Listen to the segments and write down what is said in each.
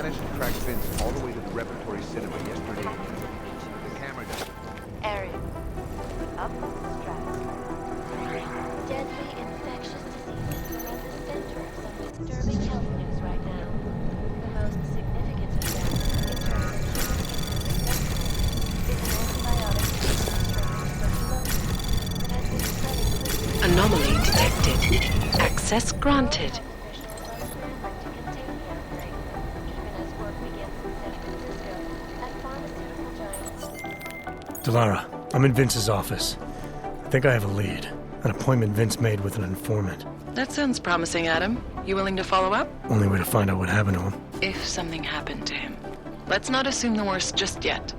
managed to track Vince all the way to the repertory cinema yesterday evening. The camera just... Area. Up the stratosphere. Deadly infectious diseases are at the center of some disturbing health news right now. The most significant of them, in terms of is antibiotic that has been spreading quickly. Anomaly detected. Access granted. Officials are scrambling to contain the outbreak, even as work begins in San Francisco at pharmaceutical giants. Delara, I'm in Vince's office. I think I have a lead. An appointment Vince made with an informant. That sounds promising, Adam. You willing to follow up? Only way to find out what happened to him. If something happened to him. Let's not assume the worst just yet.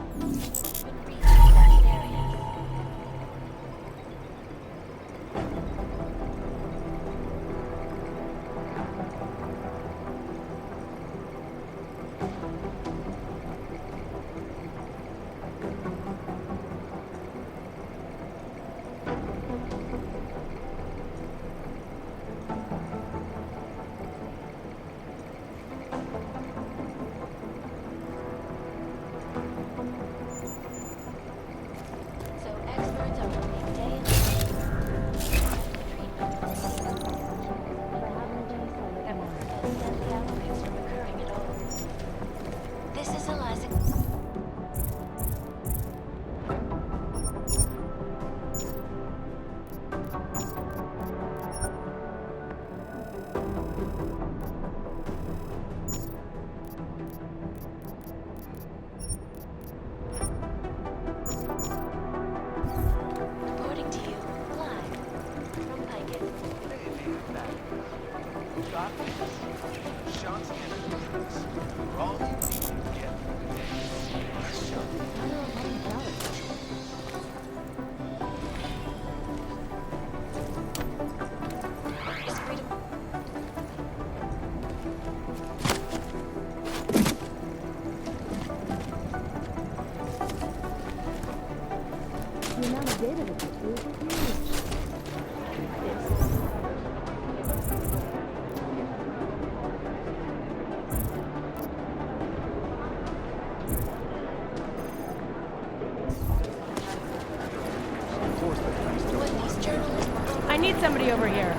I need somebody over here.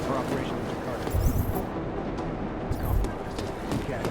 For Operation Jakarta. It's compromised. Catch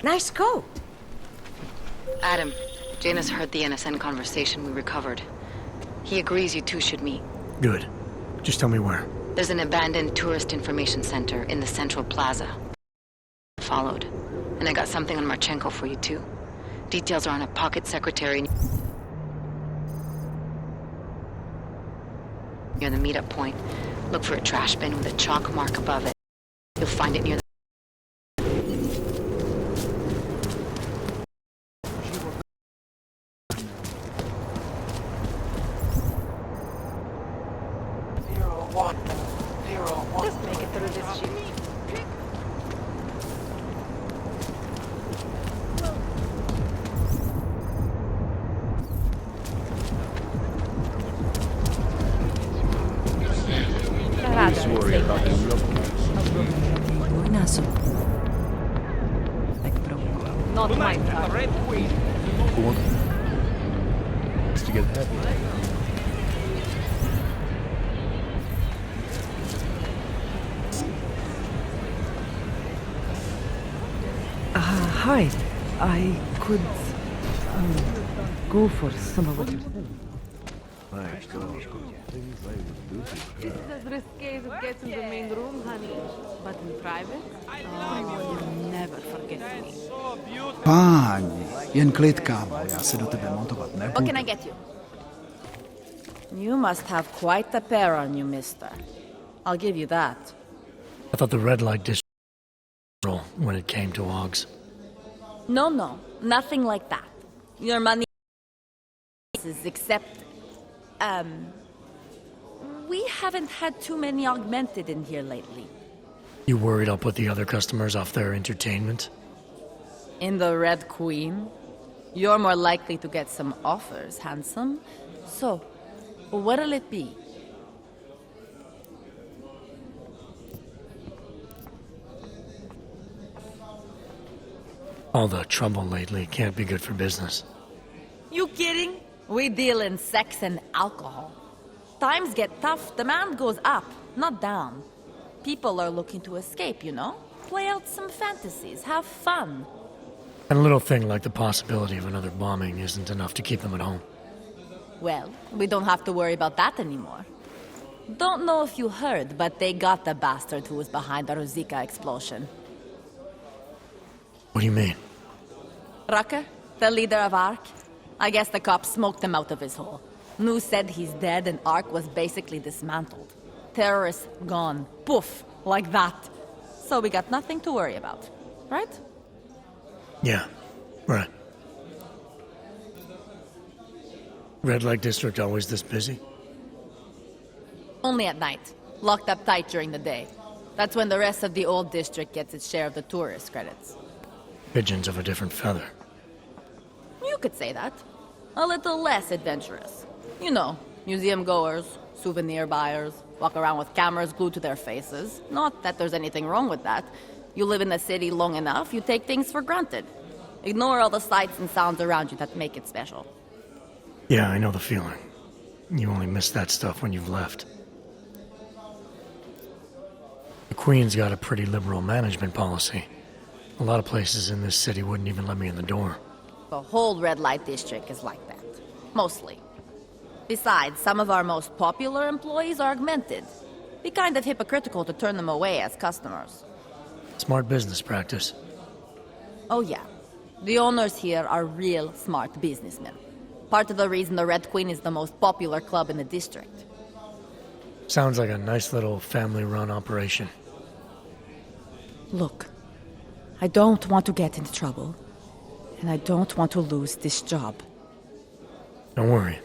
Nice go. Adam, Janus heard the NSN conversation we recovered. He agrees you two should meet. Good. Just tell me where. There's an abandoned tourist information center in the central plaza. Followed. And I got something on Marchenko for you too. Details are on a pocket secretary near the meetup point. Look for a trash bin with a chalk mark above it. You'll find it near the Just make it through this shit. Please worry about the real Not my type. Who wants to get heavy? Hi. I could go for some of what you're saying. My God, things I would do to This is as risque as it gets in the main room, honey. But in private, you'll never forget me. Páni, jen klid, kámo, já se do tebe montovat What nebudu. can I get you? You must have quite a pair on you, mister. I'll give you that. I thought the red light district when it came to Oggs. No, nothing like that. Your money is accepted. We haven't had too many augmented in here lately. You worried I'll put the other customers off their entertainment? In the Red Queen, you're more likely to get some offers, handsome. So, what'll it be? All the trouble lately can't be good for business. You kidding? We deal in sex and alcohol. Times get tough, demand goes up, not down. People are looking to escape, you know? Play out some fantasies, have fun. And a little thing like the possibility of another bombing isn't enough to keep them at home. Well, we don't have to worry about that anymore. Don't know if you heard, but they got the bastard who was behind the Ruzika explosion. What do you mean? Rucker, the leader of ARC. I guess the cops smoked him out of his hole. Nu said he's dead and ARC was basically dismantled. Terrorists gone. Poof, like that. So we got nothing to worry about, right? Yeah, right. Red Light District always this busy? Only at night. Locked up tight during the day. That's when the rest of the old district gets its share of the tourist credits. Pigeons of a different feather. You could say that. A little less adventurous. You know, museum goers, souvenir buyers, walk around with cameras glued to their faces. Not that there's anything wrong with that. You live in the city long enough, you take things for granted. Ignore all the sights and sounds around you that make it special. Yeah, I know the feeling. You only miss that stuff when you've left. The Queen's got a pretty liberal management policy. A lot of places in this city wouldn't even let me in the door. The whole red light district is like that. Mostly. Besides, some of our most popular employees are augmented. Be kind of hypocritical to turn them away as customers. Smart business practice. Oh yeah. The owners here are real smart businessmen. Part of the reason the Red Queen is the most popular club in the district. Sounds like a nice little family-run operation. Look, I don't want to get into trouble. And I don't want to lose this job. Don't worry.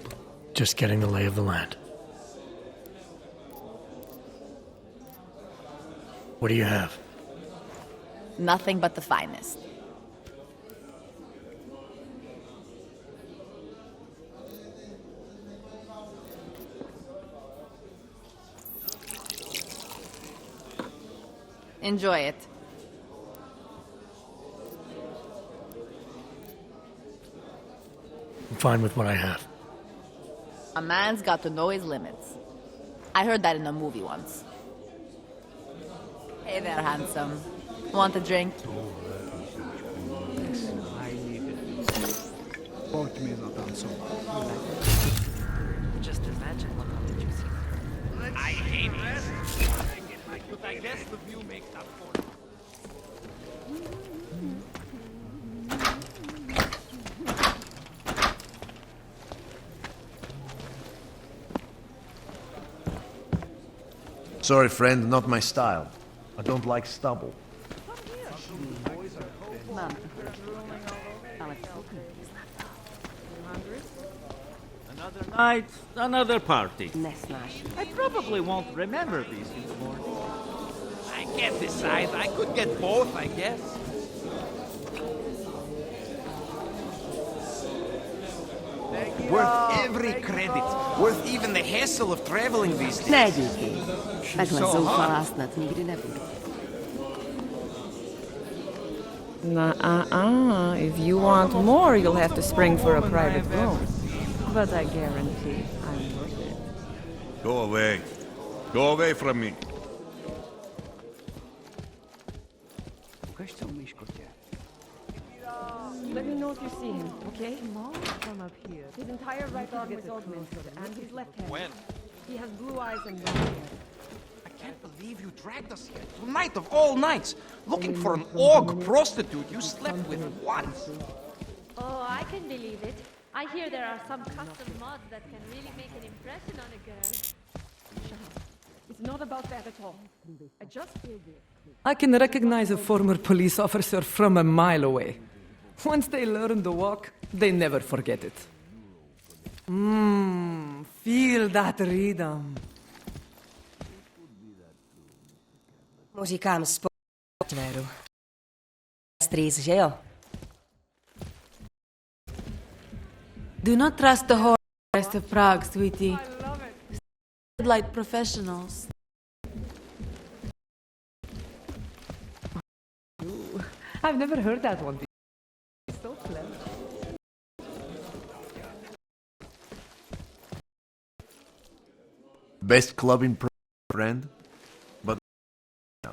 Just getting the lay of the land. What do you have? Nothing but the finest. Enjoy it. I'm fine with what I have. A man's got to know his limits. I heard that in a movie once. Hey there, handsome. Want a drink? Just imagine what I'll let you see. I hate it. But I guess the view makes up for it. Sorry, friend, not my style. I don't like stubble. Another night, another party. I probably won't remember these in the morning. I can't decide. I could get both, I guess. Worth every credit. Worth even the hassle of traveling these days. Ne díky. Takhle zoufalá snad nikdy nebudu. If you want more, you'll have to spring for a private room. But I guarantee I'm worth it. Go away. Go away from me. Let me know if you see him, okay? From up here. His entire right arm is augmented, and his left hand. When? He has blue eyes and brown hair. I can't believe you dragged us here. Tonight of all nights. Looking for an org prostitute you slept with once. Oh, I can believe it. I hear there are some custom mods that can really make an impression on a girl. It's not about that at all. I just feel this. I can recognize a former police officer from a mile away. Once they learn to walk, they never forget it. Feel that rhythm. Muzikám spolu. Strýz, že jo? Do not trust the whole rest of Prague, sweetie. Like professionals. I've never heard that one before. So clever. Best club in friend? But no.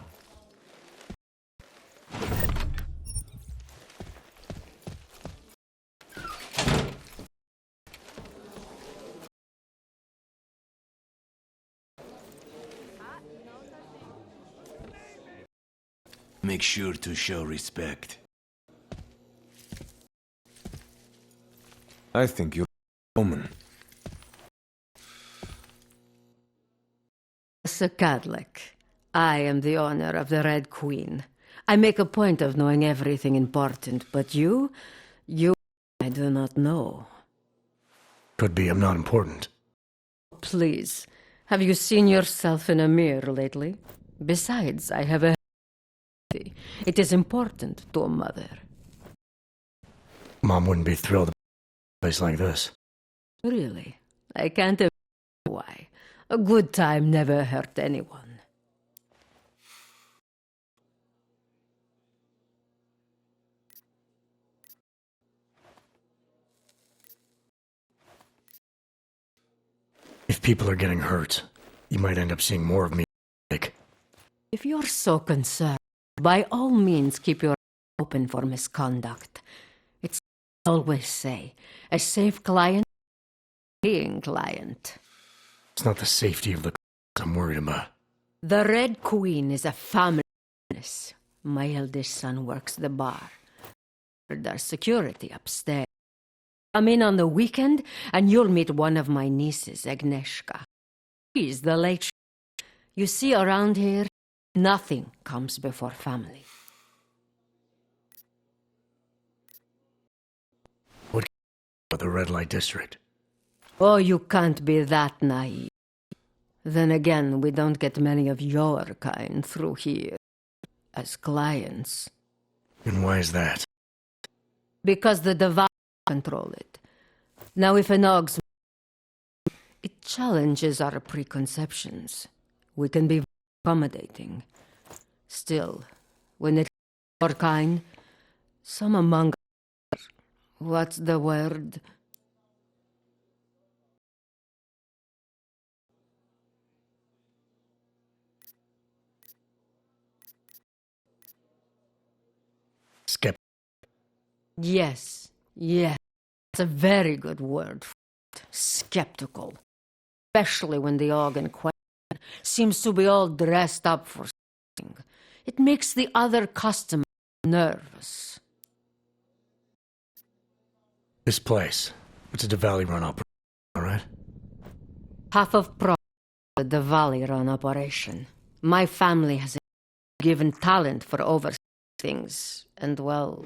Make sure to show respect. I think you're a woman. Sir Cadlick, I am the owner of the Red Queen. I make a point of knowing everything important, but you, I do not know. Could be I'm not important. Please, have you seen yourself in a mirror lately? Besides, I have a... It is important to a mother. Mom wouldn't be thrilled about a place like this. Really? I can't imagine why. A good time never hurt anyone. If people are getting hurt, you might end up seeing more of me. If you're so concerned, by all means keep your eyes open for misconduct. It's what I always say, a safe client, being client. It's not the safety of the I'm worried about. The Red Queen is a family business. My eldest son works the bar. There's security upstairs. Come in on the weekend and you'll meet one of my nieces, Agnieszka. She's the late You see, around here, nothing comes before family. What about the red light district? Oh, you can't be that naive. Then again, we don't get many of your kind through here as clients. And why is that? Because the Divine control it. Now, if an Og's... It challenges our preconceptions. We can be accommodating. Still, when it's our kind, some among us... What's the word? Skeptic. Yes. It's a very good word for it. Skeptical. Especially when the organ question seems to be all dressed up for something. It makes the other customer nervous. This place, it's a Diwali-run operation, all right? Half of Prague is the Diwali-run operation. My family has given talent for overseeing things, and well,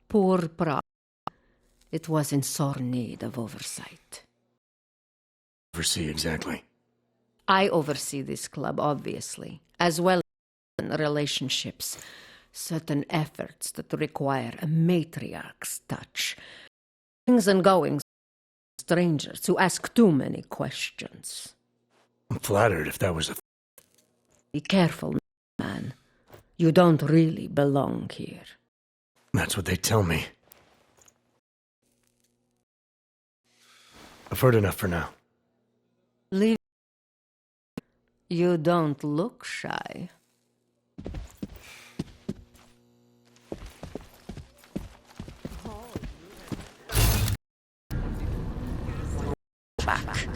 poor Prague. It was in sore need of oversight. Oversee exactly. I oversee this club, obviously, as well as relationships, certain efforts that require a matriarch's touch, things and goings of strangers who ask too many questions. I'm flattered if that was a... Be careful, man. You don't really belong here. That's what they tell me. I've heard enough for now. Leave. You don't look shy. back.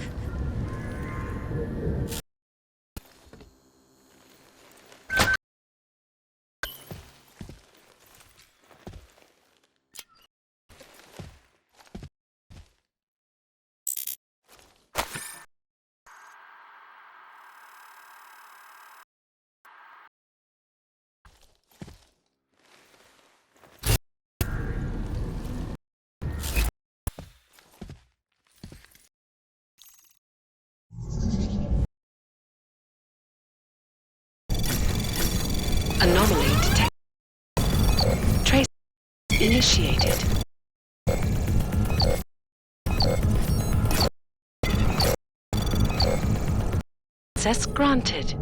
Anomaly detected. Trace initiated. Access granted.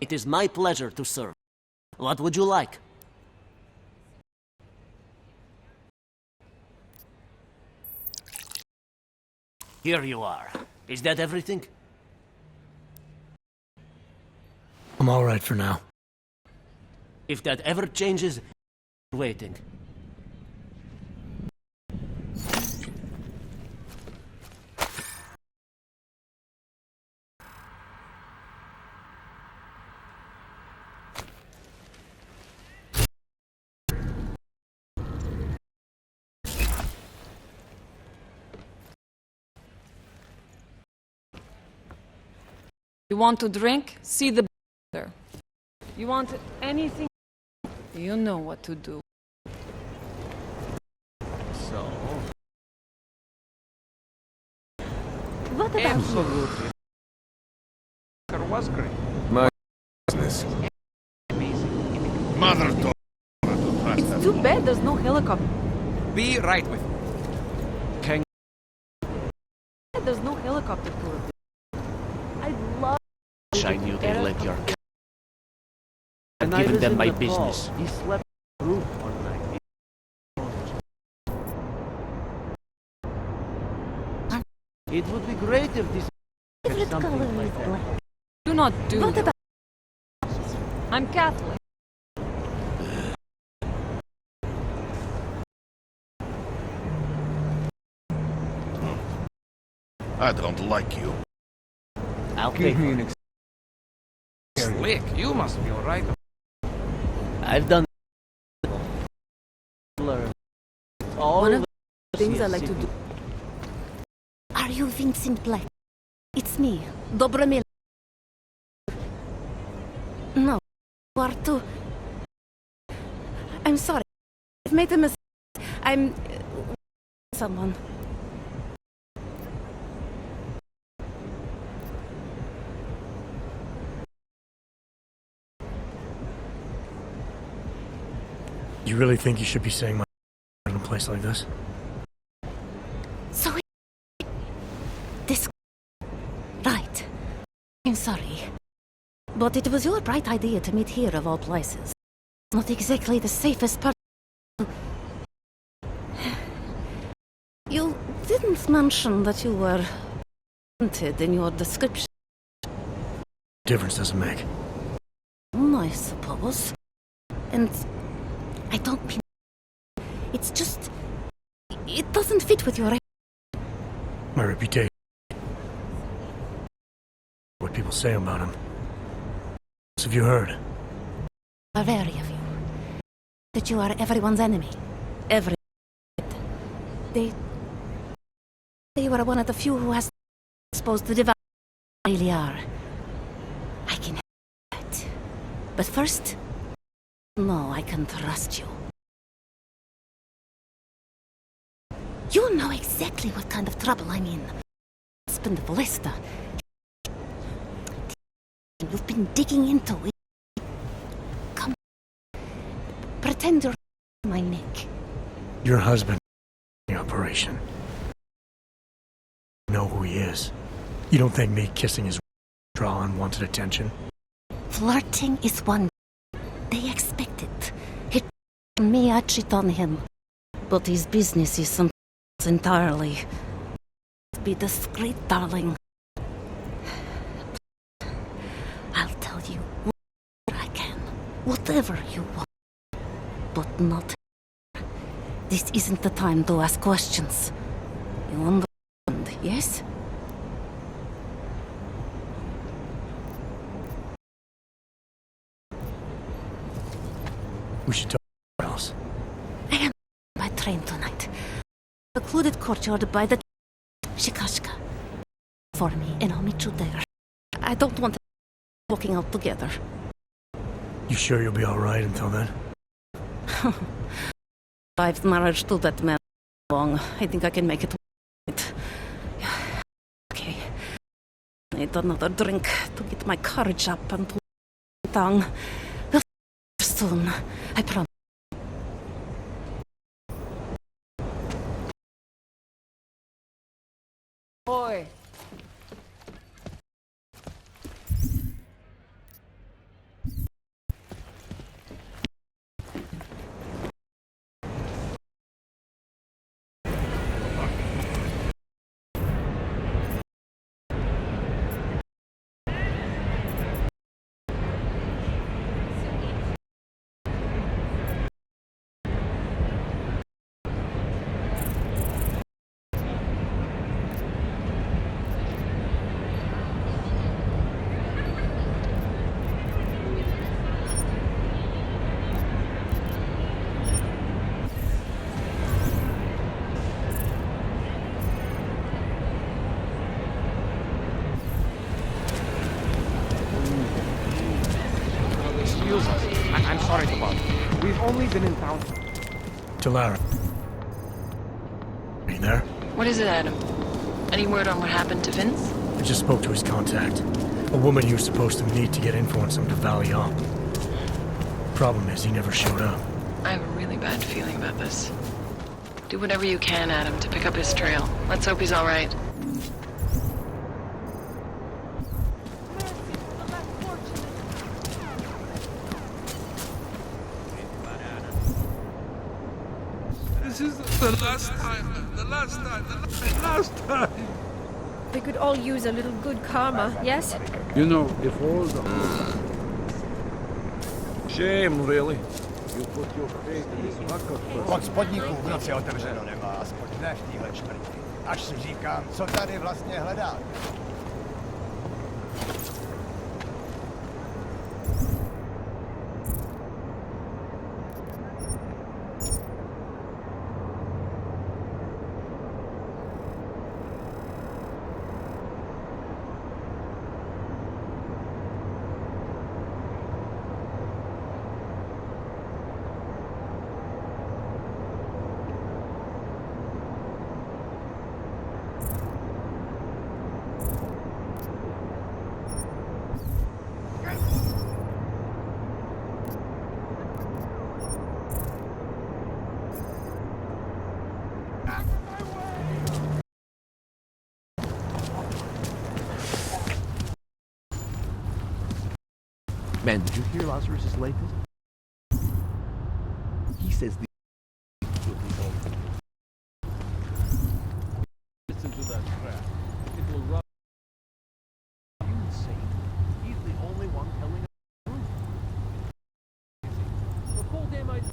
It is my pleasure to serve. What would you like? Here you are. Is that everything? I'm all right for now. If that ever changes, waiting. You want to drink? See the there. You want anything? You know what to do. So... What about Absolutely. It was great. My business. Amazing. Mother told her to trust It's us. too bad there's no helicopter. Be right with you. There's no helicopter tour. I'd love I knew they let your c***. When I've I given was them in my Nepal, business. He slept in the roof one night. It would be great if this had something like that. Do not do that. I'm Catholic. I don't like you. I'll pay for it. Slick, you must feel right. I've done... Learn. All One of the things I like to do. Are you Vincent Black? It's me, Dobromil. No, you are too. I'm sorry. I've made a mistake. I'm... someone. You really think you should be saying my in a place like this? So this... Right. I'm sorry. But it was your bright idea to meet here of all places. Not exactly the safest part. You didn't mention that you were wanted in your description. Difference doesn't make. I suppose. And I don't mean... It's just... It doesn't fit with your... My reputation. What people say about him. What have you heard? Are very of you. That you are everyone's enemy. Every... They were one of the few who has exposed the divine really are. I can help it. But first... No, I can trust you. You know exactly what kind of trouble I'm in. Husband of Lester. You've been digging into it. Come. Pretend you're my neck. Your husband the operation. You know who he is. You don't think me kissing his draw unwanted attention? Flirting is one. They expect it. It me, I cheat on him. But his business is something else entirely. Be discreet, darling. I'll tell you whatever I can. Whatever you want. But not... This isn't the time to ask questions. You understand, yes? We should talk about else. I am by train tonight. Secluded courtyard by the Shikashka. For me, and I'll meet you there. I don't want us walking out together. You sure you'll be alright until then? I've married to that man long. I think I can make it. Okay. I need another drink to get my courage up and to tongue. We'll see soon. I promise. Boy. Excuse us. I'm sorry to bother you. We've only been in town... Talara. Are you there? What is it, Adam? Any word on what happened to Vince? I just spoke to his contact. A woman he was supposed to meet to get info on some Duvalier. Problem is, he never showed up. I have a really bad feeling about this. Do whatever you can, Adam, to pick up his trail. Let's hope he's all right. This is the last time. The last time. The last time. We could all use a little good karma, yes? You know, if all the... Shame, really. You put your faith in this bucket. Od spodníků v noci otevřeno nemá, aspoň ne v téhle čtvrti. Až si říkám, co tady vlastně hledá. Man, did you hear Lazarus's latest? He says the will be over. Listen to that crap. It will rub. Are you insane? He's the only one telling us the truth. The whole damn idea.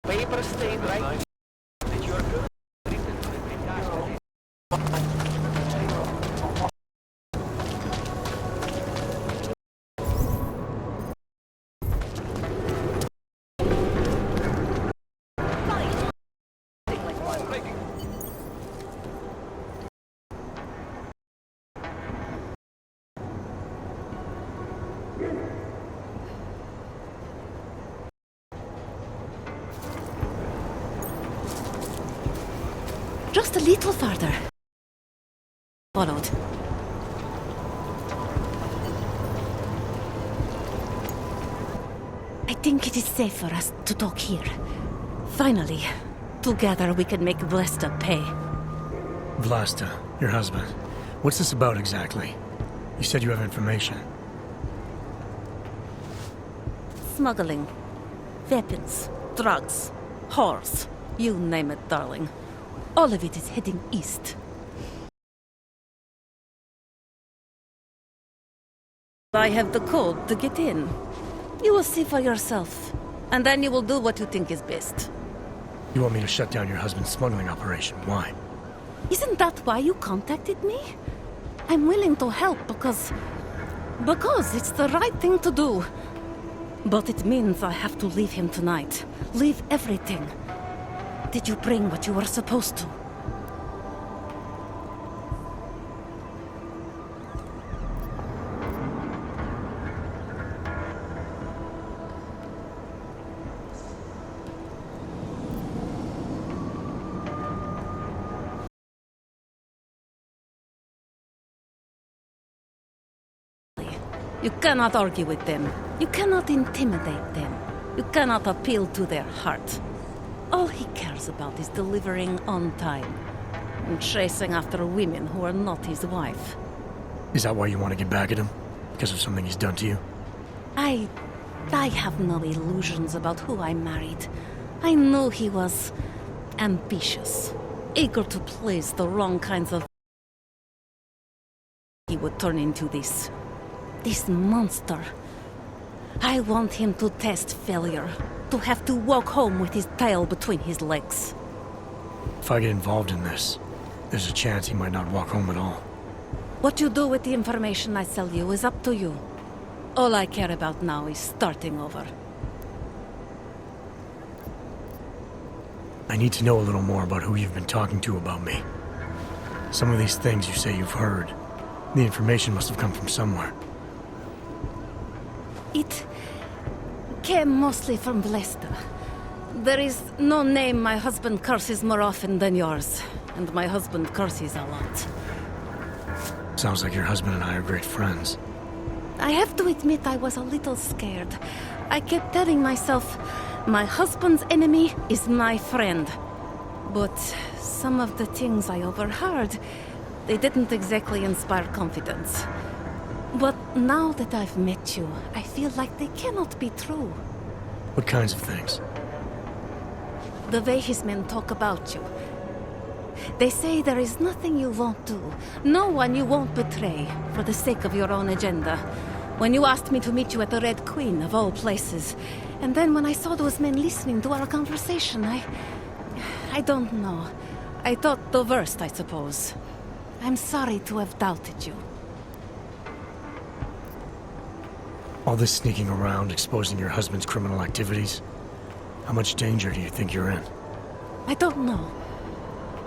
Paper stain right that you're good. Just a little farther. Followed. I think it is safe for us to talk here. Finally, together we can make Vlasta pay. Vlasta, your husband. What's this about exactly? You said you have information. Smuggling. Weapons. Drugs. Whores. You name it, darling. All of it is heading east. I have the code to get in. You will see for yourself. And then you will do what you think is best. You want me to shut down your husband's smuggling operation? Why? Isn't that why you contacted me? I'm willing to help because it's the right thing to do. But it means I have to leave him tonight. Leave everything. Did you bring what you were supposed to? You cannot argue with them. You cannot intimidate them. You cannot appeal to their heart. All he cares about is delivering on time and chasing after women who are not his wife. Is that why you want to get back at him? Because of something he's done to you? I have no illusions about who I married. I knew he was ambitious, eager to please the wrong kinds of... He would turn into this monster. I want him to test failure, to have to walk home with his tail between his legs. If I get involved in this, there's a chance he might not walk home at all. What you do with the information I sell you is up to you. All I care about now is starting over. I need to know a little more about who you've been talking to about me. Some of these things you say you've heard, the information must have come from somewhere. It came mostly from Vlasta. There is no name my husband curses more often than yours, and my husband curses a lot. Sounds like your husband and I are great friends. I have to admit I was a little scared. I kept telling myself, my husband's enemy is my friend. But some of the things I overheard, they didn't exactly inspire confidence. But now that I've met you, I feel like they cannot be true. What kinds of things? The way his men talk about you. They say there is nothing you won't do, no one you won't betray, for the sake of your own agenda. When you asked me to meet you at the Red Queen, of all places, and then when I saw those men listening to our conversation, I don't know. I thought the worst, I suppose. I'm sorry to have doubted you. All this sneaking around, exposing your husband's criminal activities? How much danger do you think you're in? I don't know.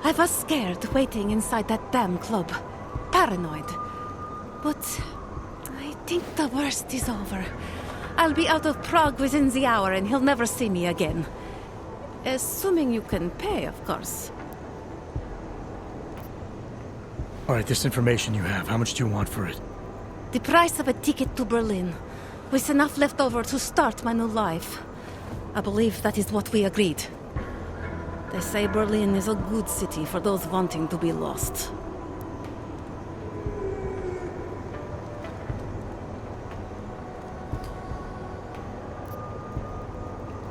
I was scared waiting inside that damn club. Paranoid. But I think the worst is over. I'll be out of Prague within the hour and he'll never see me again. Assuming you can pay, of course. All right, this information you have, how much do you want for it? The price of a ticket to Berlin, with enough left over to start my new life. I believe that is what we agreed. They say Berlin is a good city for those wanting to be lost.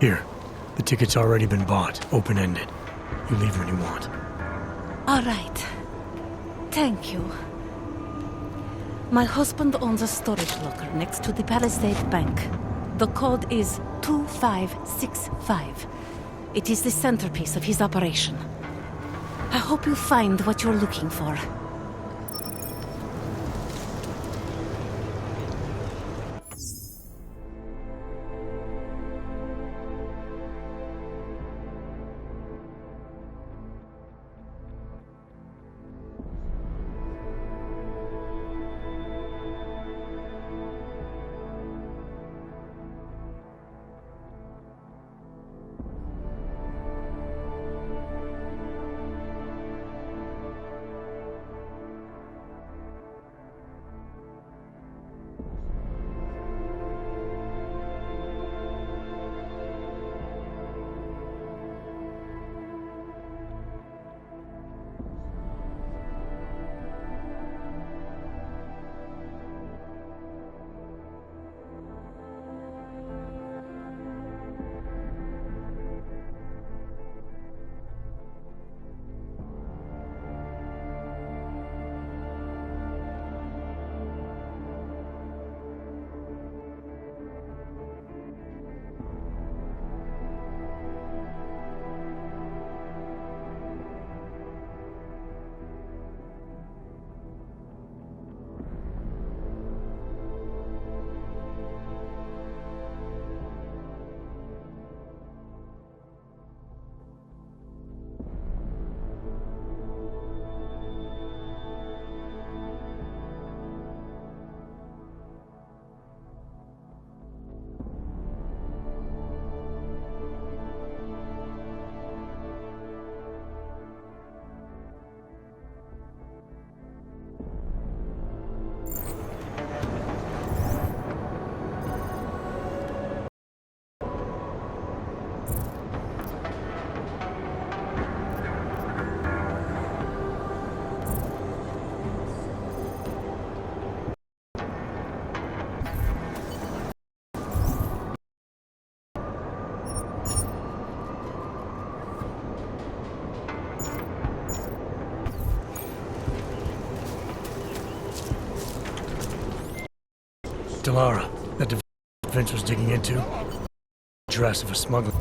Here, the ticket's already been bought, open-ended. You leave when you want. All right. Thank you. My husband owns a storage locker next to the Palisade Bank. The code is 2565. It is the centerpiece of his operation. I hope you find what you're looking for. Delara, that Vince was digging into? Address of a smuggler.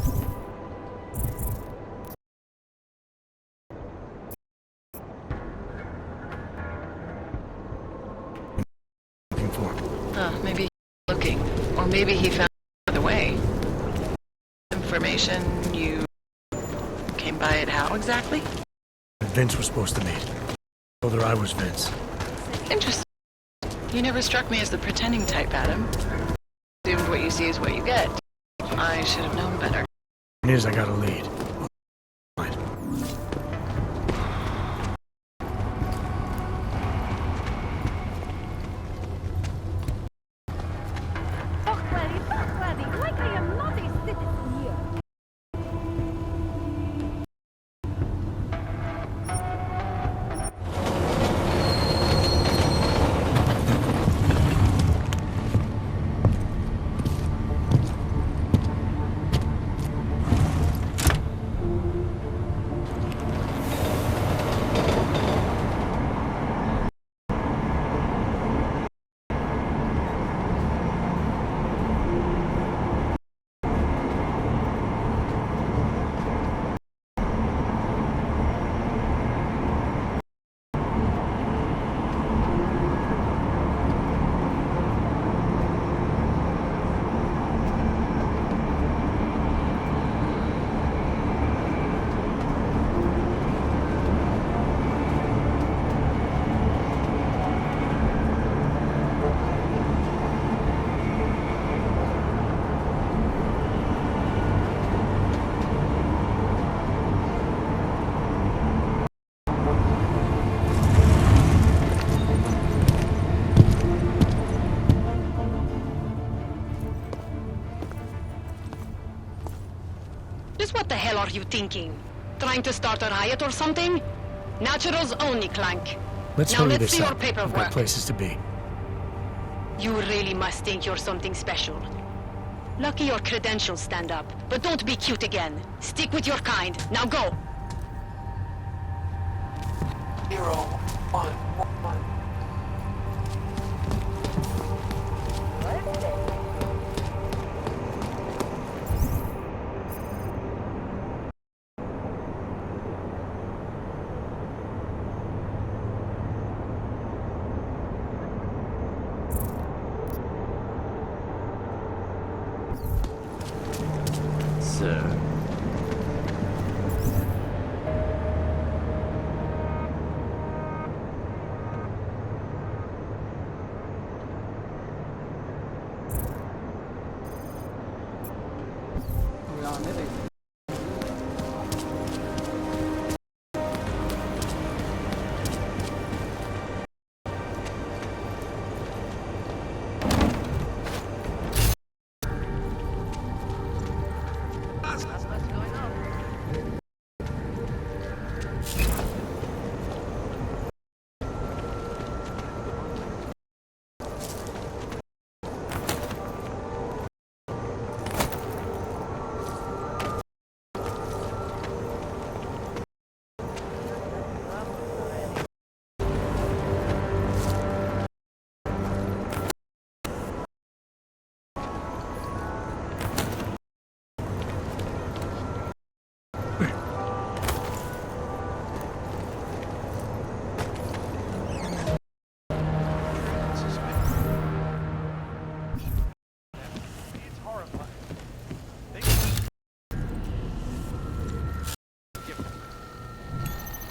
Looking for. Maybe he's looking. Or maybe he found another way. Information, you came by it how exactly? Vince was supposed to meet. Told her I was Vince. Interesting. You never struck me as the pretending type, Adam. Assumed what you see is what you get. I should have known better. It is, I got a lead. like I am not a citizen here. What the hell are you thinking? Trying to start a riot or something? Naturals only, Clank. Let's now hurry let's this see your up. We've paperwork. got places to be. You really must think you're something special. Lucky your credentials stand up, but don't be cute again. Stick with your kind. Now go! 011. Sir.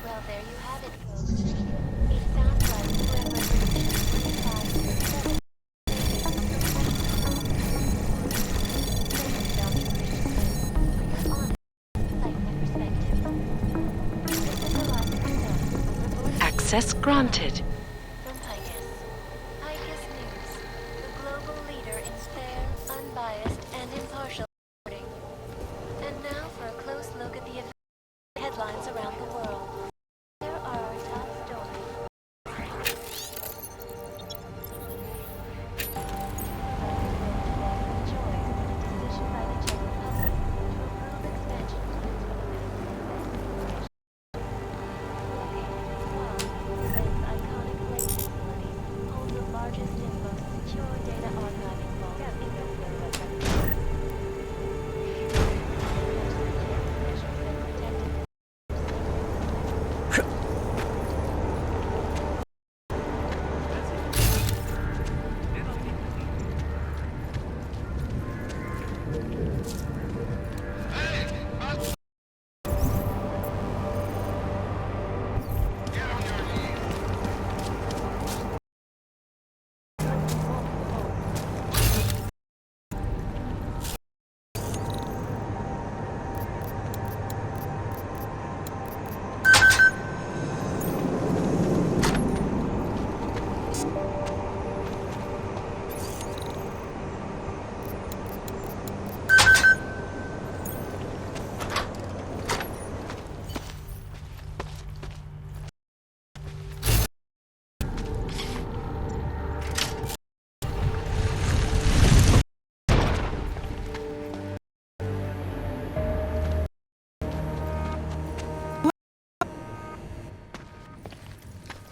Well, there you have it, folks. It sounds like UN Resolution 25 Access granted. From Pt.6 News, the global leader in fair, unbiased, and impartial reporting. And now for a close look at the event headlines around the world. Here are our top stories. Decision by the Czech Republic to approve expansion plans for the Pacific Ben's iconic lake facilities hold the largest and most secure data archiving vault in the world.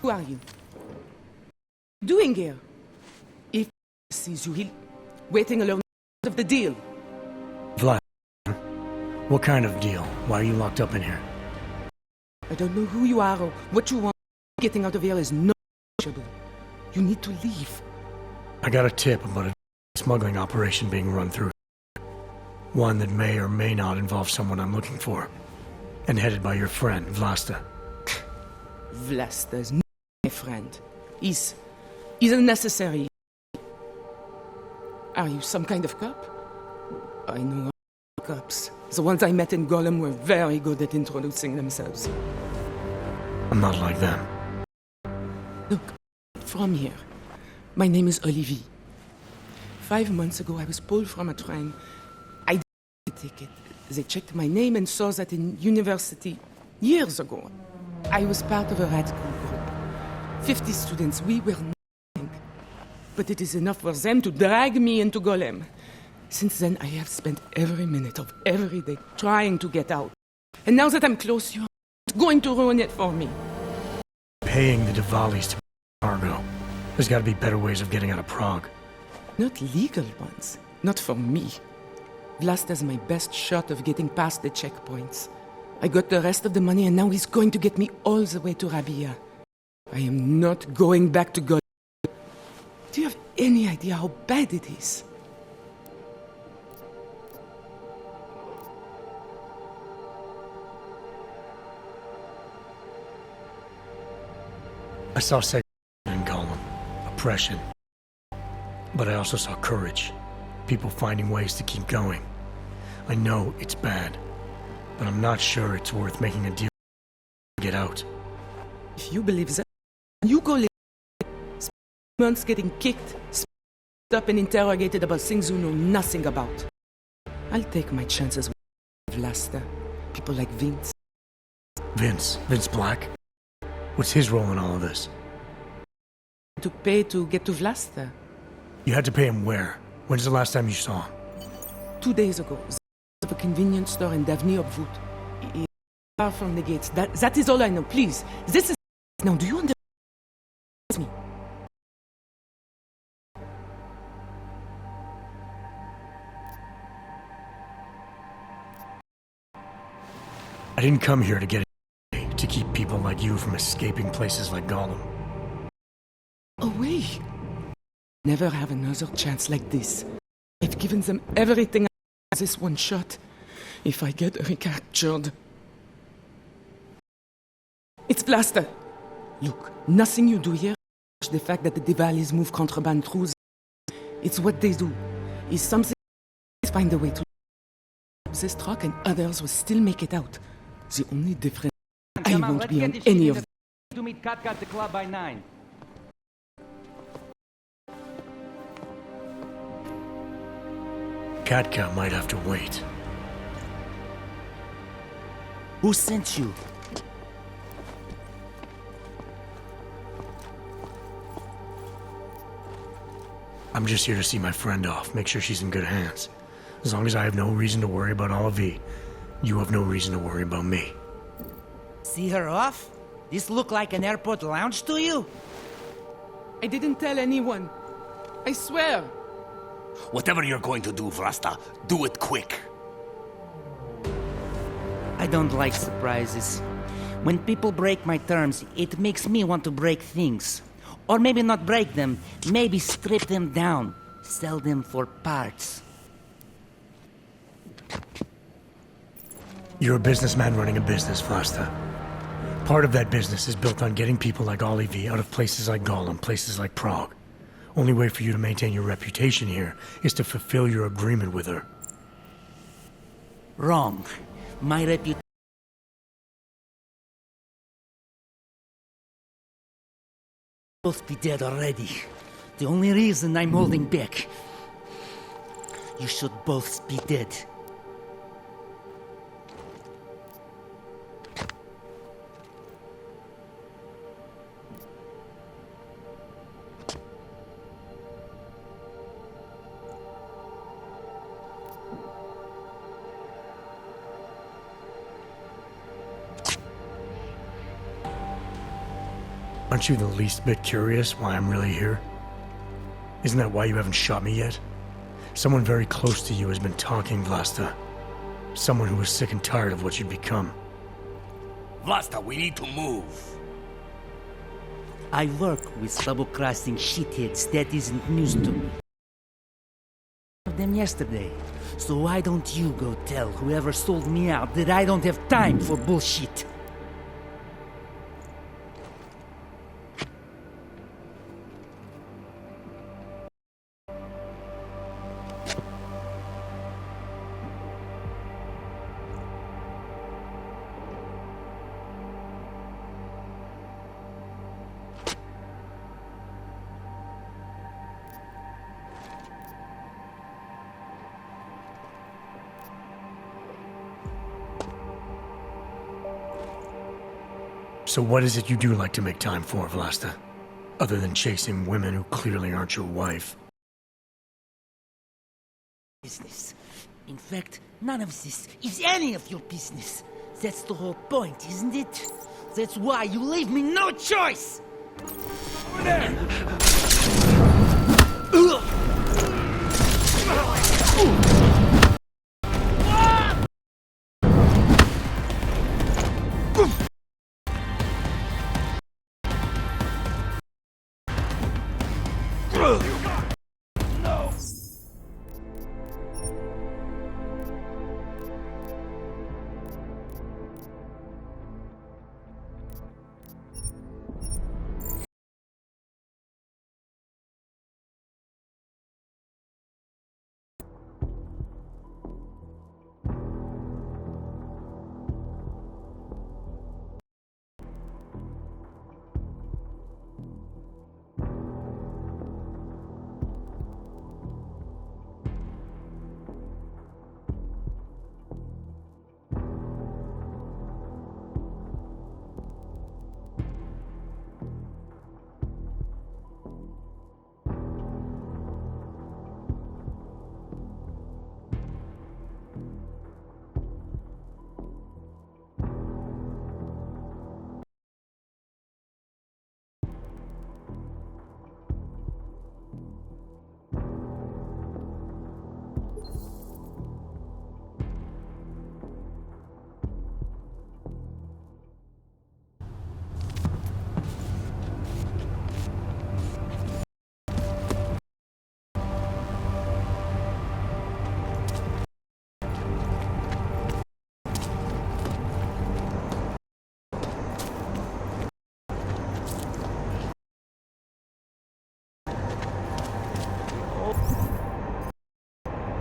Who are you? Doing here? If sees you, he'll waiting alone of the deal. Vlad, what kind of deal? Why are you locked up in here? I don't know who you are or what you want. Getting out of here is not negotiable. You need to leave. I got a tip about a smuggling operation being run through. One that may or may not involve someone I'm looking for. And headed by your friend, Vlasta. Vlasta's not my friend. He's unnecessary. Are you some kind of cop? I know cops. The ones I met in Golem were very good at introducing themselves. I'm not like them. Look, from here. My name is Olivier. 5 months ago, I was pulled from a train. I didn't get a ticket. They checked my name and saw that in university years ago. I was part of a radical group. 50 students, we were nothing. But it is enough for them to drag me into Golem. Since then, I have spent every minute of every day trying to get out. And now that I'm close, you're going to ruin it for me. Paying the Diwalis to cargo. There's got to be better ways of getting out of Prague. Not legal ones. Not for me. Vlasta's my best shot of getting past the checkpoints. I got the rest of the money and now he's going to get me all the way to Rabia. I am not going back to God. Do you have any idea how bad it is? I saw segregation in Gollum, oppression. But I also saw courage. People finding ways to keep going. I know it's bad, but I'm not sure it's worth making a deal to get out. If you believe that, you go live. Spend months getting kicked, up and interrogated about things you know nothing about. I'll take my chances with Vlasta. People like Vince. Vince Black? What's his role in all of this? To pay to get to Vlasta. You had to pay him where? When's the last time you saw him? 2 days ago. Of a convenience store in Davni Obvut. Far from the gates. That is all I know. Please. This is... Now, do you understand me? I didn't come here to get to keep people like you from escaping places like Gollum. Away. Never have another chance like this. I've given them everything this one shot. If I get recaptured... It's Vlasta. Look, nothing you do here the fact that the Diwalis move contraband through. It's what they do. Is something find a way to this truck and others will still make it out. The only difference I won't be on any of them. To meet Katka at the club by 9. Katka might have to wait. Who sent you? I'm just here to see my friend off, make sure she's in good hands. As long as I have no reason to worry about Olive, you have no reason to worry about me. See her off? This look like an airport lounge to you? I didn't tell anyone. I swear. Whatever you're going to do, Vlasta, do it quick. I don't like surprises. When people break my terms, it makes me want to break things. Or maybe not break them, maybe strip them down. Sell them for parts. You're a businessman running a business, Vlasta. Part of that business is built on getting people like Olive out of places like Gollum, places like Prague. Only way for you to maintain your reputation here is to fulfill your agreement with her. Wrong. My reputation... both be dead already. The only reason I'm holding back. You should both be dead. Aren't you the least bit curious why I'm really here? Isn't that why you haven't shot me yet? Someone very close to you has been talking, Vlasta. Someone who is sick and tired of what you've become. Vlasta, we need to move. I work with double-crossing shitheads. That isn't news to me. Them yesterday. So why don't you go tell whoever sold me out that I don't have time for bullshit? So what is it you do like to make time for, Vlasta? Other than chasing women who clearly aren't your wife. Business. In fact, none of this is any of your business. That's the whole point, isn't it? That's why you leave me no choice! Over there!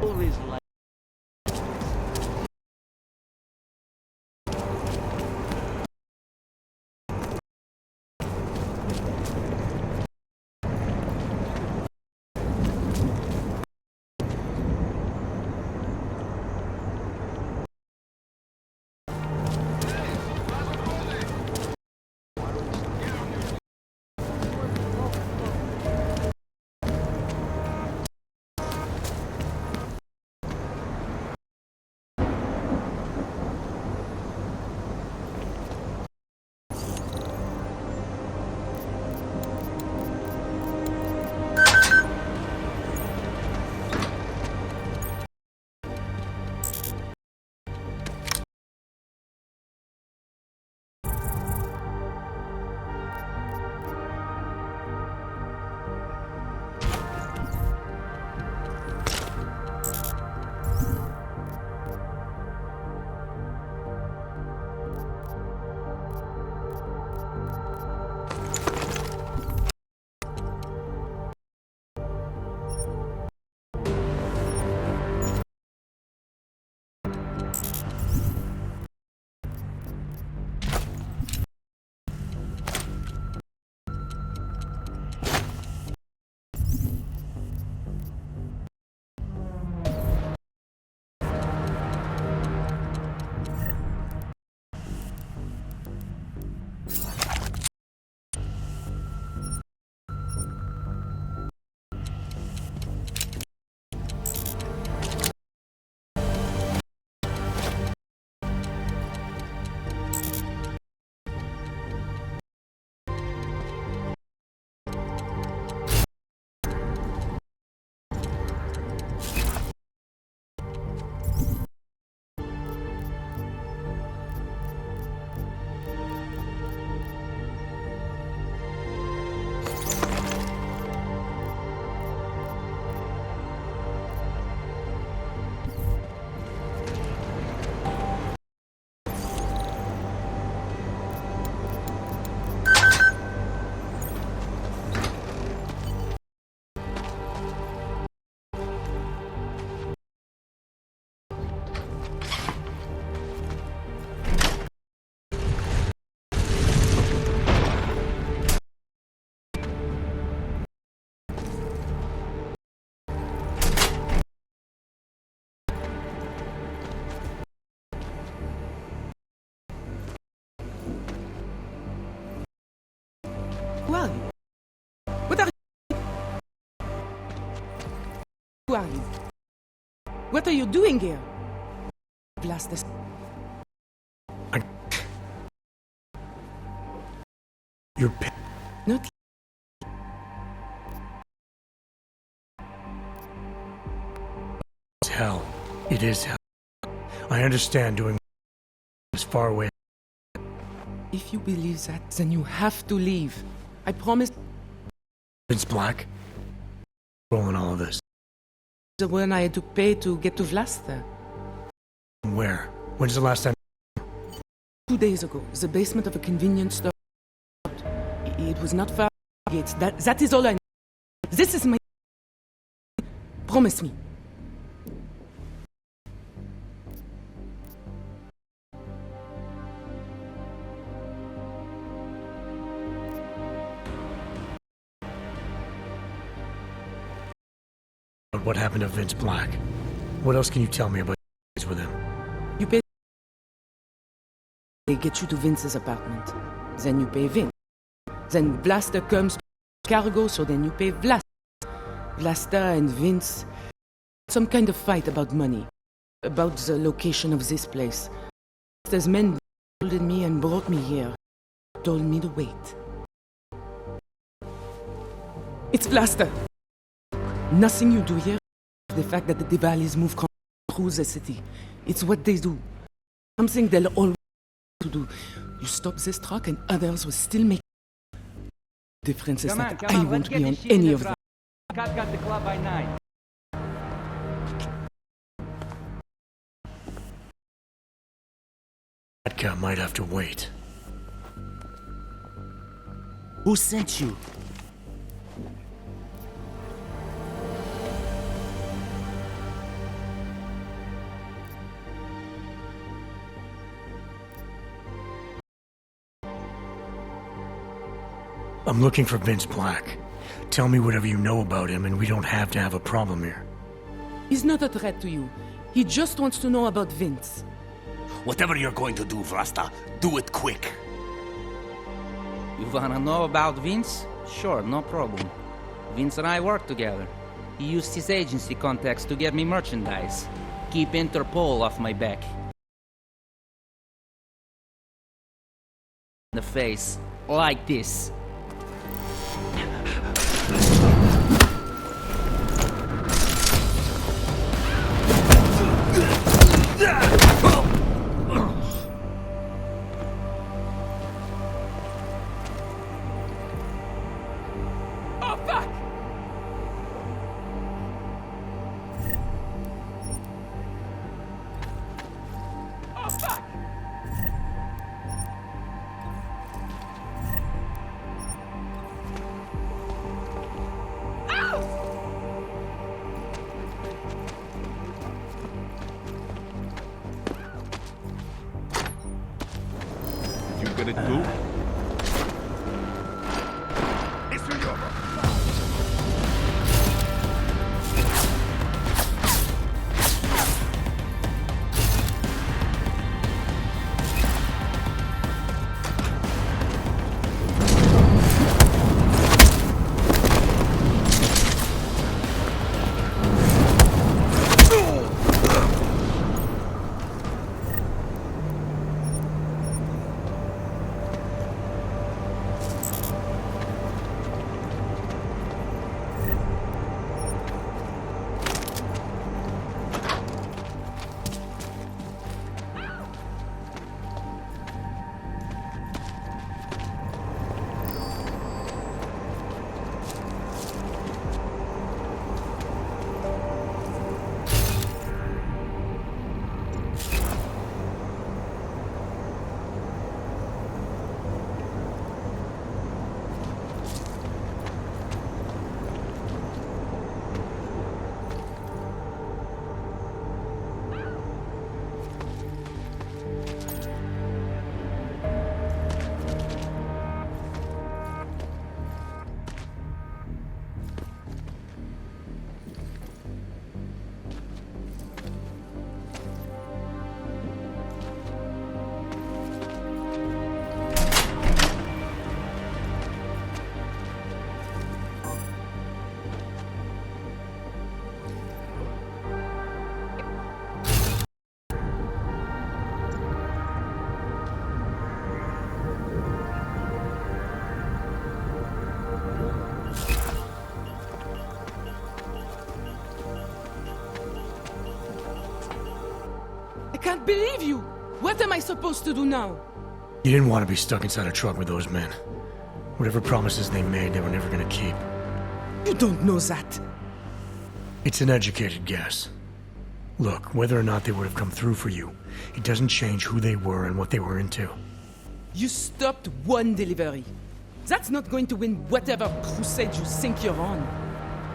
Always like. Who are you? What are you? Who are you? What are you doing here? Blast this. You're Not. It's hell. It is hell. I understand doing as far away. If you believe that, then you have to leave. I promise. Vince Black? Rolling all of this. The one I had to pay to get to Vlasta. Where? When's the last time? 2 days ago, the basement of a convenience store. It was not far from the gates. That is all I know. This is my... Promise me. What happened to Vince Black? What else can you tell me about with him? You pay... They get you to Vince's apartment. Then you pay Vince. Then Vlasta comes to cargo, so then you pay Vlasta. Vlasta and Vince... Some kind of fight about money. About the location of this place. Vlasta's men folded me and brought me here. Told me to wait. It's Vlasta! Nothing you do here is the fact that the Diwalis move through the city. It's what they do. Something they'll always to do. You stop this truck and others will still make... The difference is that I won't be on any of them. Cat got the club by 9. That guy might have to wait. Who sent you? I'm looking for Vince Black. Tell me whatever you know about him and we don't have to have a problem here. He's not a threat to you. He just wants to know about Vince. Whatever you're going to do, Vrasta, do it quick. You wanna know about Vince? Sure, no problem. Vince and I work together. He used his agency contacts to get me merchandise. Keep Interpol off my back. In the face, like this. You get it too? don't believe you! What am I supposed to do now? You didn't want to be stuck inside a truck with those men. Whatever promises they made, they were never gonna keep. You don't know that. It's an educated guess. Look, whether or not they would have come through for you, it doesn't change who they were and what they were into. You stopped one delivery. That's not going to win whatever crusade you think you're on.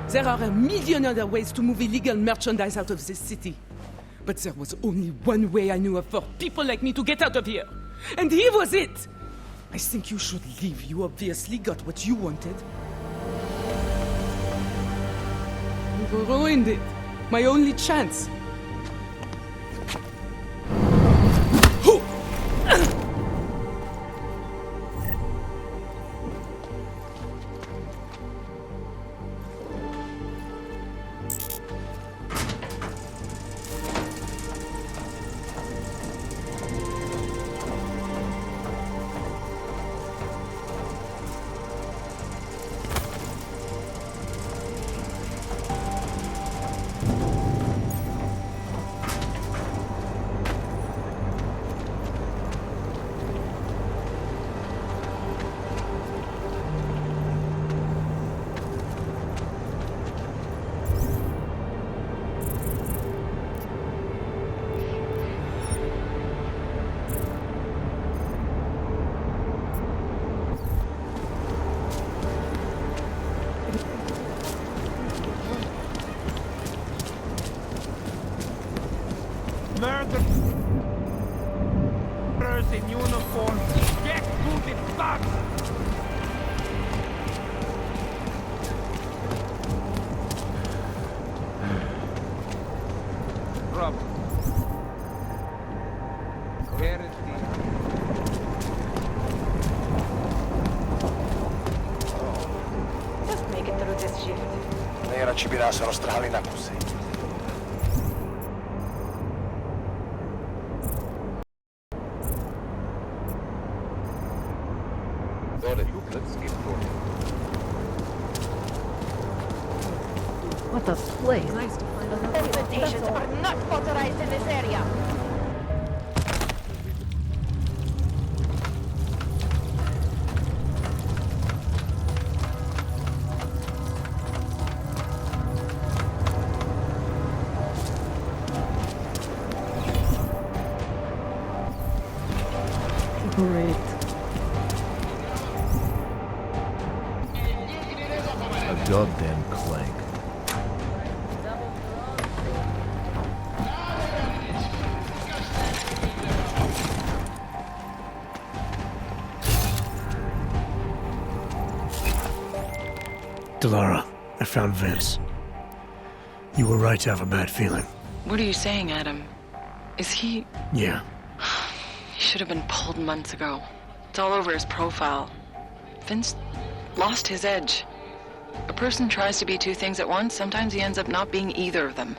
There are a million other ways to move illegal merchandise out of this city. But there was only one way I knew of for people like me to get out of here. And here was it! I think you should leave. You obviously got what you wanted. You ruined it. My only chance. Murderers in uniform! Get booted thugs! Rob. Where is Just make it through this shift. Nera ci pirassero strali na kusy. What a place. Nice to find out. Invitations are not authorized in this area. Great. A goddamn clank. Delara, I found Vince. You were right to have a bad feeling. What are you saying, Adam? Is he... Yeah. He should have been pulled months ago. It's all over his profile. Vince lost his edge. A person tries to be two things at once, sometimes he ends up not being either of them.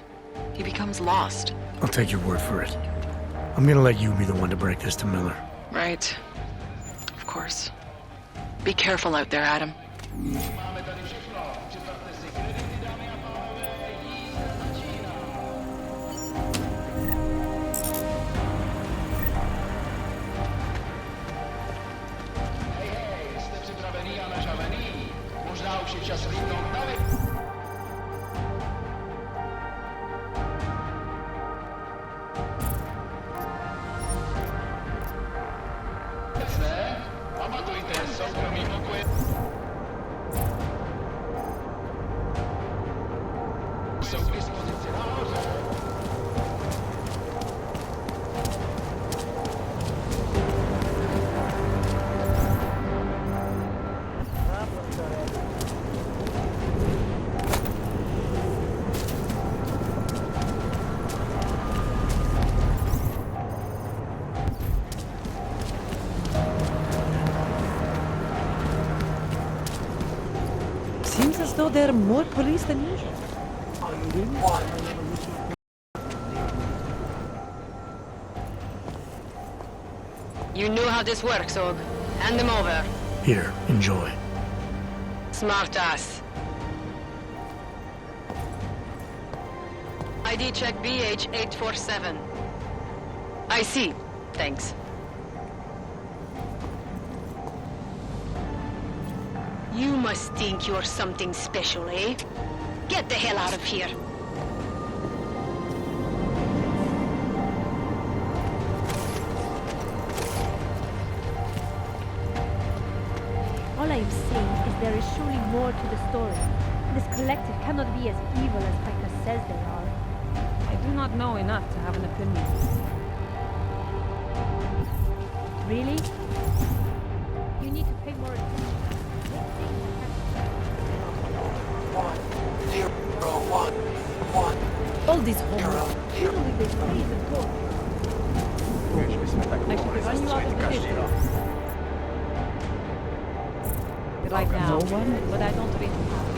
He becomes lost. I'll take your word for it. I'm gonna let you be the one to break this to Miller. Right. Of course. Be careful out there, Adam. Seems as though there are more police than usual. You knew how this works, Og. Hand them over. Here, enjoy. Smart ass. ID check BH847. I see. Thanks. You must think you're something special, eh? Get the hell out of here. All I'm saying is there is surely more to the story. This collective cannot be as evil as Becca says they are. I do not know enough to have an opinion. Really? You need to pay more attention. All these homes. Usually they say the book. I should run you out of the district. Right now, but I don't really have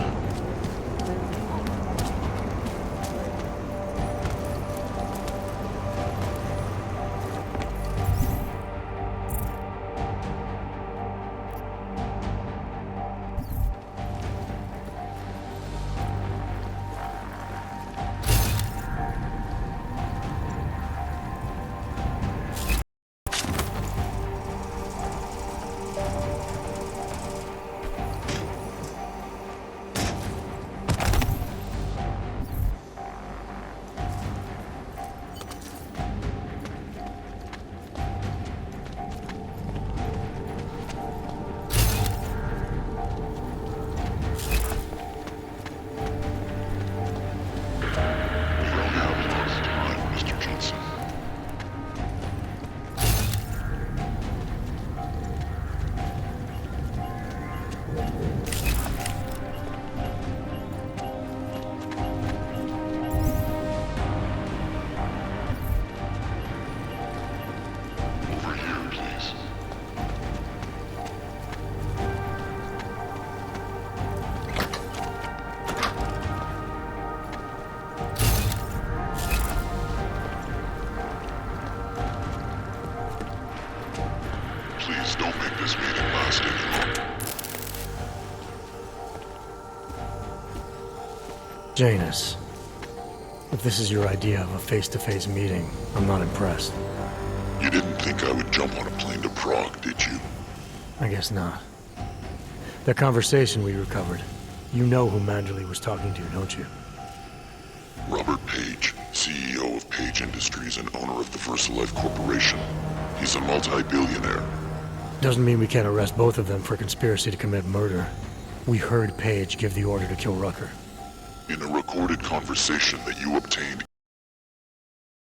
Please don't make this meeting last any longer. Janus, if this is your idea of a face-to-face meeting, I'm not impressed. You didn't think I would jump on a plane to Prague, did you? I guess not. That conversation we recovered, you know who Manderley was talking to, don't you? Robert Page, CEO of Page Industries and owner of the VersaLife Corporation. He's a multi-billionaire. Doesn't mean we can't arrest both of them for conspiracy to commit murder. We heard Page give the order to kill Rucker. In a recorded conversation that you obtained,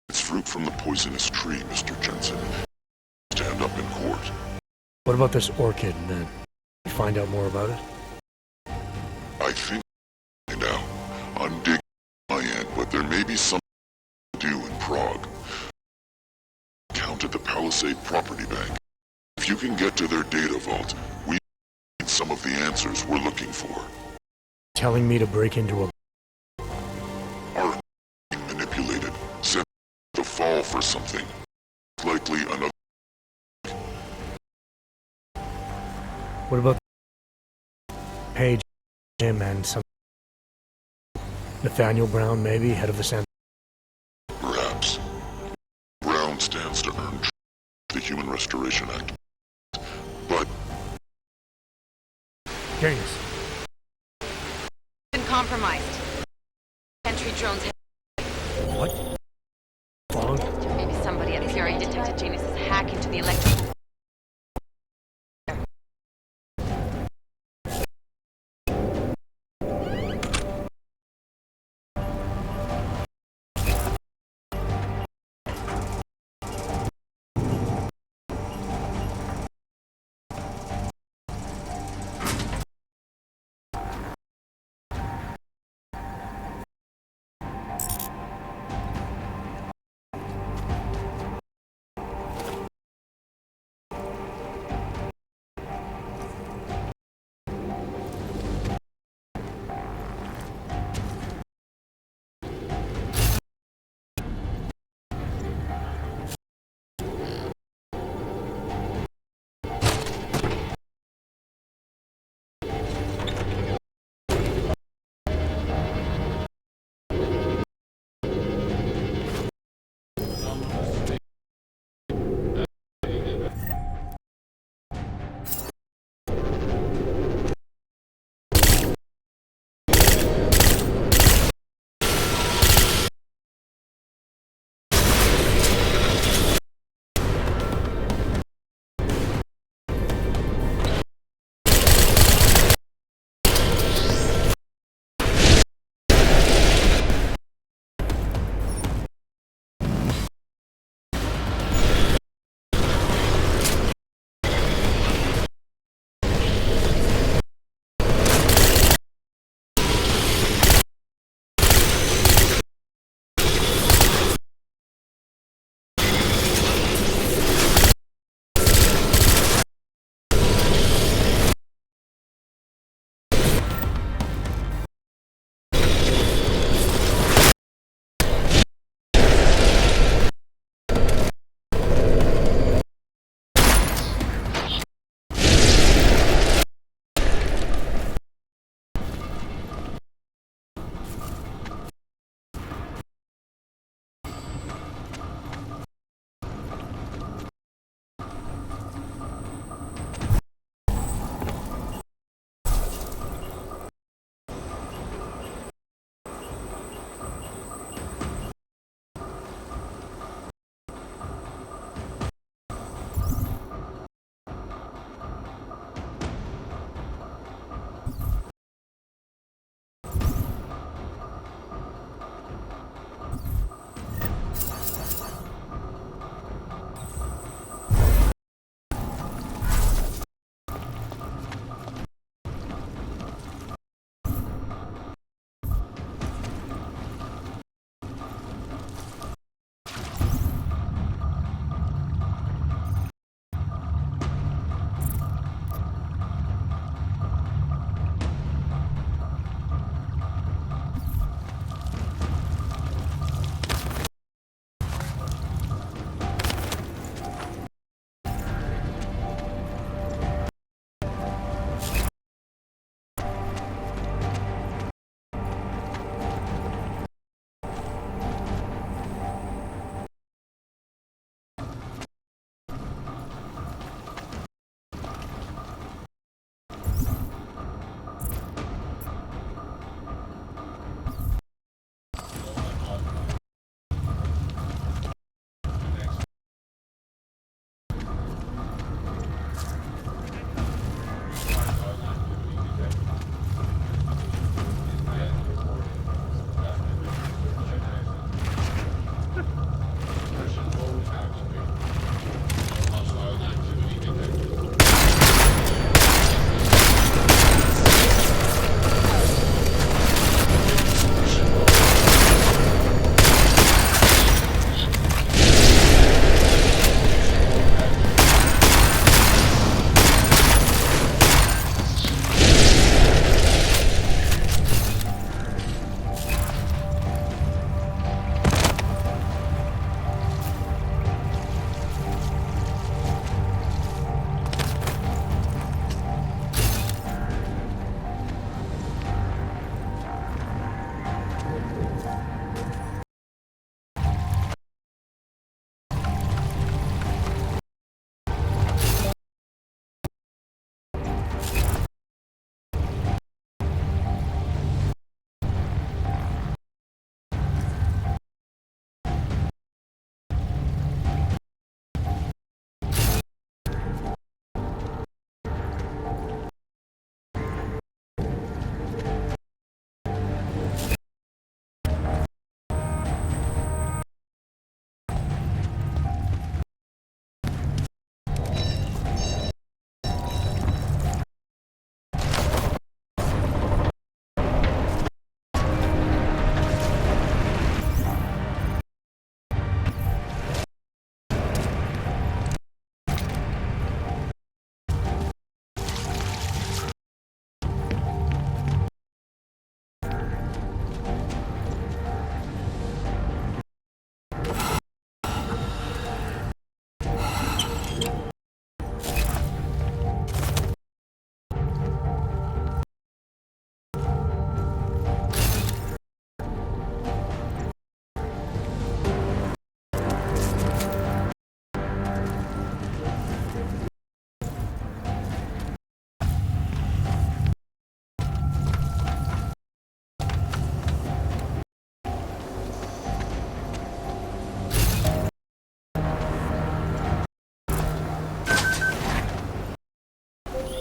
it's fruit from the poisonous tree, Mr. Jensen. Stand up in court. What about this orchid, then? You find out more about it? I think now. I'm digging my end, but there may be something to do in Prague. Count at the Palisade Property Bank. If you can get to their data vault, we need some of the answers we're looking for. Telling me to break into a... Are being manipulated, sent to fall for something. Likely another... What about Page, Jim, and some... Nathaniel Brown, maybe, head of the San... Perhaps. Brown stands to earn the Human Restoration Act. But... Janus. Been compromised. Entry drones. What? Fog? Maybe somebody at PRA detected Janus's hack into the electrical.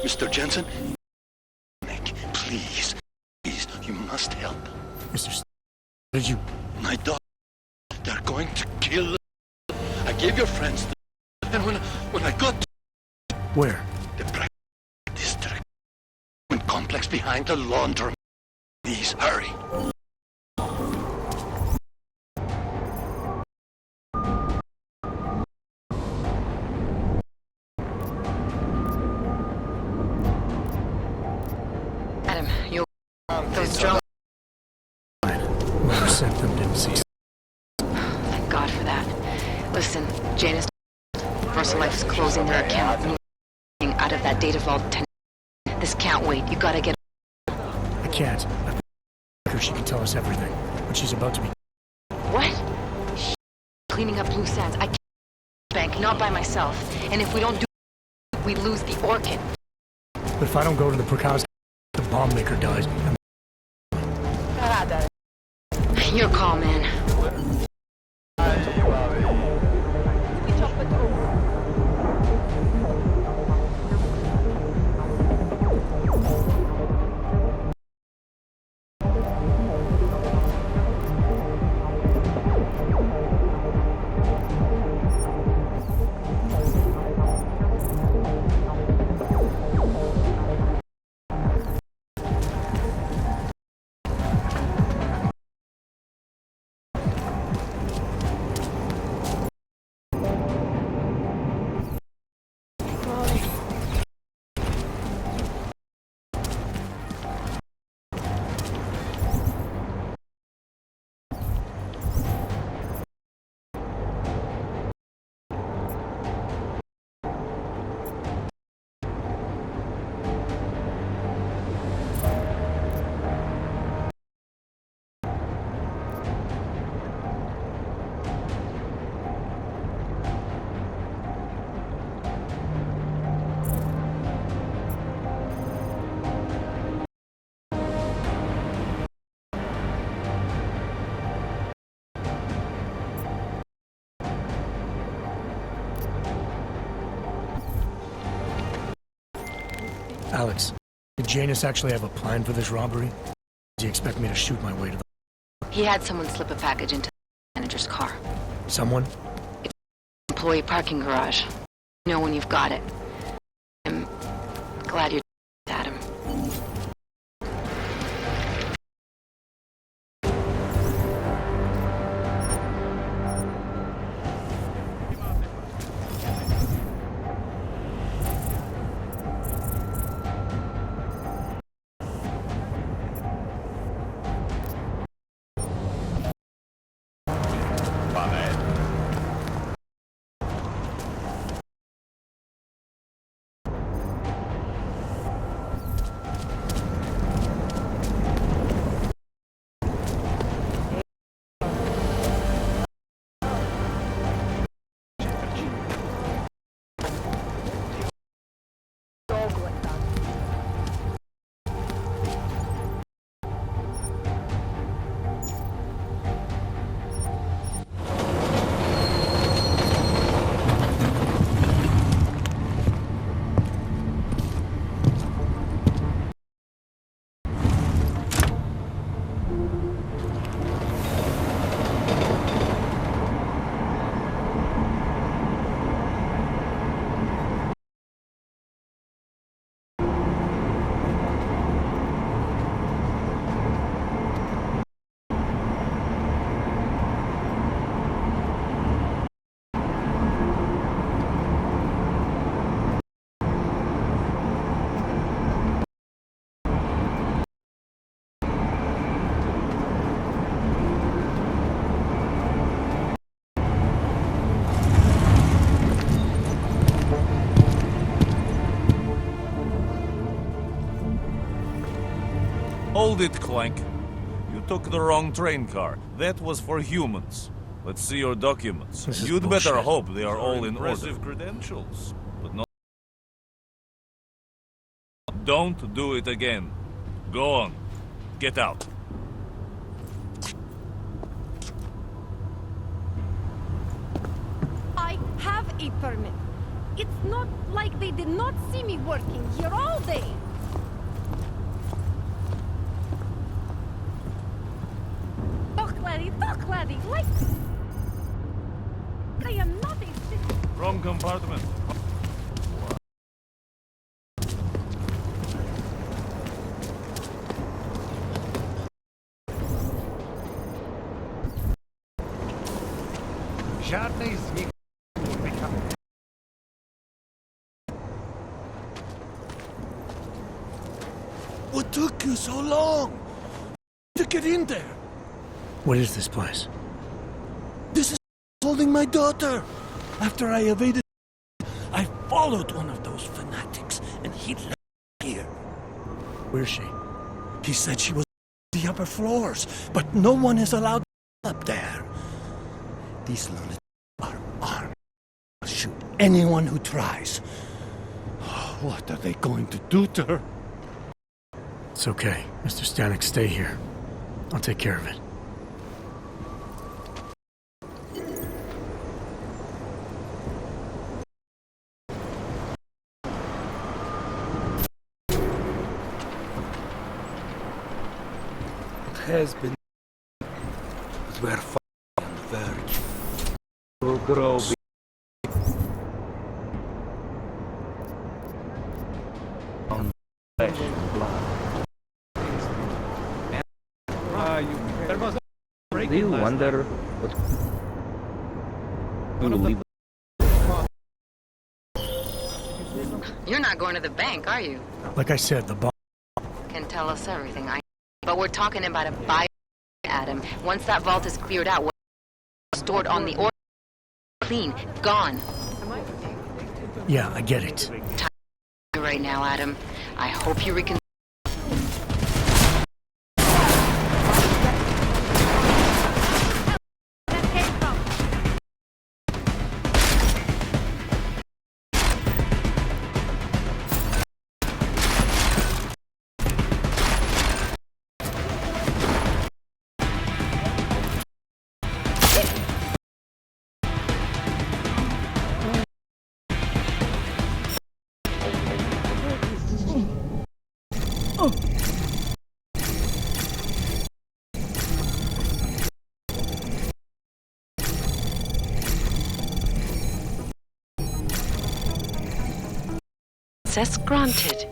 Mr. Jensen? Nick, please. Please, you must help. Mr. What did you... My daughter, they're going to kill. I gave your friends and when I got to Where? the district complex behind the laundromat. Please hurry. Adam, you... Those drones... Whoever sent them didn't see... Thank God for that. Listen, Janus... VersaLife is closing their account. Moving out of that data vault 10... This can't wait. You gotta get... I can't. She can tell us everything, but she's about to be... What? Cleaning up loose ends. I can't... Bank, not by myself. And if we don't do... we lose the Orchid. But if I don't go to the Prokowski, the bomb maker dies. Your call, man. Alex, did Janus actually have a plan for this robbery? Does he expect me to shoot my way to the... He had someone slip a package into the manager's car. Someone? It's an employee parking garage. You know when you've got it. I'm glad you're Adam. Hold it, Clank. You took the wrong train car. That was for humans. Let's see your documents. You'd better hope they are all in order. Impressive credentials, but not... Don't do it again. Go on. Get out. I have a permit. It's not like they did not see me working here all day. Talk, laddie, like... I am not a shit. Wrong compartment. Żadnej z nich What took you so long to get in there? What is this place? This is holding my daughter. After I evaded, I followed one of those fanatics, and he left here. Where's she? He said she was on the upper floors, but no one is allowed up there. These lunatics are armed. I'll shoot anyone who tries. What are they going to do to her? It's okay. Mr. Stanek, stay here. I'll take care of it. Has been. We're on the verge. Will grow. On flesh and blood. There was a break-in Do you last wonder night. You're not going to the bank, are you? Like I said, the bomb. Can tell us everything. But we're talking about a bio, Adam. Once that vault is cleared out, what's stored on the order, clean, gone. Yeah, I get it. Right now, Adam. I hope you reconsider. Access granted.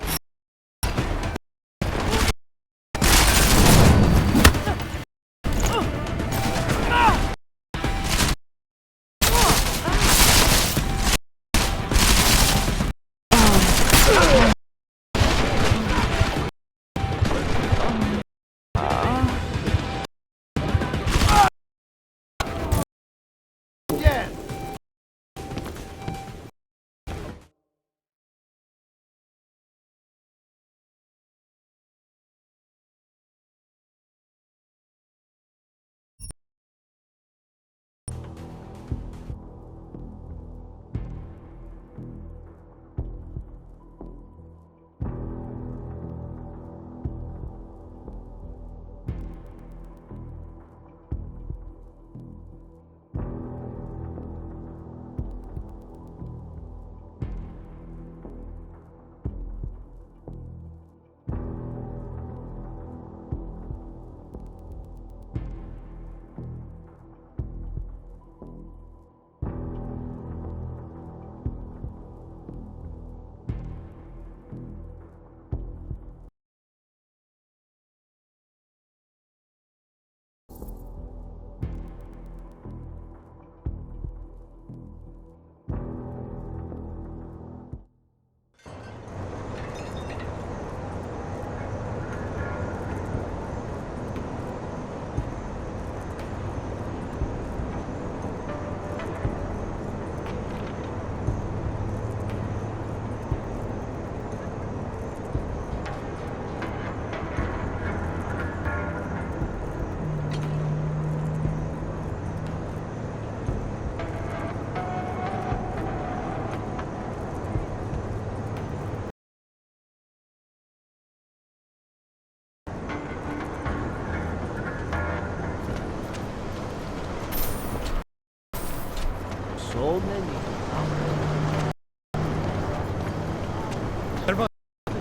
So many.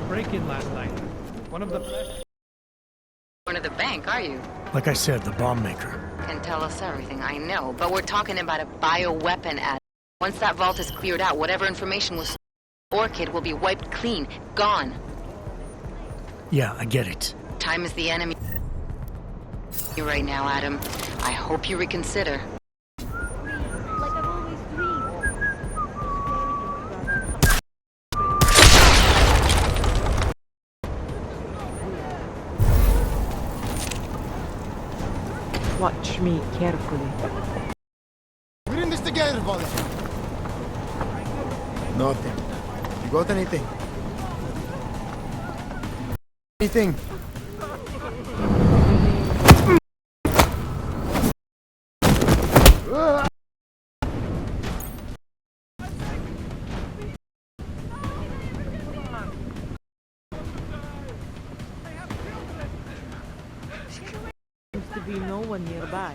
break-in last night. One of the... One of the bank, are you? Like I said, the bomb maker. Can tell us everything, I know. But we're talking about a bioweapon ad. Once that vault is cleared out, whatever information was Orchid will be wiped clean, gone. Yeah, I get it. Time is the enemy right now, Adam. I hope you reconsider. Like I've always dreamed. Watch me carefully. We're in this together, brother. Nothing. You got anything? Anything? Seems to be no one nearby.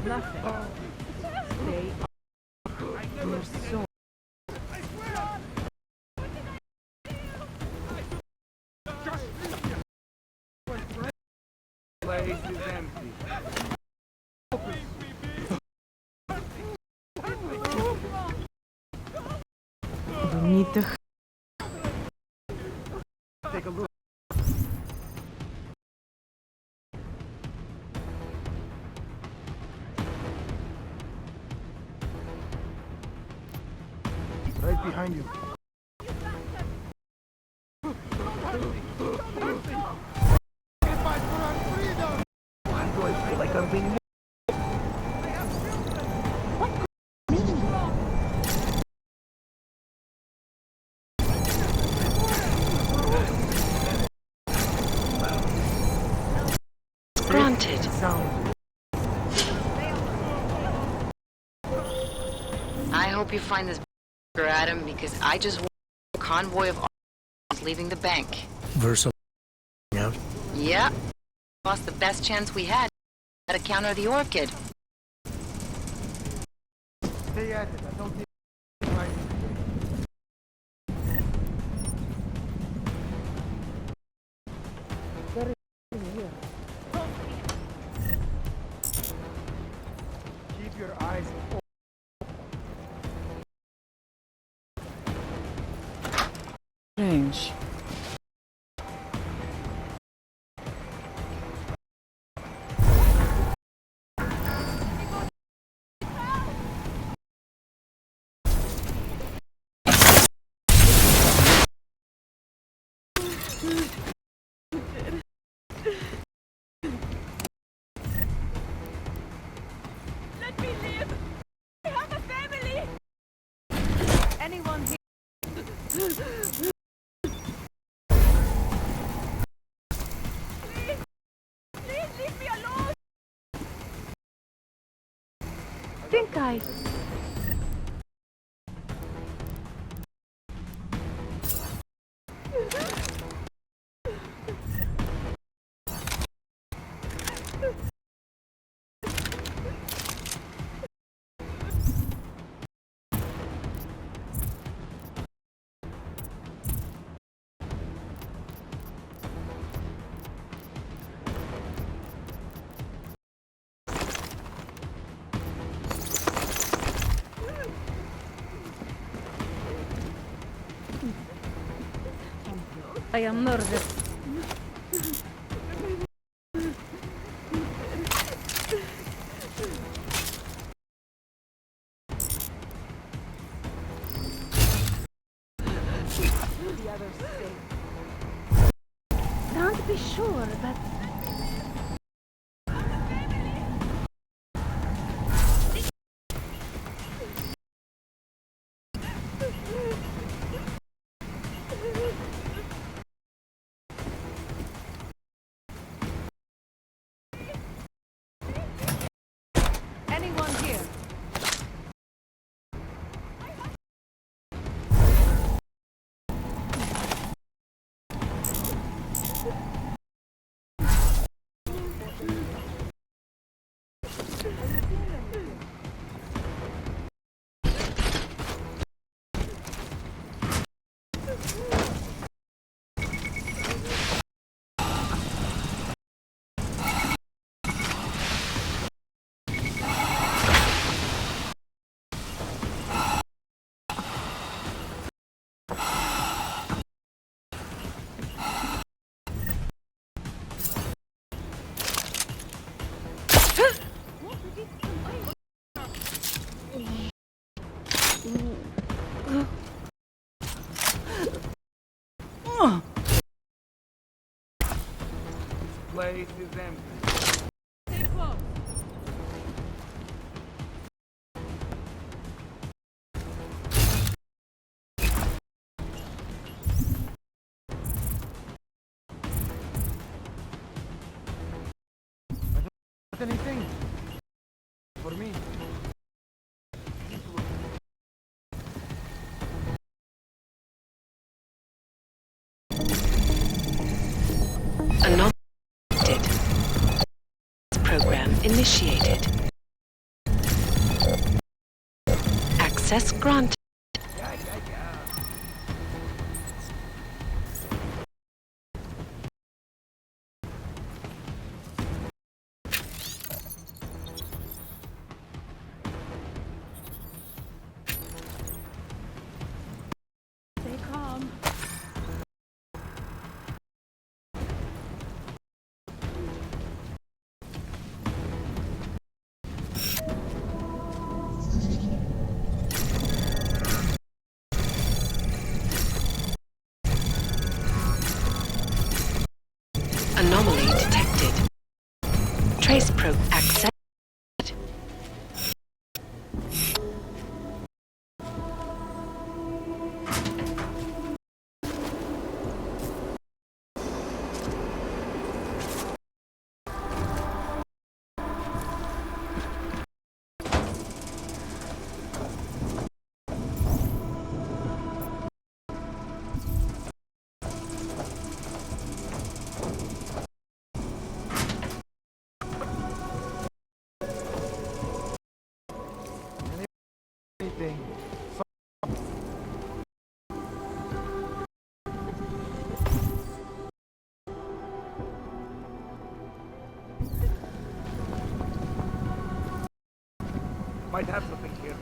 Nothing. Stay up. You're so... Place is empty. You need to... Take a look. Right behind you. Why do I feel like I'm being... Granted. I hope you find this Adam, because I just want a convoy of leaving the bank. Versa out. Yeah. Lost the best chance we had to counter the Orchid. Stay at it. I don't need... Keep your eyes open. Strange. Let me live! I have a family! Anyone here? Please leave me alone! Think I... I am murdered. The others say. Can't be sure, but... Anyone here? place is empty. Stay close. Anything for me? Anomaly program initiated. Access granted. Stay calm. Anomaly detected. Trace probe access. Anything. Might have something here.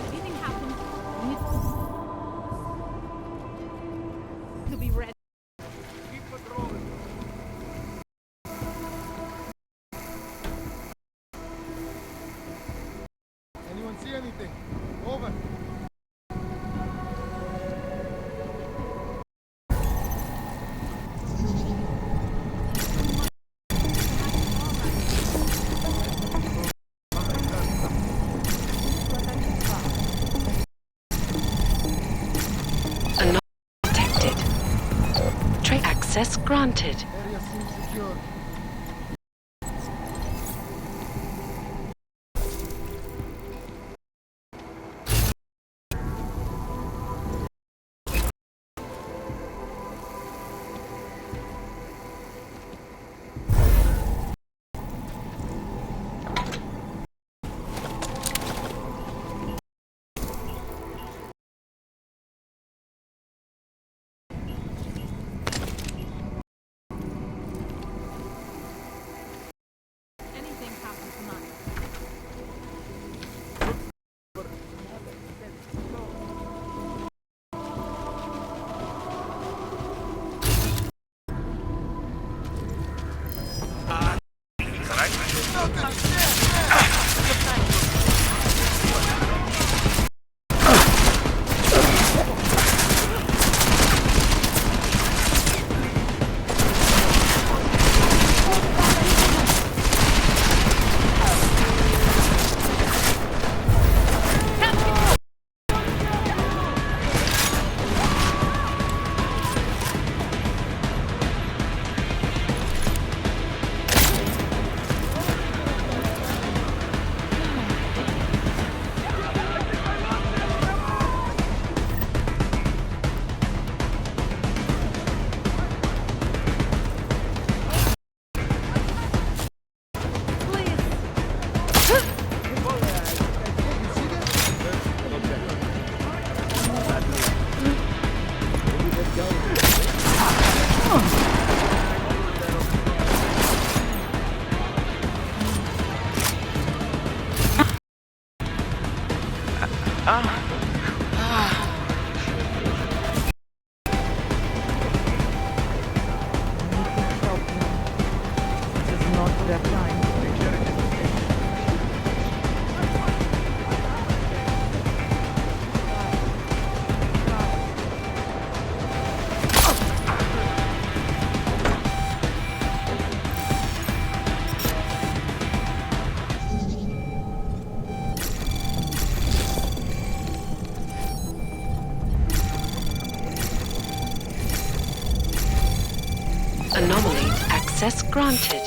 Anything happens, we need to be ready. Keep patrolling. Access granted. Area seems secure. Anomaly access granted.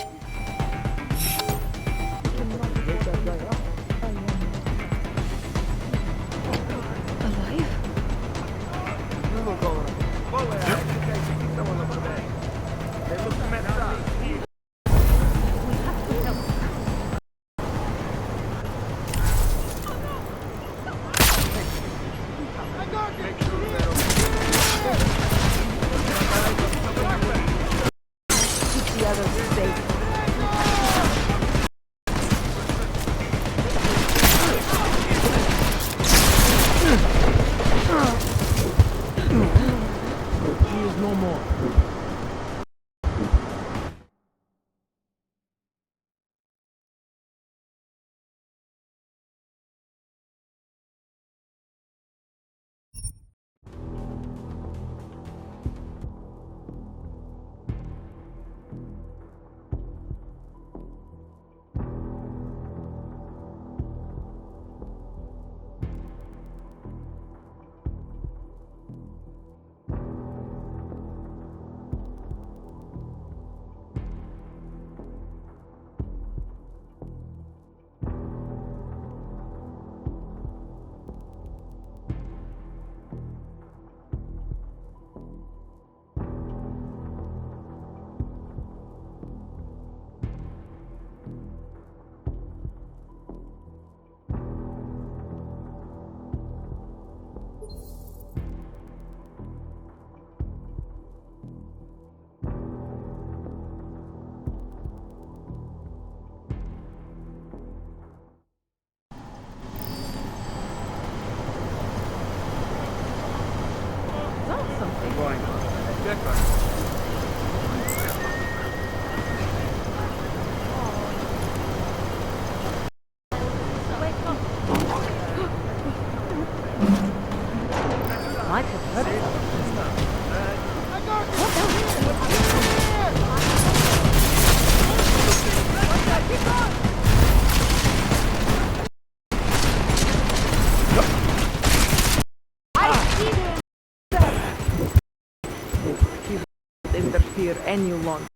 here any longer.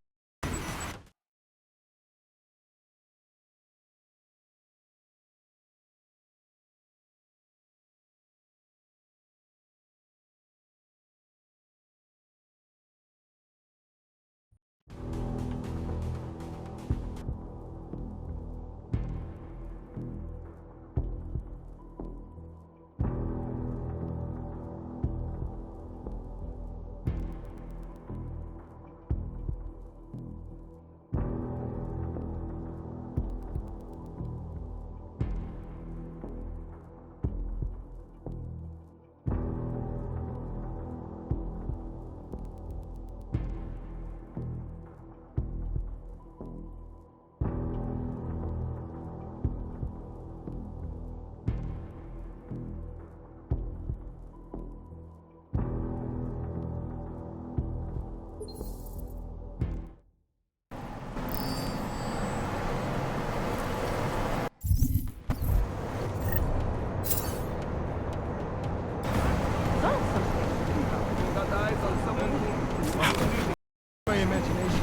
My imagination.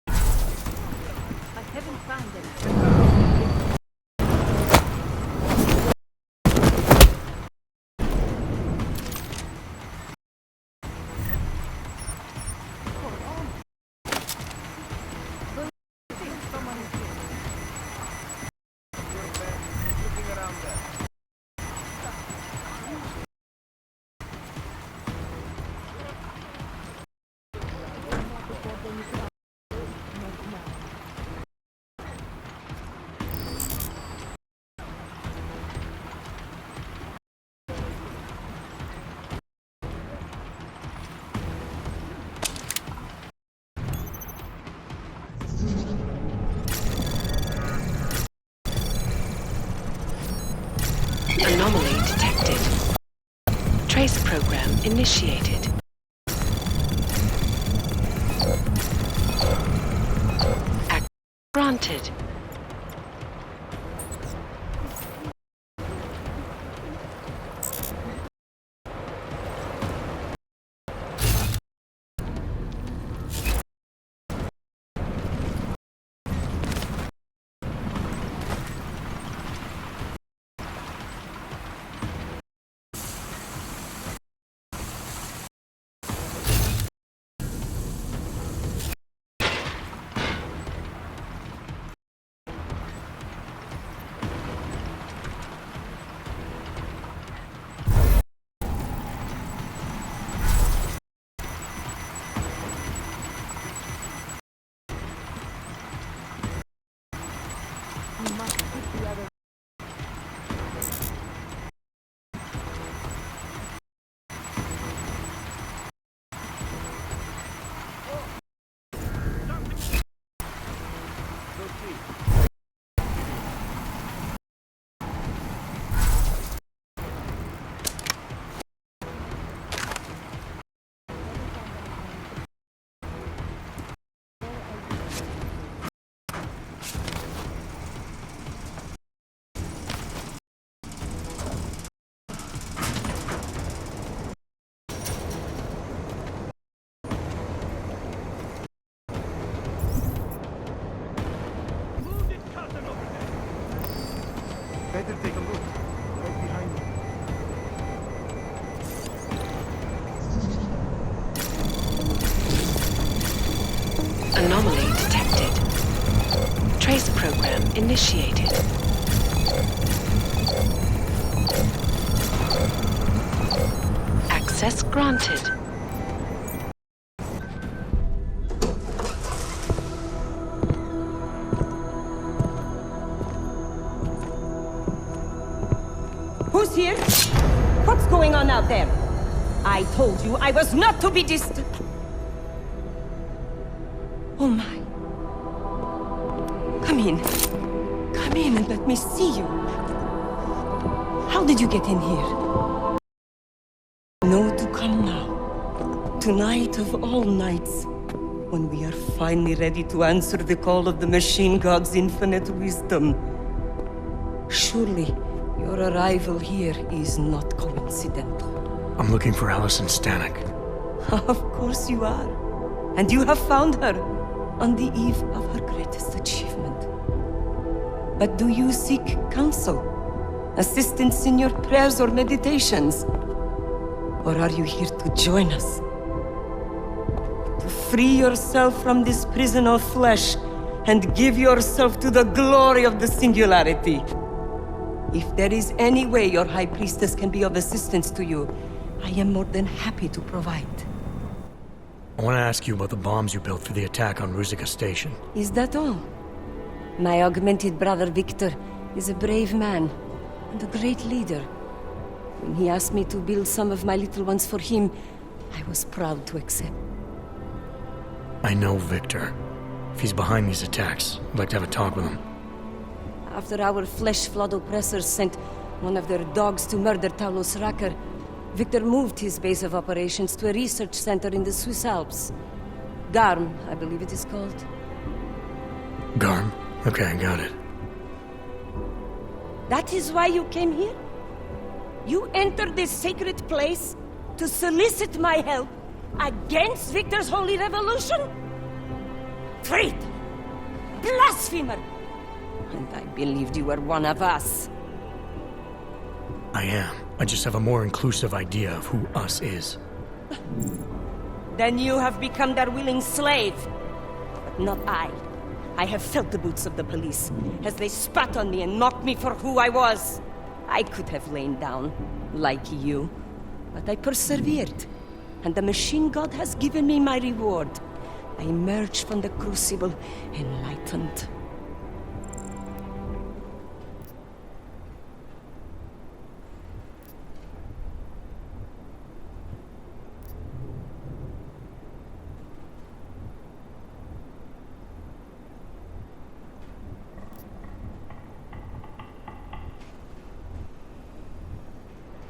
I haven't found it. Anomaly detected. Trace program initiated. Access granted. Better take a look. Right behind you. Anomaly detected. Trace program initiated. Access granted. Who's here? What's going on out there? I told you I was not to be distant. Oh my. Come in. Come in and let me see you. How did you get in here? No to come now. Tonight of all nights, when we are finally ready to answer the call of the machine god's infinite wisdom. Surely, your arrival here is not coincidental. I'm looking for Allison Stanek. Of course you are. And you have found her on the eve of her greatest achievement. But do you seek counsel? Assistance in your prayers or meditations? Or are you here to join us? To free yourself from this prison of flesh and give yourself to the glory of the singularity. If there is any way your High Priestess can be of assistance to you, I am more than happy to provide. I want to ask you about the bombs you built for the attack on Ruzicka Station. Is that all? My augmented brother Victor is a brave man and a great leader. When he asked me to build some of my little ones for him, I was proud to accept. I know Victor. If he's behind these attacks, I'd like to have a talk with him. After our flesh-flood oppressors sent one of their dogs to murder Talos Racker, Victor moved his base of operations to a research center in the Swiss Alps. Garm, I believe it is called. Garm? Okay, I got it. That is why you came here? You entered this sacred place to solicit my help against Victor's holy revolution? Traitor! Blasphemer! And I believed you were one of us. I am. I just have a more inclusive idea of who us is. Then you have become their willing slave. But not I. I have felt the boots of the police as they spat on me and mocked me for who I was. I could have lain down, like you. But I persevered. And the machine god has given me my reward. I emerged from the crucible enlightened.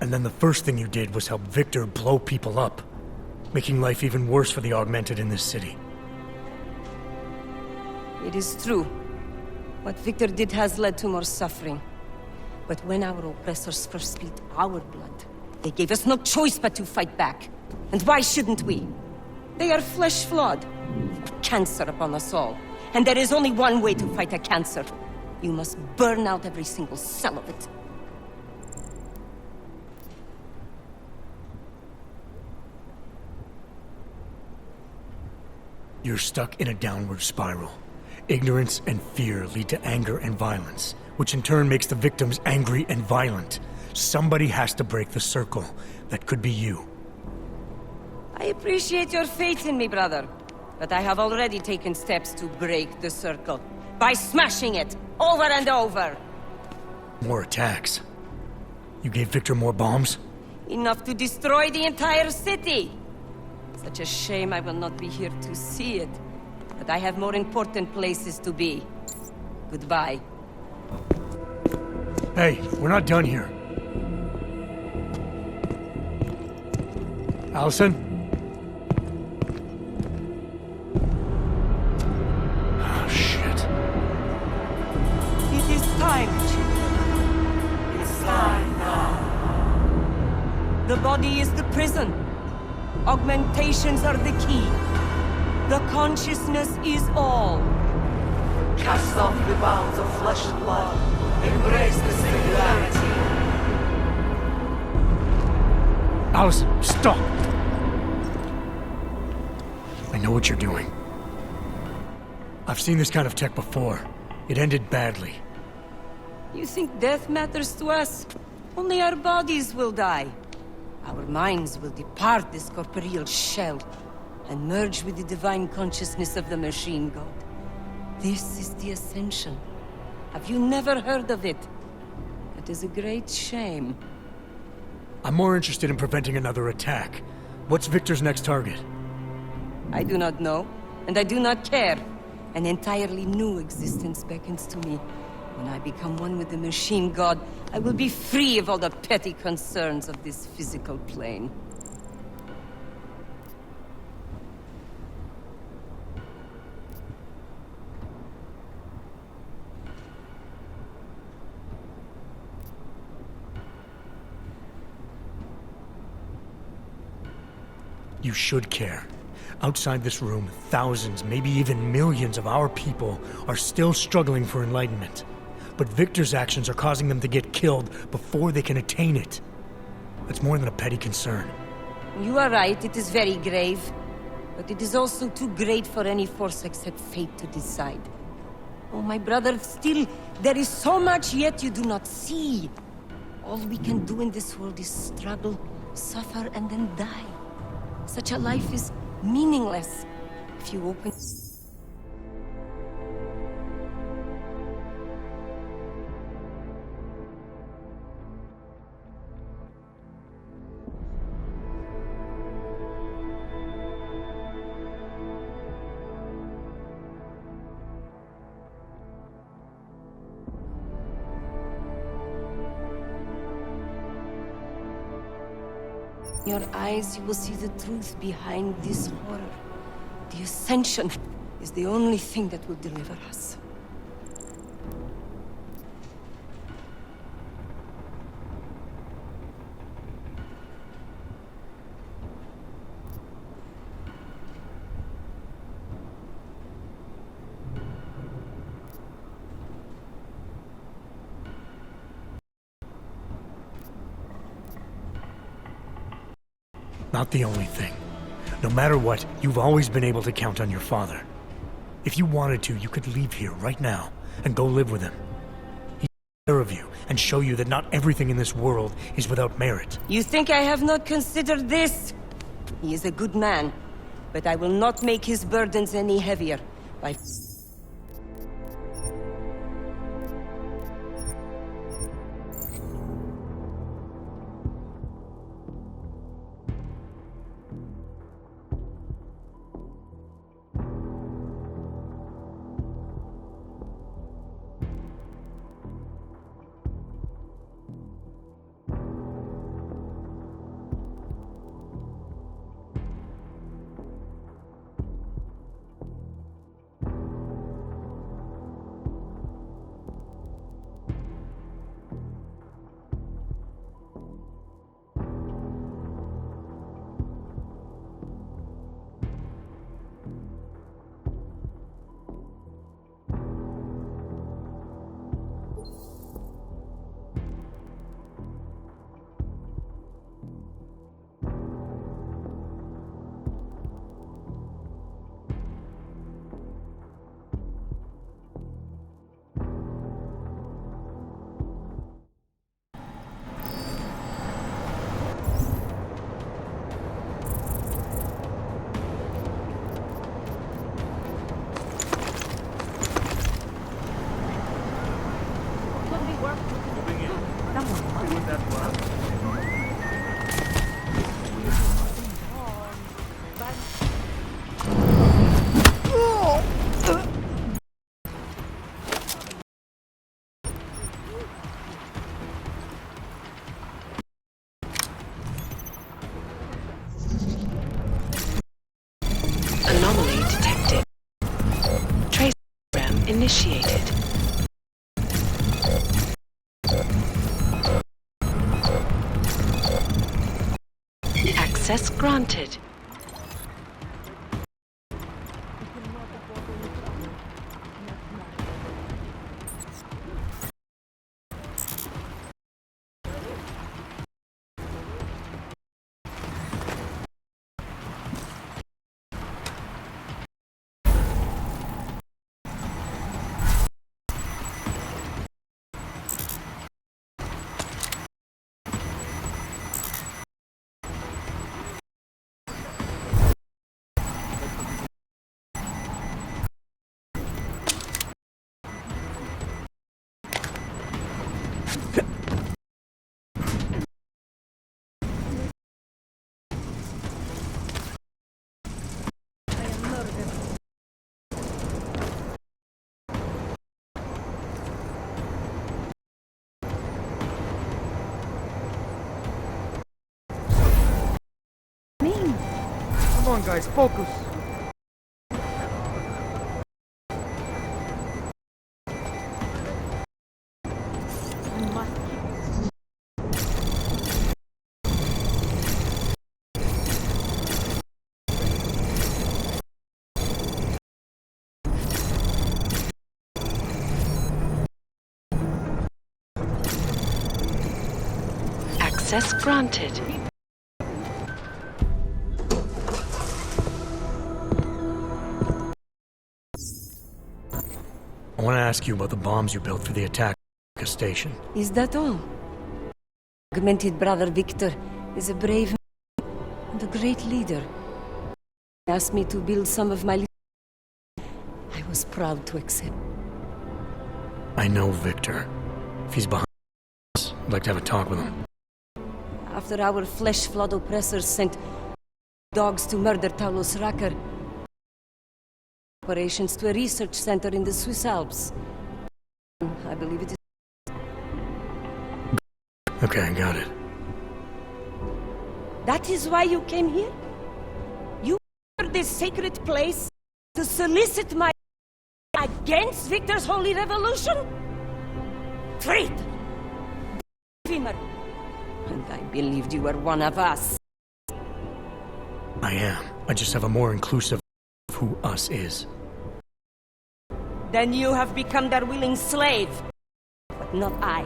And then the first thing you did was help Victor blow people up, making life even worse for the Augmented in this city. It is true. What Victor did has led to more suffering. But when our oppressors first spilled our blood, they gave us no choice but to fight back. And why shouldn't we? They are flesh-flawed. Cancer upon us all. And there is only one way to fight a cancer. You must burn out every single cell of it. You're stuck in a downward spiral. Ignorance and fear lead to anger and violence, which in turn makes the victims angry and violent. Somebody has to break the circle. That could be you. I appreciate your faith in me, brother. But I have already taken steps to break the circle. By smashing it, over and over. More attacks. You gave Victor more bombs? Enough to destroy the entire city. Such a shame I will not be here to see it. But I have more important places to be. Goodbye. Hey, we're not done here. Allison? Oh, shit. It is time, children. It's time now. The body is the prison. Augmentations are the key. The consciousness is all. Cast off the bounds of flesh and blood. Embrace the singularity. Allison, stop! I know what you're doing. I've seen this kind of tech before. It ended badly. You think death matters to us? Only our bodies will die. Our minds will depart this corporeal shell and merge with the divine consciousness of the machine god. This is the Ascension. Have you never heard of it? It is a great shame. I'm more interested in preventing another attack. What's Victor's next target? I do not know, and I do not care. An entirely new existence beckons to me. When I become one with the machine god, I will be free of all the petty concerns of this physical plane. You should care. Outside this room, thousands, maybe even millions of our people are still struggling for enlightenment. But Victor's actions are causing them to get killed before they can attain it. It's more than a petty concern. You are right, it is very grave. But it is also too great for any force except fate to decide. Oh, my brother, still, there is so much yet you do not see. All we can do in this world is struggle, suffer, and then die. Such a life is meaningless if you open... In your eyes, you will see the truth behind this horror. The Ascension is the only thing that will deliver us. Not the only thing. No matter what, you've always been able to count on your father. If you wanted to, you could leave here right now and go live with him. He'd take care of you and show you that not everything in this world is without merit. You think I have not considered this? He is a good man, but I will not make his burdens any heavier by... Anomaly detected. Trace program initiated. Access granted. Come on, guys, focus. Access granted. I want to ask you about the bombs you built for the attack at the station. Is that all? Augmented brother Victor is a brave man and a great leader. He asked me to build some of my... I was proud to accept. I know Victor. If he's behind us, I'd like to have a talk with him. After our flesh flood oppressors sent dogs to murder Talos Racker, operations to a research center in the Swiss Alps. I believe it is... Okay, I got it. That is why you came here? You entered this sacred place to solicit my... against Victor's holy revolution? Traitor! Blasphemer! And I believed you were one of us. I am. I just have a more inclusive of who us is. Then you have become their willing slave. But not I.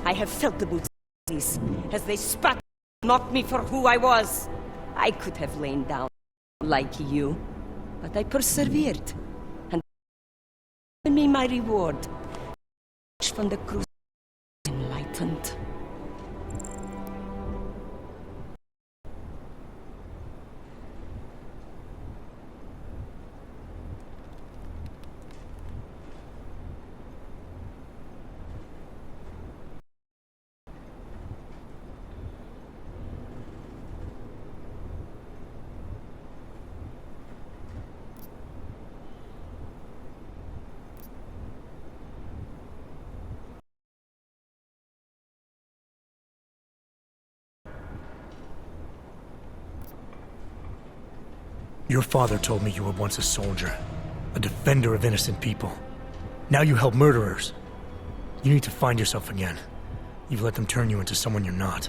I have felt the boots as they spat and mocked me for who I was. I could have lain down like you, but I persevered. And me my reward. From the crucible enlightened. Your father told me you were once a soldier, a defender of innocent people. Now you help murderers. You need to find yourself again. You've let them turn you into someone you're not.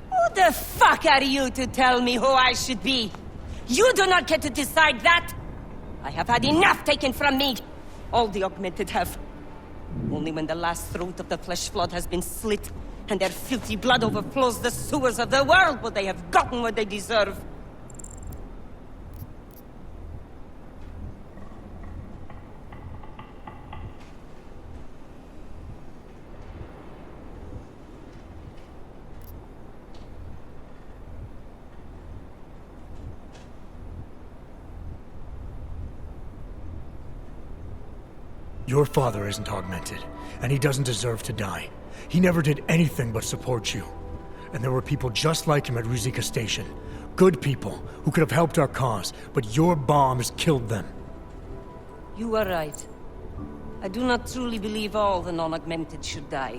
Who the fuck are you to tell me who I should be? You do not get to decide that! I have had enough taken from me! All the augmented have. Only when the last throat of the flesh flood has been slit and their filthy blood overflows the sewers of the world will they have gotten what they deserve. Your father isn't augmented, and he doesn't deserve to die. He never did anything but support you. And there were people just like him at Ruzicka Station. Good people who could have helped our cause, but your bombs killed them. You are right. I do not truly believe all the non-augmented should die.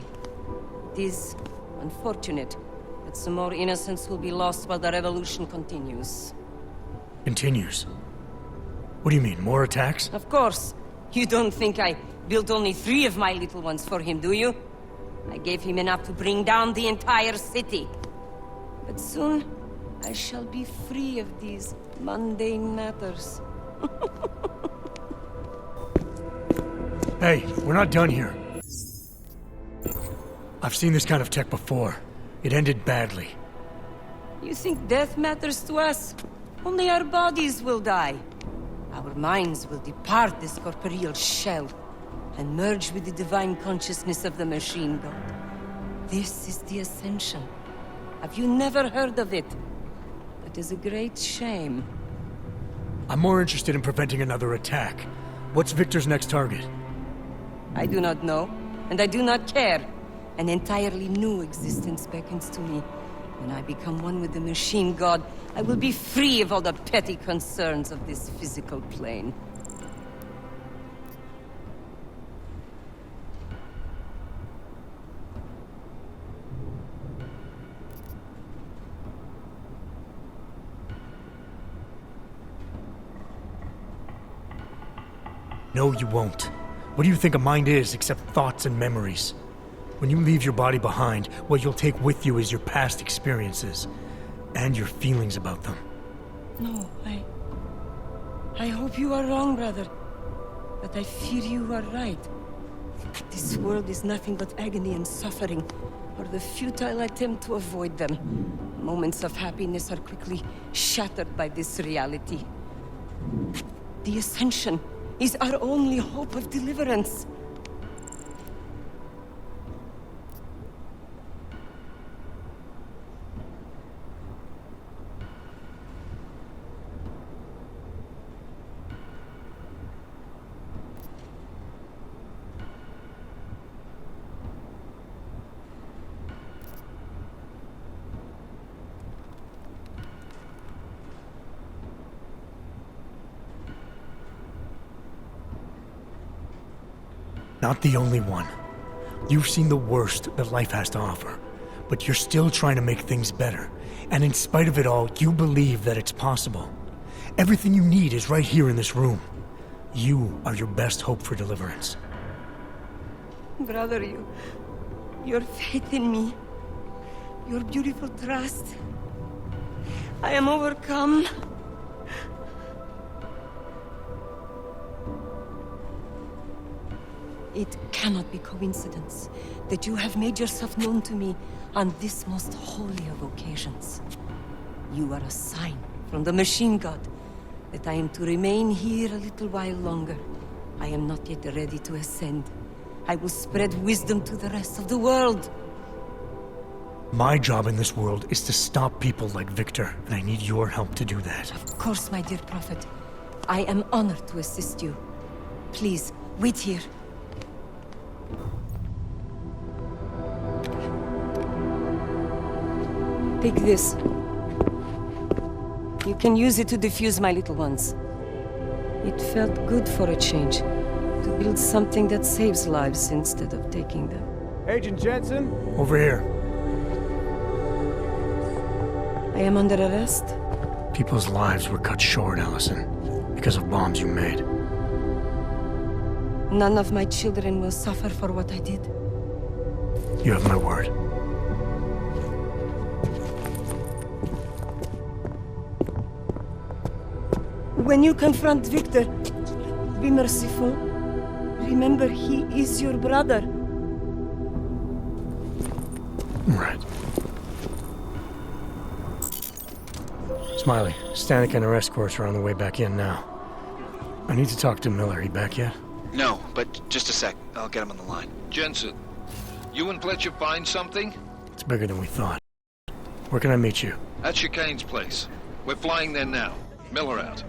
It is unfortunate that some more innocents will be lost while the revolution continues. Continues? What do you mean, more attacks? Of course. You don't think I built only 3 of my little ones for him, do you? I gave him enough to bring down the entire city. But soon, I shall be free of these mundane matters. Hey, we're not done here. I've seen this kind of tech before. It ended badly. You think death matters to us? Only our bodies will die. Our minds will depart this corporeal shell and merge with the divine consciousness of the machine god. This is the Ascension. Have you never heard of it? That is a great shame. I'm more interested in preventing another attack. What's Victor's next target? I do not know, and I do not care. An entirely new existence beckons to me. When I become one with the machine god, I will be free of all the petty concerns of this physical plane. No, you won't. What do you think a mind is except thoughts and memories? When you leave your body behind, what you'll take with you is your past experiences, and your feelings about them. No, I hope you are wrong, brother. But I fear you are right. This world is nothing but agony and suffering. or the futile attempt to avoid them. Moments of happiness are quickly shattered by this reality. The Ascension is our only hope of deliverance. Not the only one. You've seen the worst that life has to offer, but you're still trying to make things better. And in spite of it all, you believe that it's possible. Everything you need is right here in this room. You are your best hope for deliverance. Brother, your faith in me, your beautiful trust. I am overcome. It cannot be coincidence that you have made yourself known to me on this most holy of occasions. You are a sign from the Machine God that I am to remain here a little while longer. I am not yet ready to ascend. I will spread wisdom to the rest of the world. My job in this world is to stop people like Victor, and I need your help to do that. Of course, my dear prophet. I am honored to assist you. Please, wait here. Take this. You can use it to defuse my little ones. It felt good for a change, to build something that saves lives instead of taking them. Agent Jensen? Over here. I am under arrest? People's lives were cut short, Allison, because of bombs you made. None of my children will suffer for what I did. You have my word. When you confront Victor, be merciful. Remember, he is your brother. Right. Smiley, Stanek and her escorts are on the way back in now. I need to talk to Miller. He back yet? No, but just a sec. I'll get him on the line. Jensen, you and Fletcher find something? It's bigger than we thought. Where can I meet you? At Chicane's place. We're flying there now. Miller out.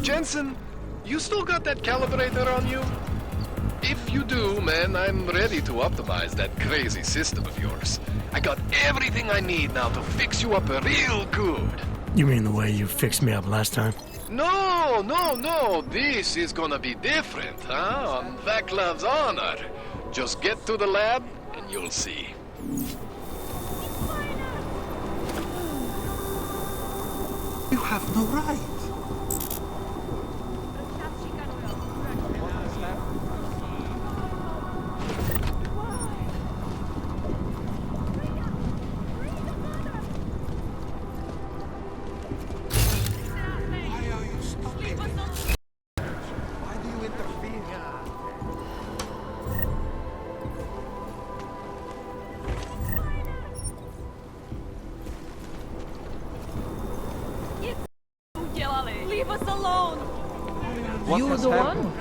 Jensen, you still got that calibrator on you? If you do, man, I'm ready to optimize that crazy system of yours. I got everything I need now to fix you up real good. You mean the way you fixed me up last time? No, no, no. This is gonna be different, huh? On Vaklav's honor. Just get to the lab and you'll see. You have no right. Leave us alone! You the one?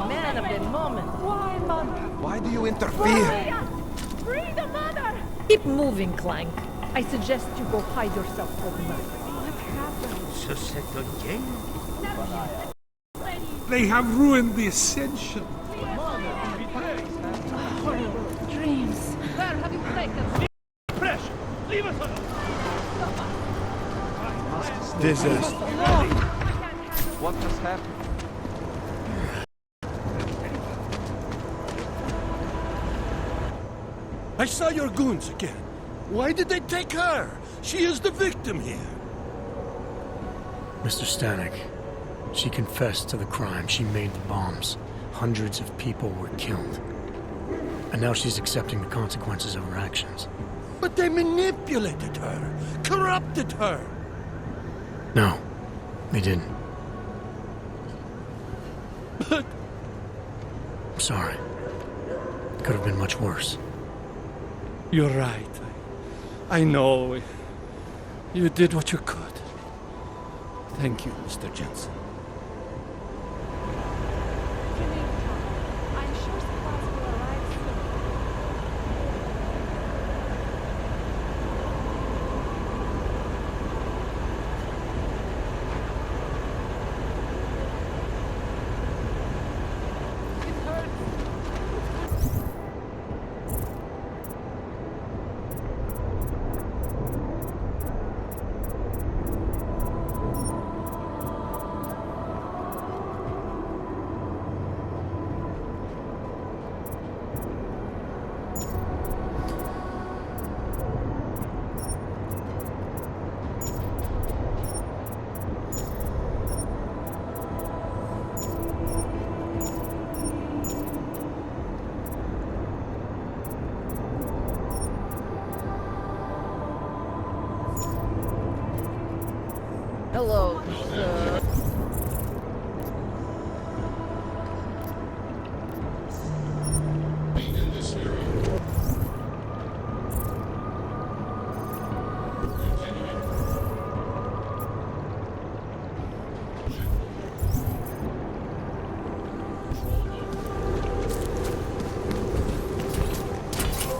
Man of the moment. Why, Mother? Why do you interfere? Free the mother! Keep moving, Clank. I suggest you go hide yourself for the night. They have ruined the Ascension. Dreams. Where have you taken? Pressure! Leave us alone! Disaster. What has happened? I saw your goons again. Why did they take her? She is the victim here. Mr. Stanek, She confessed to the crime. She made the bombs. Hundreds of people were killed. And now she's accepting the consequences of her actions. But they manipulated her, corrupted her. No, they didn't. But... I'm sorry. It could have been much worse. You're right. I know. You did what you could. Thank you, Mr. Jensen. I'm sure supplies will arrive soon. Hello, sir.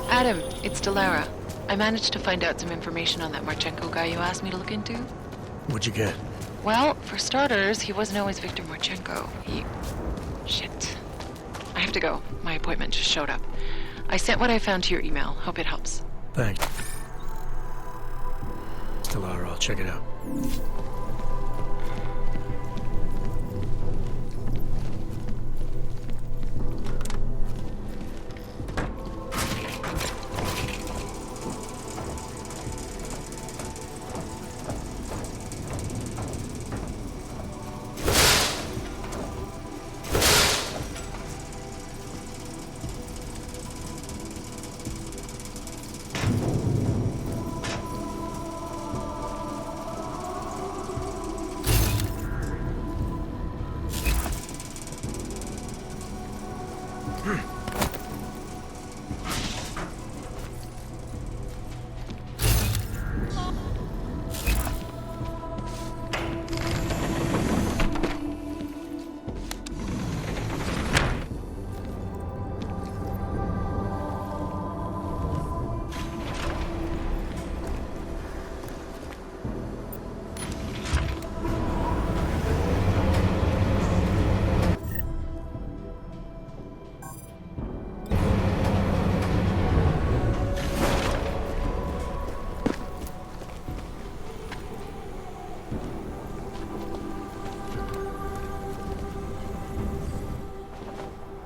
Adam, it's Delara. I managed to find out some information on that Marchenko guy you asked me to look into. What'd you get? Well, for starters, he wasn't always Victor Marchenko. Shit. I have to go. My appointment just showed up. I sent what I found to your email. Hope it helps. Thanks. Delara, I'll check it out.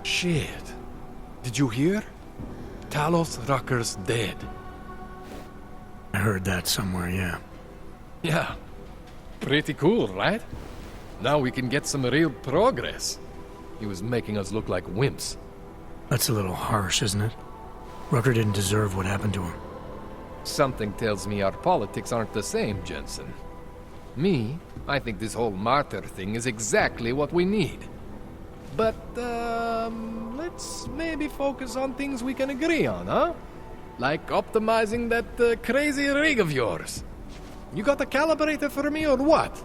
Shit. Did you hear? Talos Rucker's dead. I heard that somewhere, yeah. Yeah. Pretty cool, right? Now we can get some real progress. He was making us look like wimps. That's a little harsh, isn't it? Rucker didn't deserve what happened to him. Something tells me our politics aren't the same, Jensen. Me, I think this whole martyr thing is exactly what we need. But, let's maybe focus on things we can agree on, huh? Like optimizing that crazy rig of yours. You got a calibrator for me or what?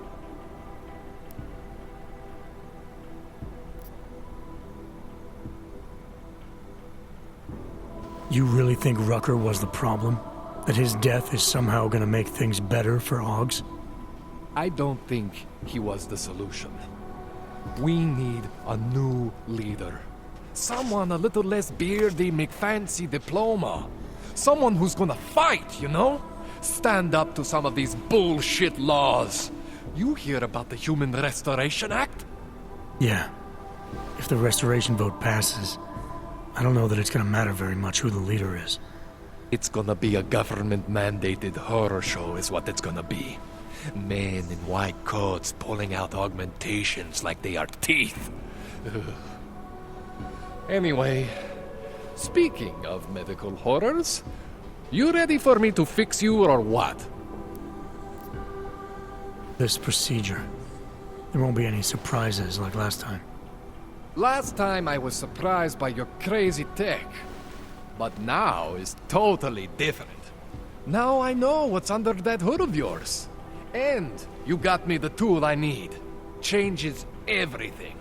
You really think Rucker was the problem? That his death is somehow gonna make things better for Augs? I don't think he was the solution. We need a new leader. Someone a little less beardy, McFancy diploma. Someone who's gonna fight, you know? Stand up to some of these bullshit laws. You hear about the Human Restoration Act? Yeah. If the restoration vote passes, I don't know that it's gonna matter very much who the leader is. It's gonna be a government-mandated horror show is what it's gonna be. Men in white coats pulling out augmentations like they are teeth. Ugh. Anyway, speaking of medical horrors, you ready for me to fix you or what? This procedure. There won't be any surprises like last time. Last time I was surprised by your crazy tech. But now is totally different. Now I know what's under that hood of yours. And you got me the tool I need. Changes everything.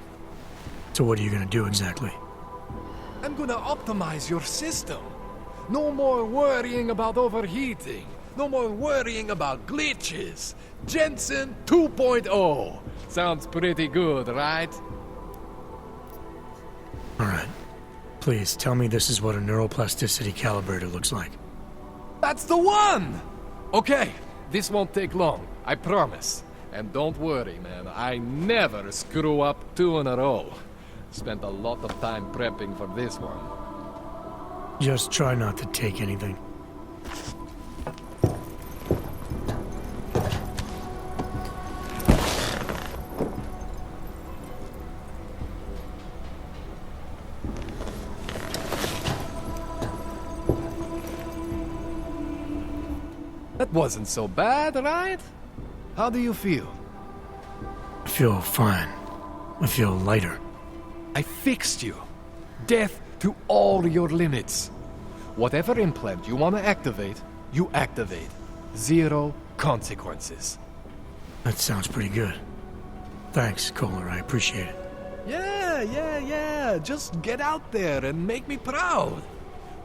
So what are you gonna do exactly? I'm gonna optimize your system. No more worrying about overheating. No more worrying about glitches. Jensen 2.0. Sounds pretty good, right? Alright. Please, tell me this is what a neuroplasticity calibrator looks like. That's the one! Okay, this won't take long, I promise. And don't worry, man, I never screw up 2 in a row. Spent a lot of time prepping for this one. Just try not to take anything. That wasn't so bad, right? How do you feel? I feel fine. I feel lighter. I fixed you. Death to all your limits. Whatever implant you want to activate, you activate. 0 consequences. That sounds pretty good. Thanks, Kohler. I appreciate it. Yeah. Just get out there and make me proud.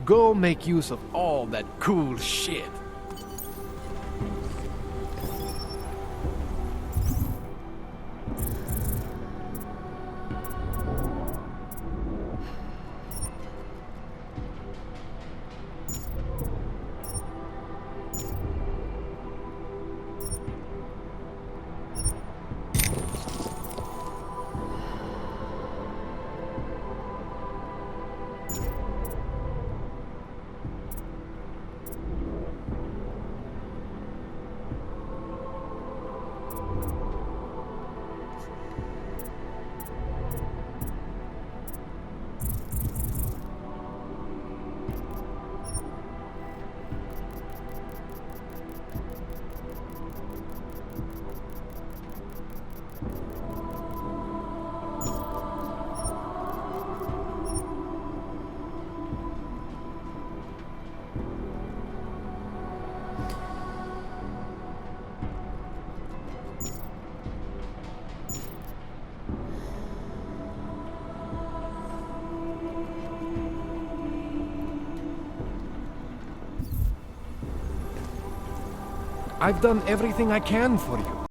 Go make use of all that cool shit. I've done everything I can for you.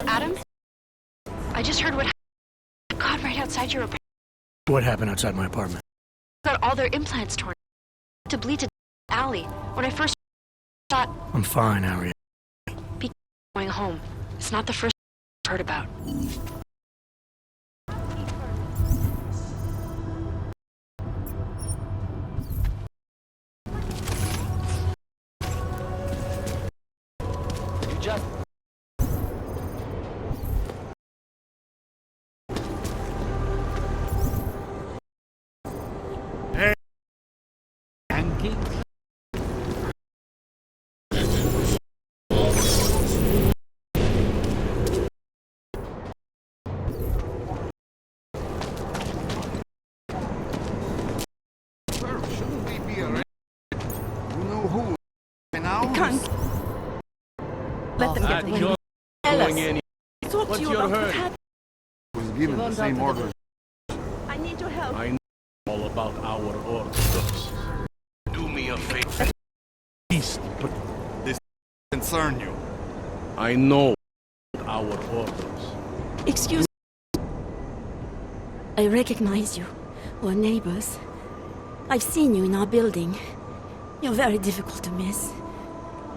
Adam? I just heard what happened. God, right outside your apartment. What happened outside my apartment? Got all their implants torn. To bleed to alley. When I first thought, I'm fine, Harry. be going home. It's not the first I've heard about. You just... Hey, Yankee. Let them get away. Tell us. Talk What's to you your about what hurry? happened. Was given the same orders. I need your help. I know all about our orders. Do me a favor. East, but this concern you. I know our orders. Excuse me. I recognize you. We're neighbors. I've seen you in our building. You're very difficult to miss.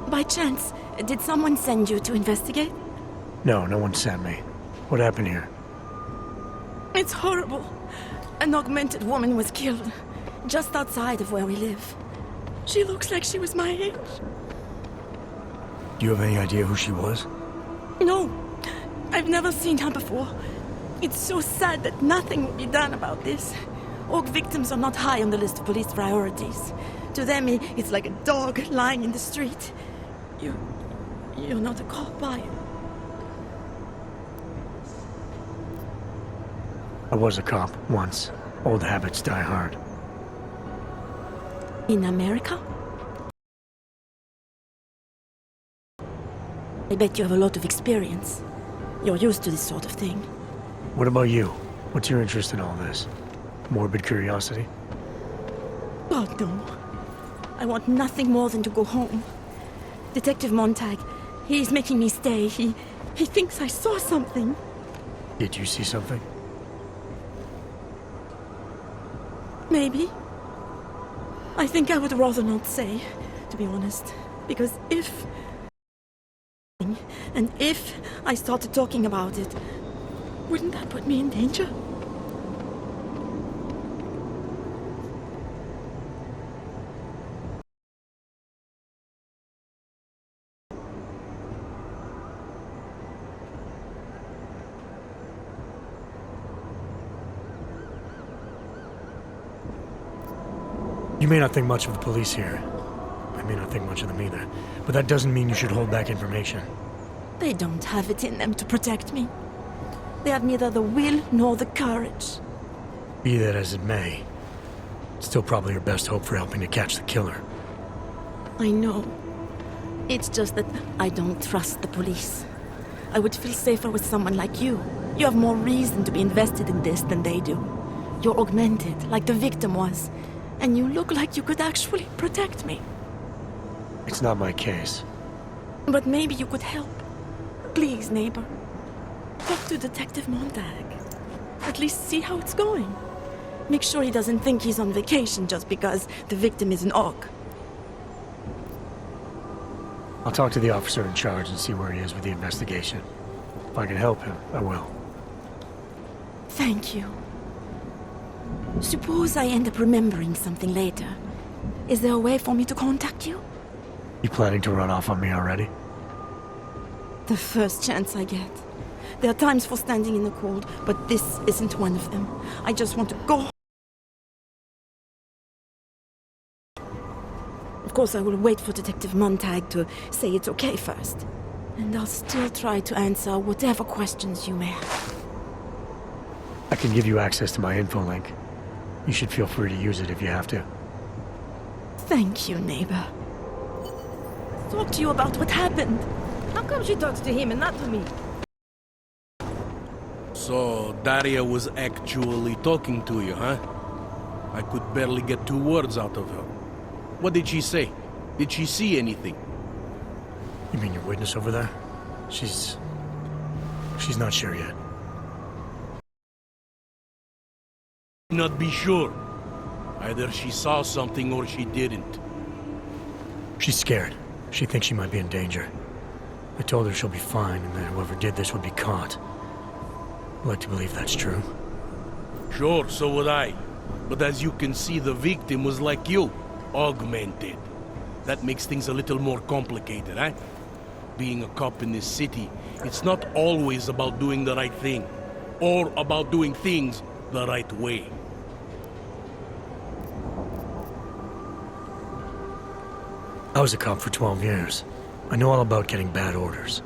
By chance, did someone send you to investigate? No, no one sent me. What happened here? It's horrible. An augmented woman was killed, just outside of where we live. She looks like she was my age. Do you have any idea who she was? No, I've never seen her before. It's so sad that nothing will be done about this. Orc victims are not high on the list of police priorities. To them, it's like a dog lying in the street. You're not a cop, are you? I was a cop once. Old habits die hard. In America? I bet you have a lot of experience. You're used to this sort of thing. What about you? What's your interest in all this? Morbid curiosity? God, no. I want nothing more than to go home. Detective Montag, he's making me stay. He thinks I saw something. Did you see something? Maybe. I think I would rather not say, to be honest. Because if I started talking about it, wouldn't that put me in danger? You may not think much of the police here. I may not think much of them either. But that doesn't mean you should hold back information. They don't have it in them to protect me. They have neither the will nor the courage. Be that as it may, it's still probably your best hope for helping to catch the killer. I know. It's just that I don't trust the police. I would feel safer with someone like you. You have more reason to be invested in this than they do. You're augmented, like the victim was. And you look like you could actually protect me. It's not my case. But maybe you could help. Please, neighbor. Talk to Detective Montag. At least see how it's going. Make sure he doesn't think he's on vacation just because the victim is an orc. I'll talk to the officer in charge and see where he is with the investigation. If I can help him, I will. Thank you. Suppose I end up remembering something later. Is there a way for me to contact you? You planning to run off on me already? The first chance I get. There are times for standing in the cold, but this isn't one of them. I just want to go home. Of course, I will wait for Detective Montag to say it's okay first. And I'll still try to answer whatever questions you may have. I can give you access to my info link. You should feel free to use it if you have to. Thank you, neighbor. Talk to you about what happened. How come she talks to him and not to me? So, Daria was actually talking to you, huh? I could barely get 2 words out of her. What did she say? Did she see anything? You mean your witness over there? She's not sure yet. Not be sure. Either she saw something or she didn't. She's scared. She thinks she might be in danger. I told her she'll be fine and that whoever did this would be caught. I'd like to believe that's true. Sure, so would I. But as you can see, the victim was like you, augmented. That makes things a little more complicated, eh? Being a cop in this city, it's not always about doing the right thing, or about doing things the right way. I was a cop for 12 years. I know all about getting bad orders.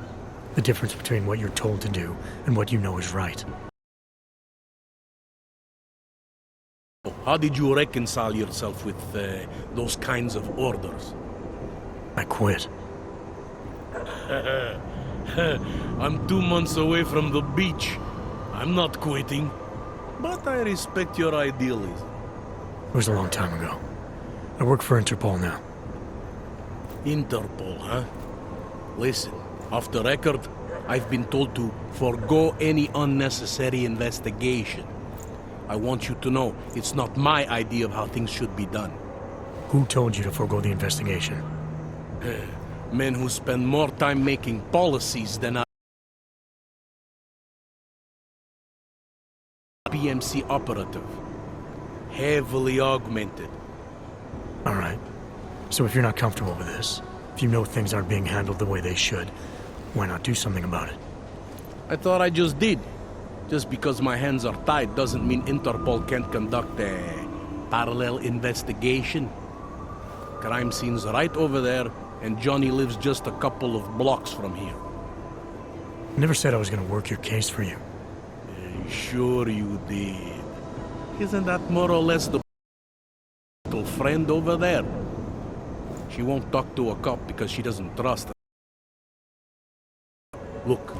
The difference between what you're told to do and what you know is right. How did you reconcile yourself with those kinds of orders? I quit. I'm 2 months away from the beach. I'm not quitting. But I respect your idealism. It was a long time ago. I work for Interpol now. Interpol, huh? Listen, off the record, I've been told to forego any unnecessary investigation. I want you to know, it's not my idea of how things should be done. Who told you to forego the investigation? Men who spend more time making policies than a PMC operative. Heavily augmented. All right. So if you're not comfortable with this, if you know things aren't being handled the way they should, why not do something about it? I thought I just did. Just because my hands are tied doesn't mean Interpol can't conduct a parallel investigation. Crime scene's right over there, and Johnny lives just a couple of blocks from here. I never said I was gonna work your case for you. Sure you did. Isn't that more or less the little friend over there? She won't talk to a cop because she doesn't trust him. Look,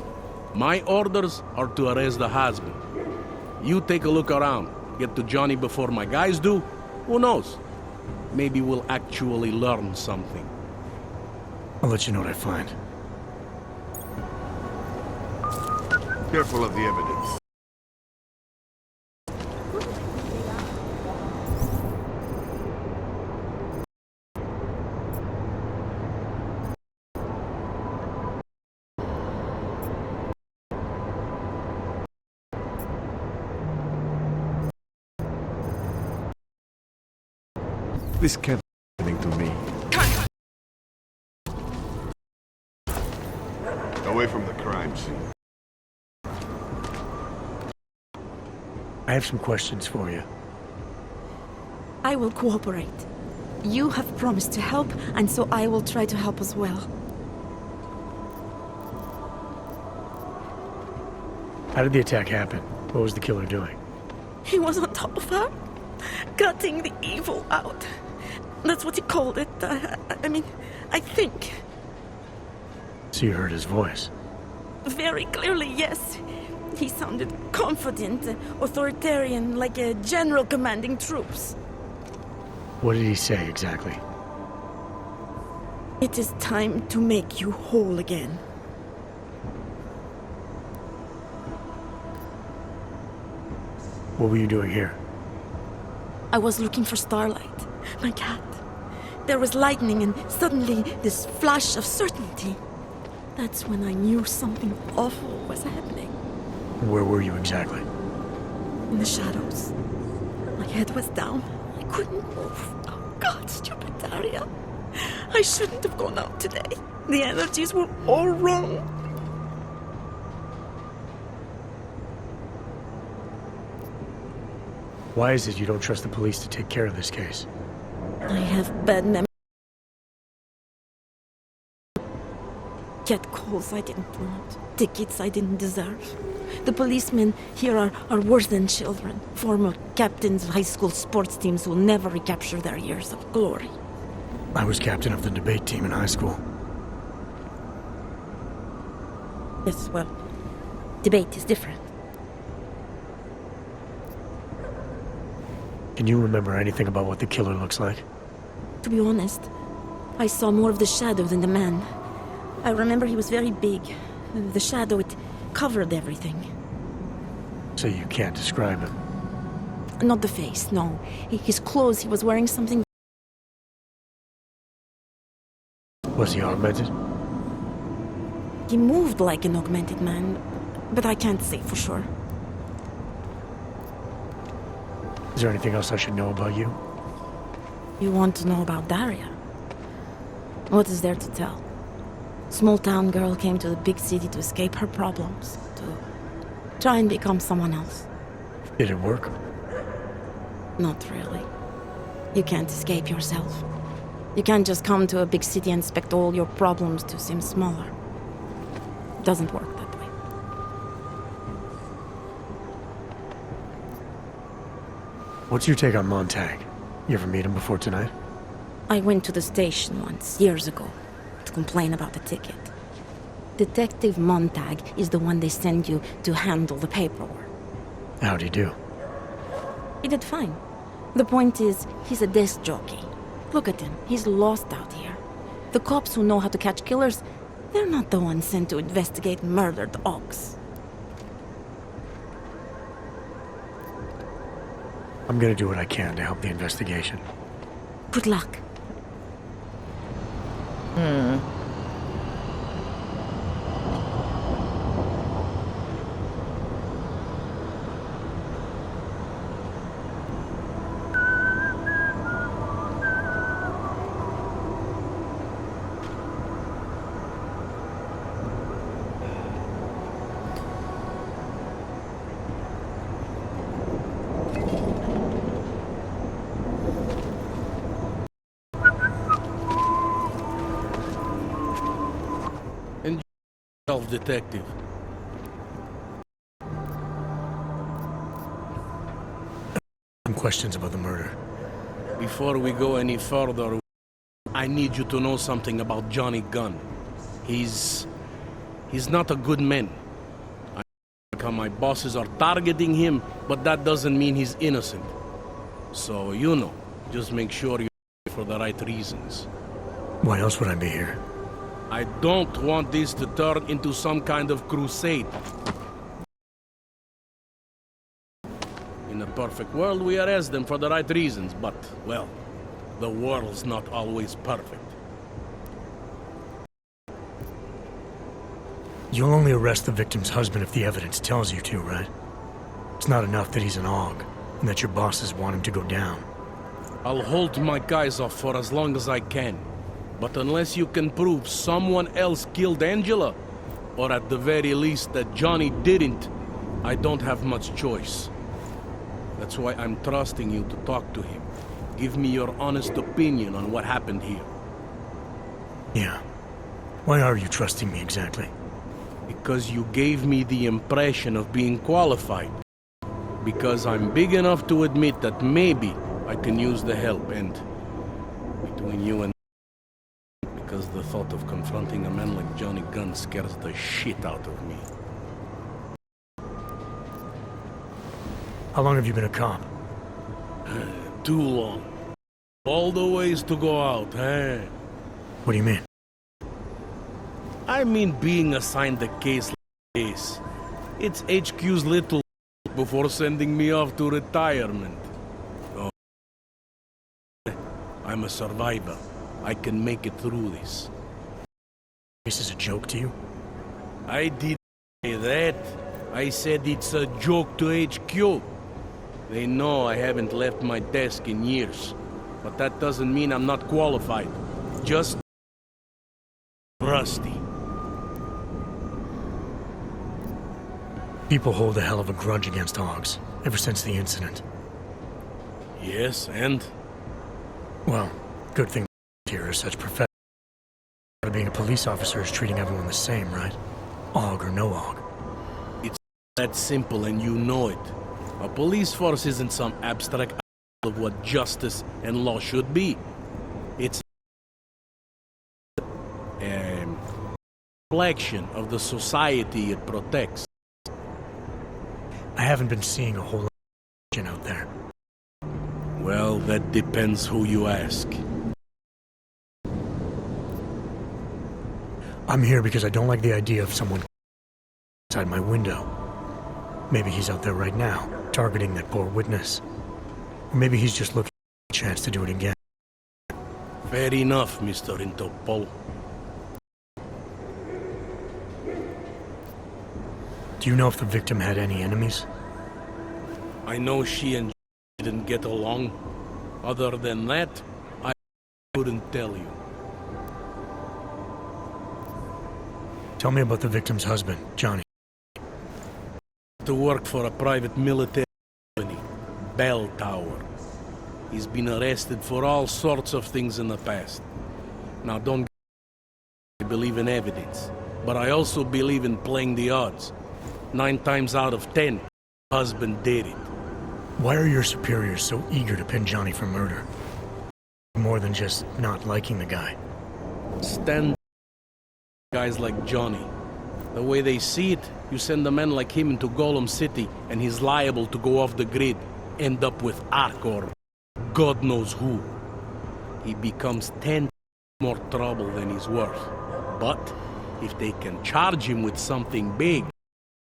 my orders are to arrest the husband. You take a look around. Get to Johnny before my guys do. Who knows? Maybe we'll actually learn something. I'll let you know what I find. Careful of the evidence. This can't be happening to me. Away from the crime scene. I have some questions for you. I will cooperate. You have promised to help, and so I will try to help as well. How did the attack happen? What was the killer doing? He was on top of her, gutting the evil out. That's what he called it. I mean, I think. So you heard his voice? Very clearly, yes. He sounded confident, authoritarian, like a general commanding troops. What did he say exactly? It is time to make you whole again. What were you doing here? I was looking for Starlight, my cat. There was lightning and suddenly this flash of certainty. That's when I knew something awful was happening. Where were you exactly? In the shadows. My head was down. I couldn't move. Oh God, stupid Daria. I shouldn't have gone out today. The energies were all wrong. Why is it you don't trust the police to take care of this case? I have bad memory. Get calls I didn't want. Tickets I didn't deserve. The policemen here are worse than children. Former captains of high school sports teams who will never recapture their years of glory. I was captain of the debate team in high school. Yes, well, debate is different. Can you remember anything about what the killer looks like? To be honest, I saw more of the shadow than the man. I remember he was very big. The shadow, it covered everything. So you can't describe him? Not the face, no. His clothes, he was wearing something... Was he augmented? He moved like an augmented man, but I can't say for sure. Is there anything else I should know about you? You want to know about Daria? What is there to tell? Small town girl came to the big city to escape her problems, to try and become someone else. Did it work? Not really. You can't escape yourself. You can't just come to a big city and expect all your problems to seem smaller. It doesn't work that way. What's your take on Montag? You ever meet him before tonight? I went to the station once, years ago, to complain about the ticket. Detective Montag is the one they send you to handle the paperwork. How'd he do? He did fine. The point is, he's a desk jockey. Look at him, he's lost out here. The cops who know how to catch killers, they're not the ones sent to investigate murdered ox. I'm gonna do what I can to help the investigation. Good luck. Detective. Some questions about the murder. Before we go any further, I need you to know something about Johnny Gunn. He's not a good man. I know how my bosses are targeting him, but that doesn't mean he's innocent. So, you know, just make sure you're here for the right reasons. Why else would I be here? I don't want this to turn into some kind of crusade. In a perfect world, we arrest them for the right reasons, but, well, the world's not always perfect. You'll only arrest the victim's husband if the evidence tells you to, right? It's not enough that he's an AUG, and that your bosses want him to go down. I'll hold my guys off for as long as I can. But unless you can prove someone else killed Angela, or at the very least that Johnny didn't, I don't have much choice. That's why I'm trusting you to talk to him. Give me your honest opinion on what happened here. Yeah. Why are you trusting me exactly? Because you gave me the impression of being qualified. Because I'm big enough to admit that maybe I can use the help, and between you and because the thought of confronting a man like Johnny Gunn scares the shit out of me. How long have you been a cop? Too long. All the ways to go out, eh? What do you mean? I mean being assigned a case like this. It's HQ's little before sending me off to retirement. Oh, I'm a survivor. I can make it through this. This is a joke to you? I didn't say that. I said it's a joke to HQ. They know I haven't left my desk in years. But that doesn't mean I'm not qualified. Just rusty. People hold a hell of a grudge against AUGs, ever since the incident. Yes, and? Well, good thing here are such professionals. Being a police officer is treating everyone the same, right? AUG or no AUG. It's that simple, and you know it. A police force isn't some abstract idea of what justice and law should be. It's a reflection of the society it protects. I haven't been seeing a whole lot of out there. Well, that depends who you ask. I'm here because I don't like the idea of someone outside my window. Maybe he's out there right now, targeting that poor witness. Or maybe he's just looking for a chance to do it again. Fair enough, Mr. Interpol. Do you know if the victim had any enemies? I know she and didn't get along. Other than that, I couldn't tell you. Tell me about the victim's husband, Johnny. To work for a private military company, Bell Tower. He's been arrested for all sorts of things in the past. Now don't I believe in evidence, but I also believe in playing the odds. 9 times out of 10, husband did it. Why are your superiors so eager to pin Johnny for murder? More than just not liking the guy. Stand guys like Johnny. The way they see it, you send a man like him into Golem City, and he's liable to go off the grid, end up with Ark or God knows who. He becomes 10 more trouble than he's worth. But if they can charge him with something big,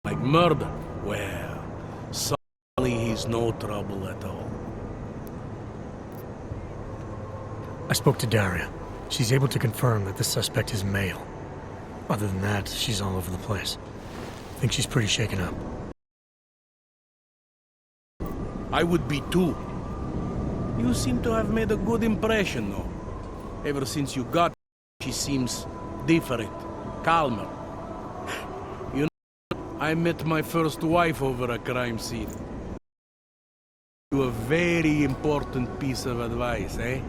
like murder, well, suddenly he's no trouble at all. I spoke to Daria. She's able to confirm that the suspect is male. Other than that, she's all over the place. I think she's pretty shaken up. I would be too. You seem to have made a good impression, though. Ever since you got, she seems different, calmer. You know, I met my first wife over a crime scene. You a very important piece of advice, eh?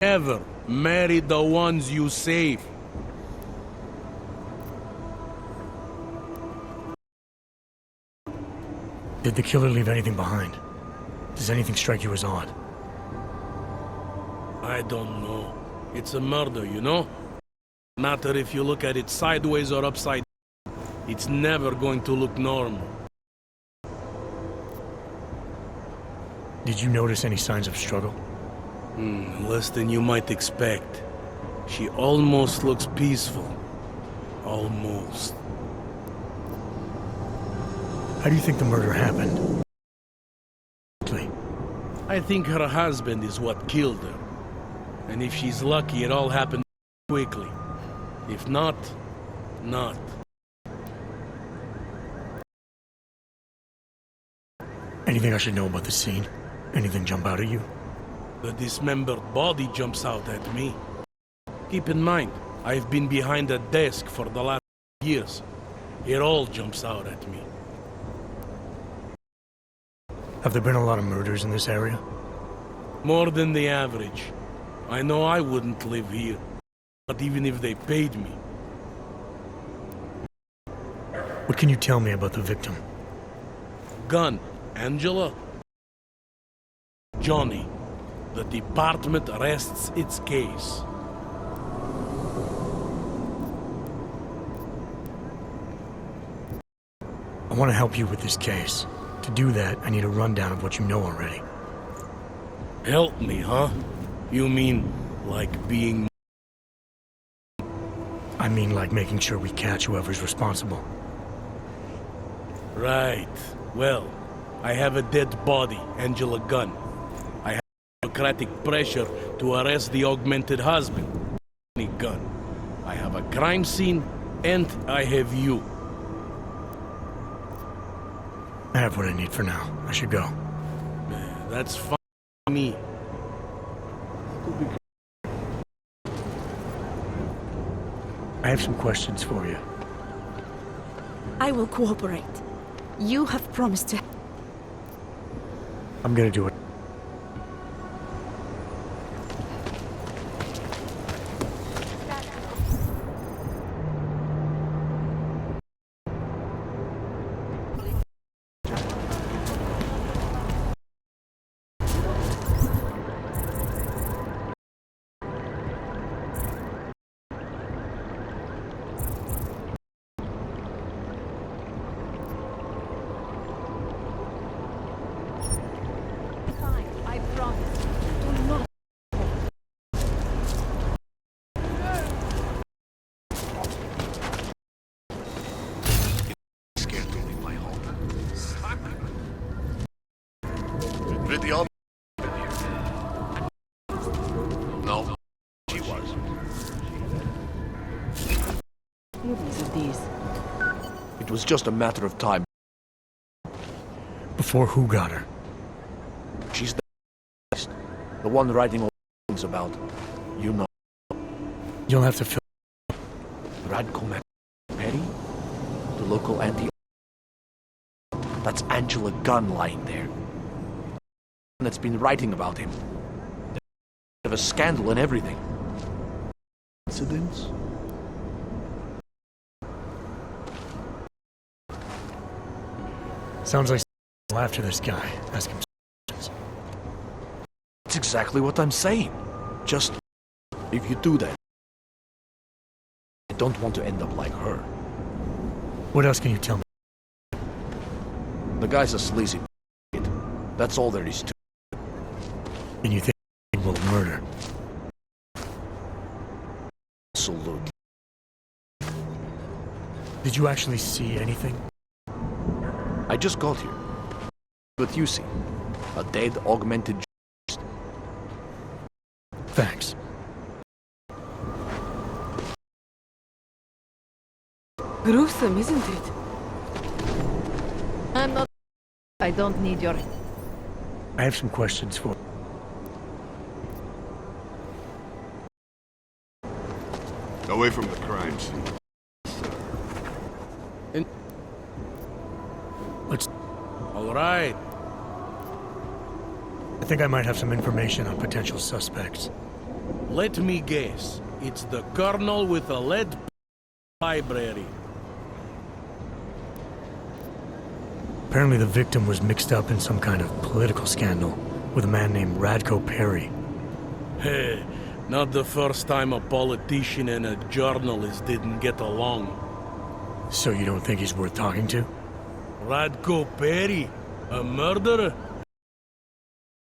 Never marry the ones you save. Did the killer leave anything behind? Does anything strike you as odd? I don't know. It's a murder, you know? No matter if you look at it sideways or upside down, it's never going to look normal. Did you notice any signs of struggle? Less than you might expect. She almost looks peaceful. Almost. How do you think the murder happened? I think her husband is what killed her. And if she's lucky, it all happened quickly. If not, not. Anything I should know about the scene? Anything jump out at you? The dismembered body jumps out at me. Keep in mind, I've been behind a desk for the last years. It all jumps out at me. Have there been a lot of murders in this area? More than the average. I know I wouldn't live here, not even if they paid me. What can you tell me about the victim? Gunn, Angela? Johnny. The department rests its case. I want to help you with this case. To do that, I need a rundown of what you know already. Help me, huh? You mean, like being... I mean like making sure we catch whoever's responsible. Right. Well, I have a dead body, Angela Gunn. I have democratic pressure to arrest the augmented husband, Gunn. I have a crime scene, and I have you. I have what I need for now. I should go. That's fine with me. I have some questions for you. I will cooperate. You have promised to... I'm gonna do it. was just a matter of time. Before who got her? She's the one writing all things about, you know. You'll have to fill... Radko Petty? The local anti... That's Angela Gunn lying there. That's been writing about him. Of a scandal and everything. Incidents? Sounds like after this guy. Ask him questions. That's exactly what I'm saying. Just, if you do that, I don't want to end up like her. What else can you tell me? The guy's a sleazy kid. That's all there is to it. And you think he will murder? Absolutely. Did you actually see anything? I just got here. But you see, a dead, augmented... Thanks. Gruesome, isn't it? I'm not... I don't need your... I have some questions for... Away from the crime scene. Let's... All right. I think I might have some information on potential suspects. Let me guess. It's the Colonel with a lead library. Apparently the victim was mixed up in some kind of political scandal with a man named Radko Perry. Hey, not the first time a politician and a journalist didn't get along. So you don't think he's worth talking to? Radko Perry? A murderer?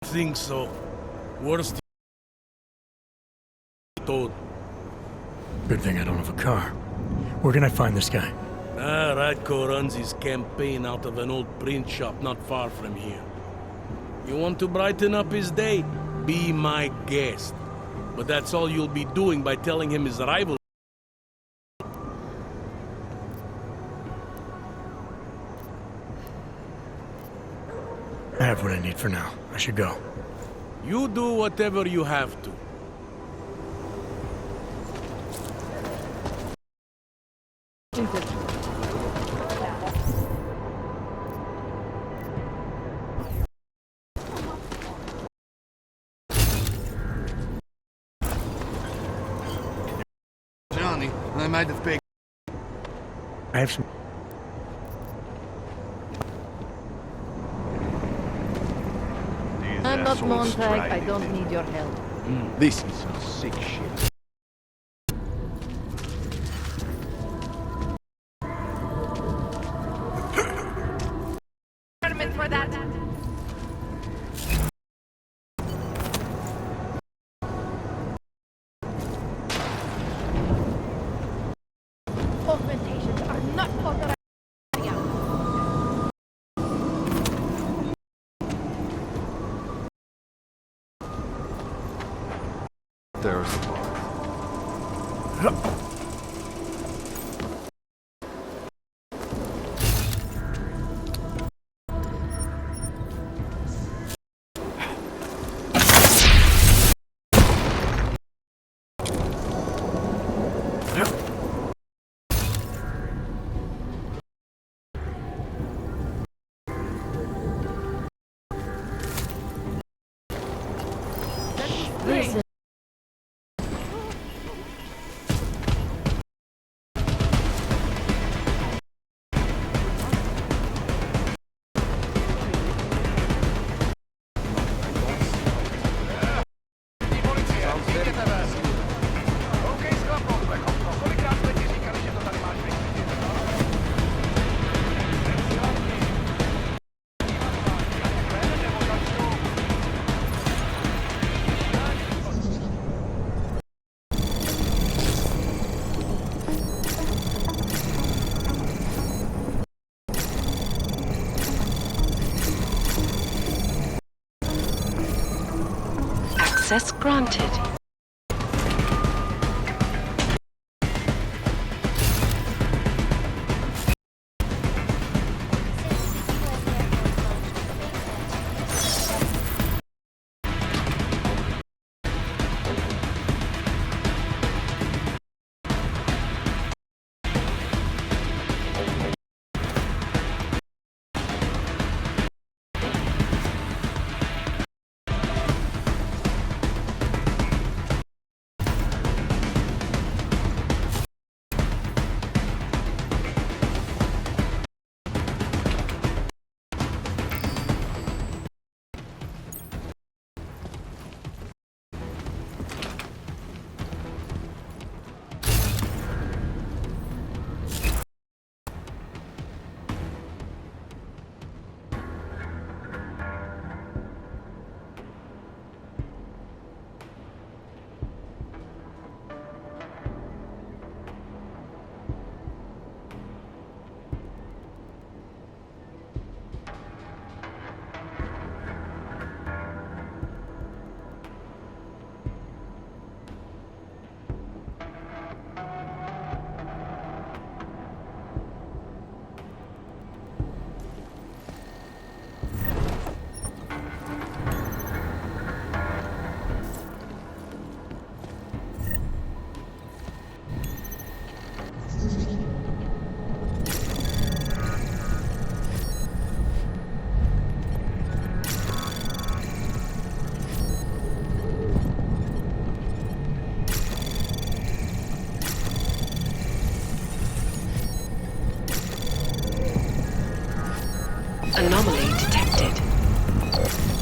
I think so. Worst toad. Good thing I don't have a car. Where can I find this guy? Radko runs his campaign out of an old print shop not far from here. You want to brighten up his day? Be my guest. But that's all you'll be doing by telling him his rival. I have what I need for now. I should go. You do whatever you have to. Johnny, I might have picked... I have some... I'm not Montag, I don't need your help. This is some sick shit. For that. Augmentations are not authorized. There's the bar. Listen. Access granted.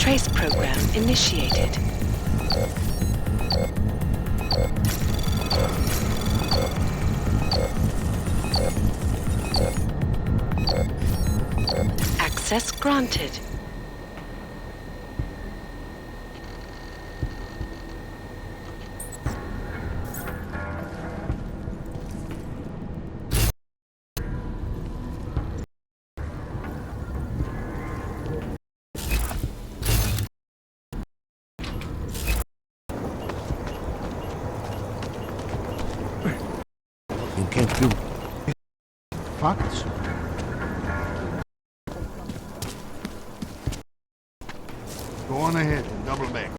Trace program initiated. Access granted. You can't do... Facts. Go on ahead and double back.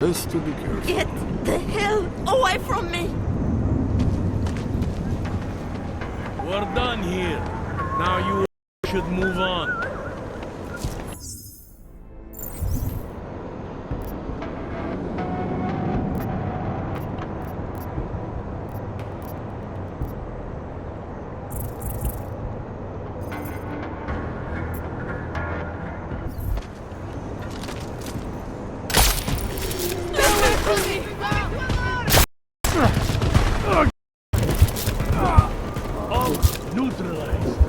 Just to be careful. Get the hell away from me! We're done here. Now you should move on. All neutralized.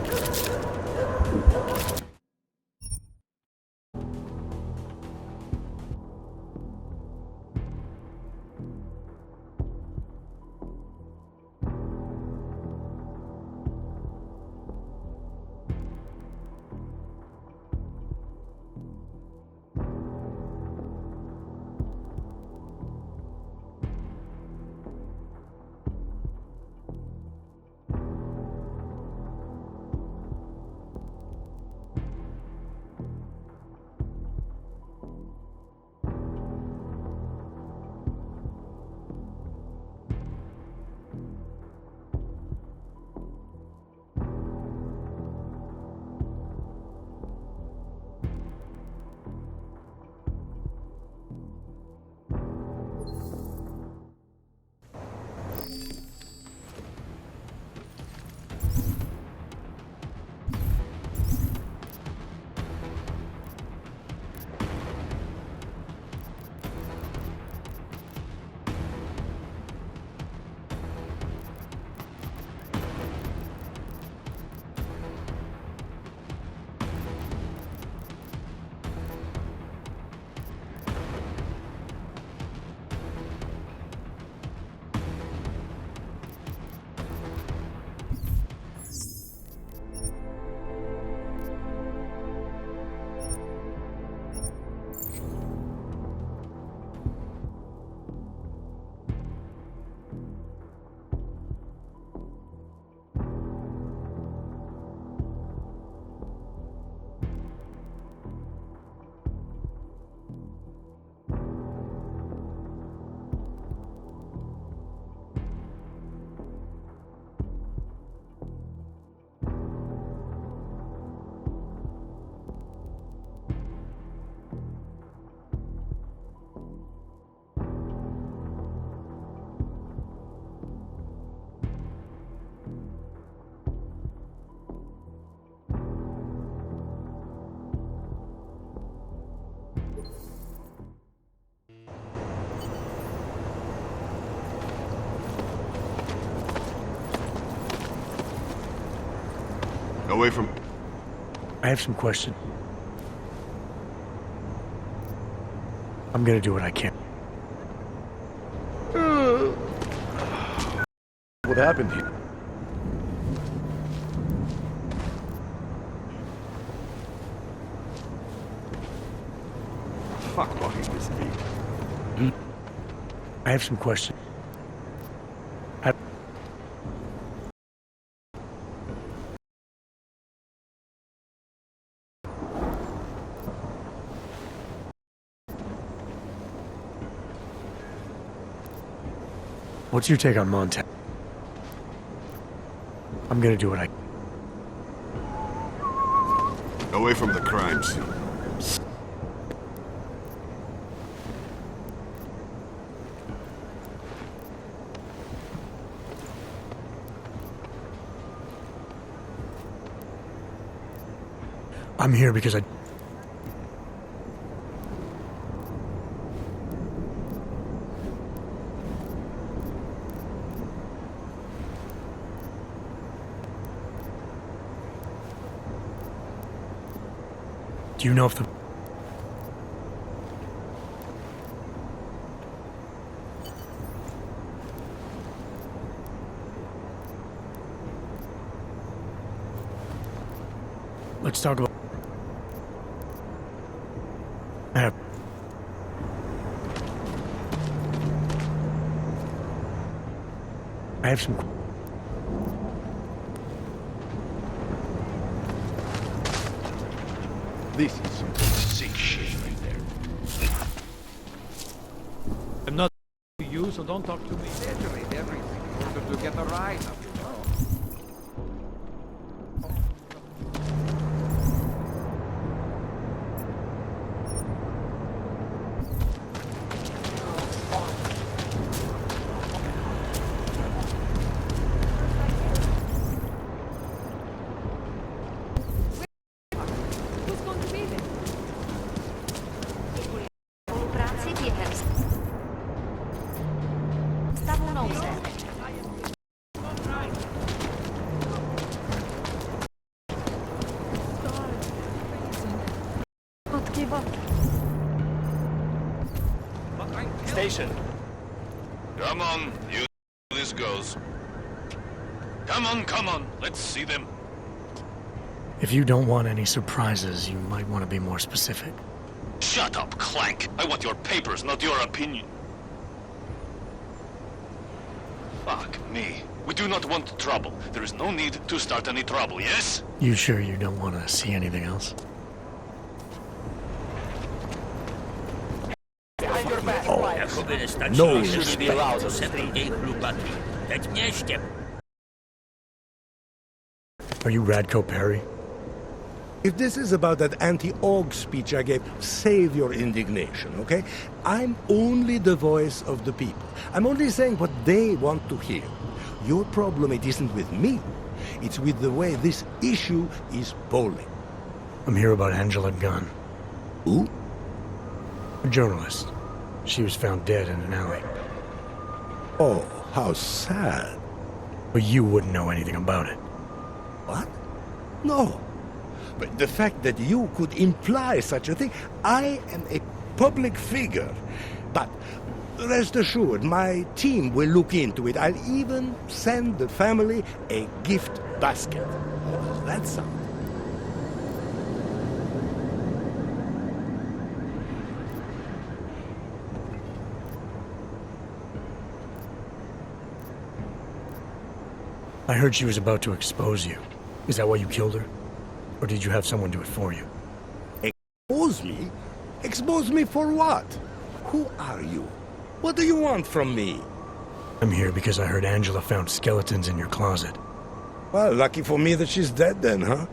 Away from... I have some questions. I'm gonna do what I can. What happened here? Fuck walking this beat. I have some questions. What's your take on Montana? I'm gonna do what I... Away from the crime scene. I'm here because Do you know if the... Let's talk about... I have some... This is some sick shit right there. I'm not to you, so don't talk to me. Exaggerate everything in order to get a rise up, you know. Who's going to be there? Spolupráci během stavu nouze. Not give up. Station. Come on, you. This goes. Come on. Let's see them. If you don't want any surprises, you might want to be more specific. Shut up, Clank. I want your papers, not your opinion. Fuck me. We do not want trouble. There is no need to start any trouble, yes? You sure you don't want to see anything else? No Shouldn't be allowed to Are you Radko Perry? If this is about that anti-AUG speech I gave, save your indignation, okay? I'm only the voice of the people. I'm only saying what they want to hear. Your problem, it isn't with me. It's with the way this issue is polling. I'm here about Angela Gunn. Who? A journalist. She was found dead in an alley. Oh, how sad. But you wouldn't know anything about it. What? No. But the fact that you could imply such a thing, I am a public figure. But rest assured, my team will look into it. I'll even send the family a gift basket. How does that sound? I heard she was about to expose you. Is that why you killed her? Or did you have someone do it for you? Expose me? Expose me for what? Who are you? What do you want from me? I'm here because I heard Angela found skeletons in your closet. Well, lucky for me that she's dead then, huh?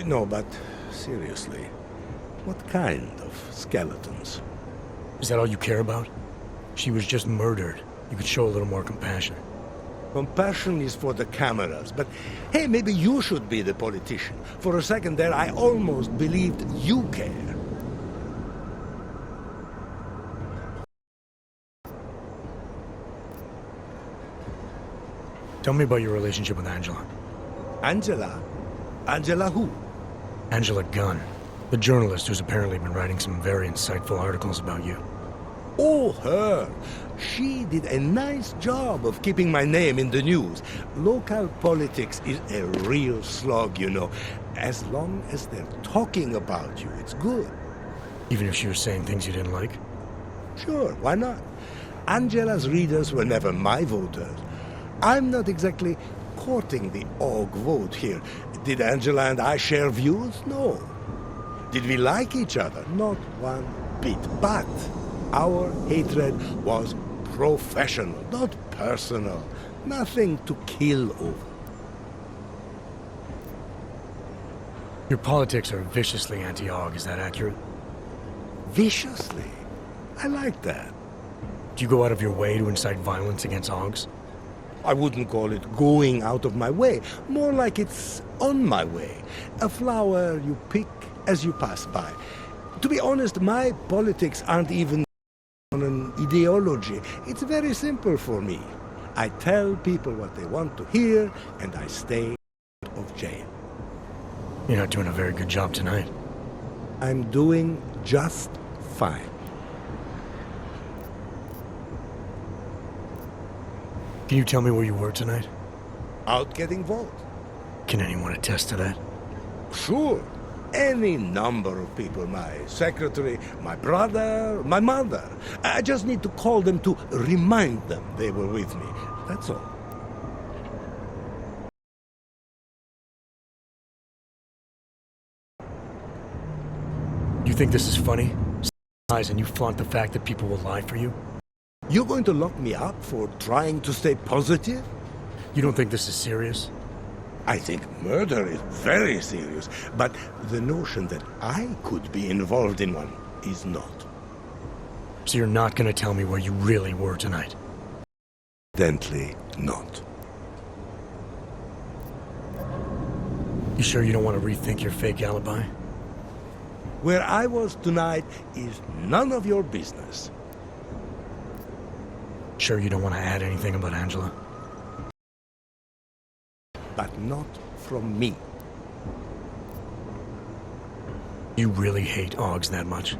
No, but seriously, what kind of skeletons? Is that all you care about? She was just murdered. You could show a little more compassion. Compassion is for the cameras, but hey, maybe you should be the politician. For a second there, I almost believed you care. Tell me about your relationship with Angela. Angela? Angela who? Angela Gunn, the journalist who's apparently been writing some very insightful articles about you. Oh, her. She did a nice job of keeping my name in the news. Local politics is a real slog, you know. As long as they're talking about you, it's good. Even if she was saying things you didn't like? Sure, why not? Angela's readers were never my voters. I'm not exactly courting the AUG vote here. Did Angela and I share views? No. Did we like each other? Not one bit. But our hatred was professional, not personal. Nothing to kill over. Your politics are viciously anti-AUG, is that accurate? Viciously? I like that. Do you go out of your way to incite violence against AUGs? I wouldn't call it going out of my way. More like it's on my way. A flower you pick as you pass by. To be honest, my politics aren't even on an ideology. It's very simple for me. I tell people what they want to hear, and I stay out of jail. You're not doing a very good job tonight. I'm doing just fine. Can you tell me where you were tonight? Out getting vote. Can anyone attest to that? Sure. Any number of people. My secretary, my brother, my mother. I just need to call them to remind them they were with me. That's all. You think this is funny? Lies and you flaunt the fact that people will lie for you? You're going to lock me up for trying to stay positive? You don't think this is serious? I think murder is very serious, but the notion that I could be involved in one is not. So you're not gonna tell me where you really were tonight? Evidently not. You sure you don't want to rethink your fake alibi? Where I was tonight is none of your business. Sure you don't want to add anything about Angela? But not from me. You really hate Oggs that much?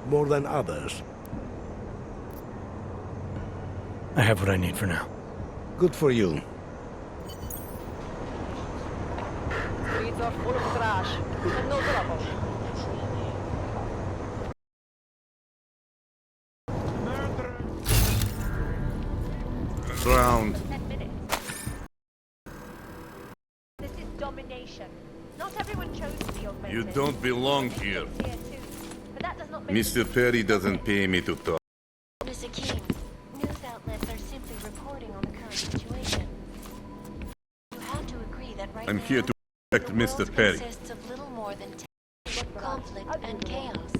More than others. I have what I need for now. Good for you. Streets are full of trash, and no trouble. Round. This is domination. Not everyone chose to be augmented. You don't belong here. But that does not make Mr. Perry doesn't pay me to talk. Mr. King, news outlets are simply reporting on the current situation. You have to agree that right I'm now, here to protect Mr. Perry. consists of little more than conflict and chaos.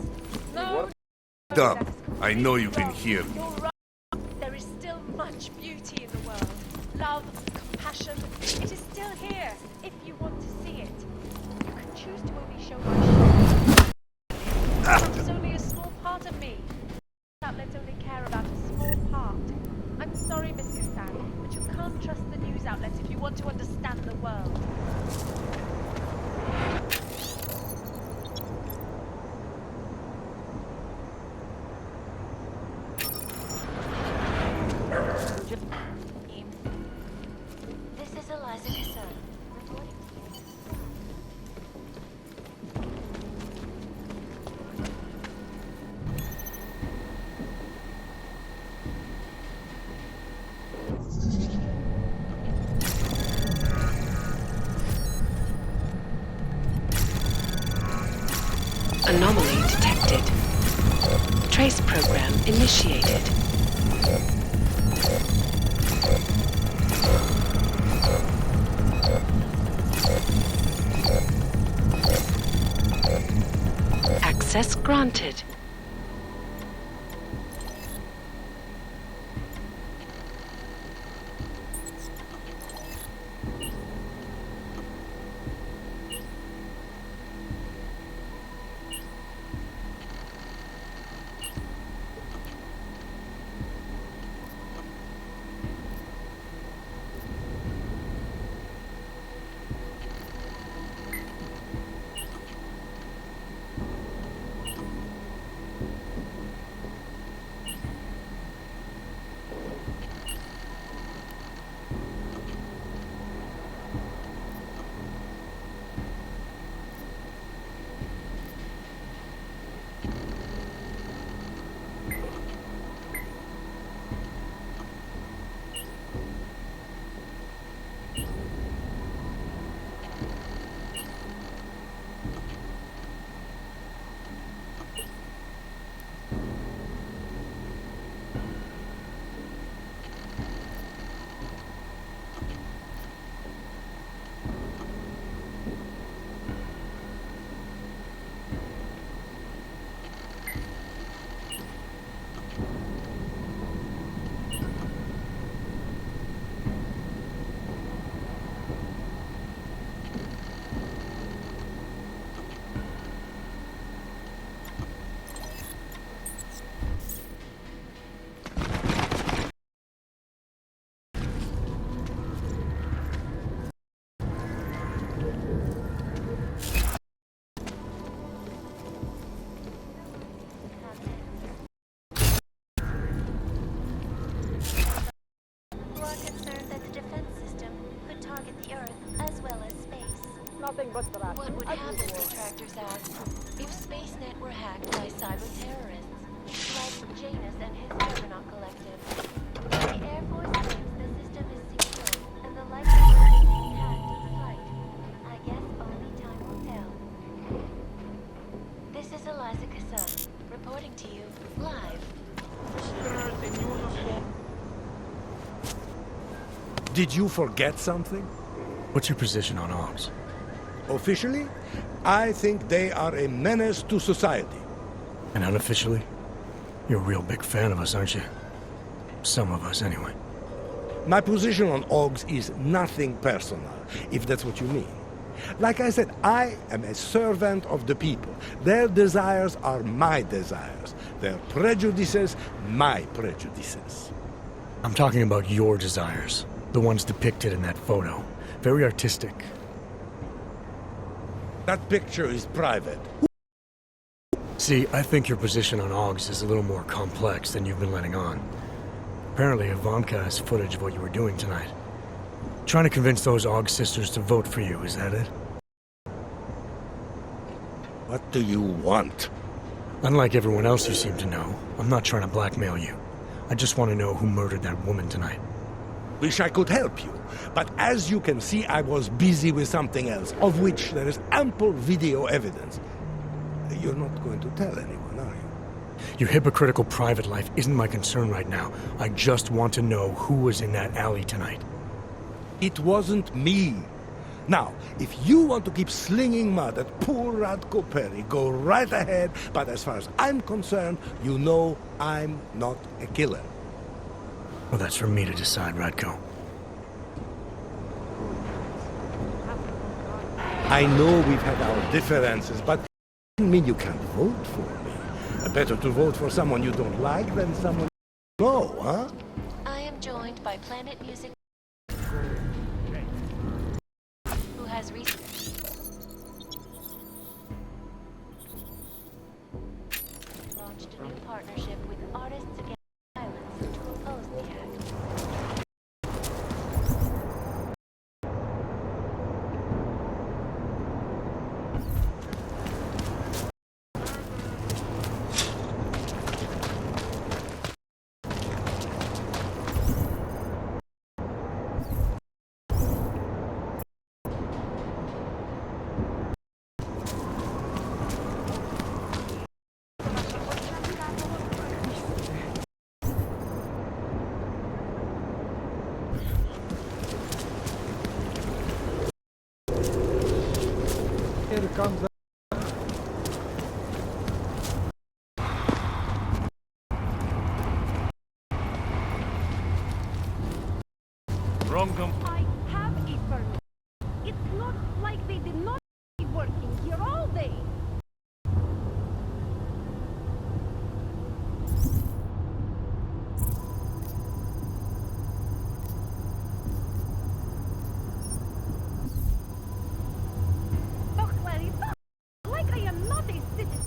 Dumb. I know you've been here. You're right. There is still much beauty in the world. Love, compassion. It is still here, if you want to see it. You can choose to only show my That is only a small part of me. Outlets only care about a small part. I'm sorry, Miss Castan, but you can't trust the news outlets if you want to understand the world. This is Eliza Cassan, reporting to you. Anomaly detected. Trace program initiated. Access granted. What would happen, Retractor's asked, if SpaceNet were hacked by cyber terrorists, like Janus and his Juggernaut Collective? The Air Force claims the system is secure, and the likelihood of being hacked is slight. I guess only time will tell. This is Eliza Kassan, reporting to you live. Did you forget something? What's your position on Augs? Officially, I think they are a menace to society. And unofficially? You're a real big fan of us, aren't you? Some of us, anyway. My position on Augs is nothing personal, if that's what you mean. Like I said, I am a servant of the people. Their desires are my desires. Their prejudices, my prejudices. I'm talking about your desires. The ones depicted in that photo. Very artistic. That picture is private. See, I think your position on Augs is a little more complex than you've been letting on. Apparently, Ivanka has footage of what you were doing tonight. Trying to convince those Aug sisters to vote for you, is that it? What do you want? Unlike everyone else you seem to know, I'm not trying to blackmail you. I just want to know who murdered that woman tonight. Wish I could help you, but as you can see, I was busy with something else, of which there is ample video evidence. You're not going to tell anyone, are you? Your hypocritical private life isn't my concern right now. I just want to know who was in that alley tonight. It wasn't me. Now, if you want to keep slinging mud at poor Radko Perry, go right ahead, but as far as I'm concerned, you know I'm not a killer. Well, that's for me to decide, Radko. I know we've had our differences, but it doesn't mean you can't vote for me. Better to vote for someone you don't like than someone you know, huh? I am joined by Planet Music, who has recently launched a new partnership with Artists Against Violence to oppose the act. Here comes the... Wrong I have a permit. It's not like they did not be working here all day. Oh, Clarissa, like I am not a citizen.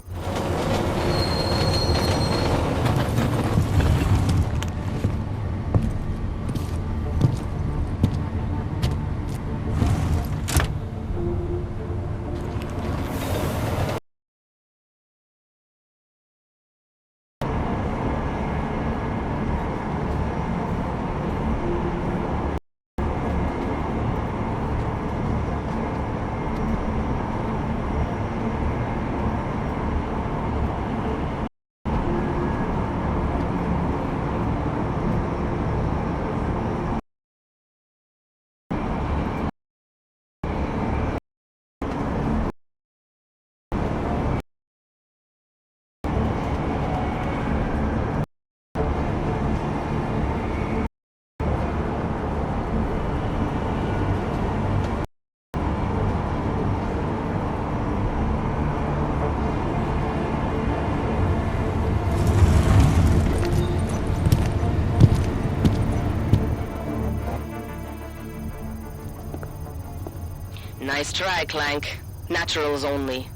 Nice try, Clank. Naturals only.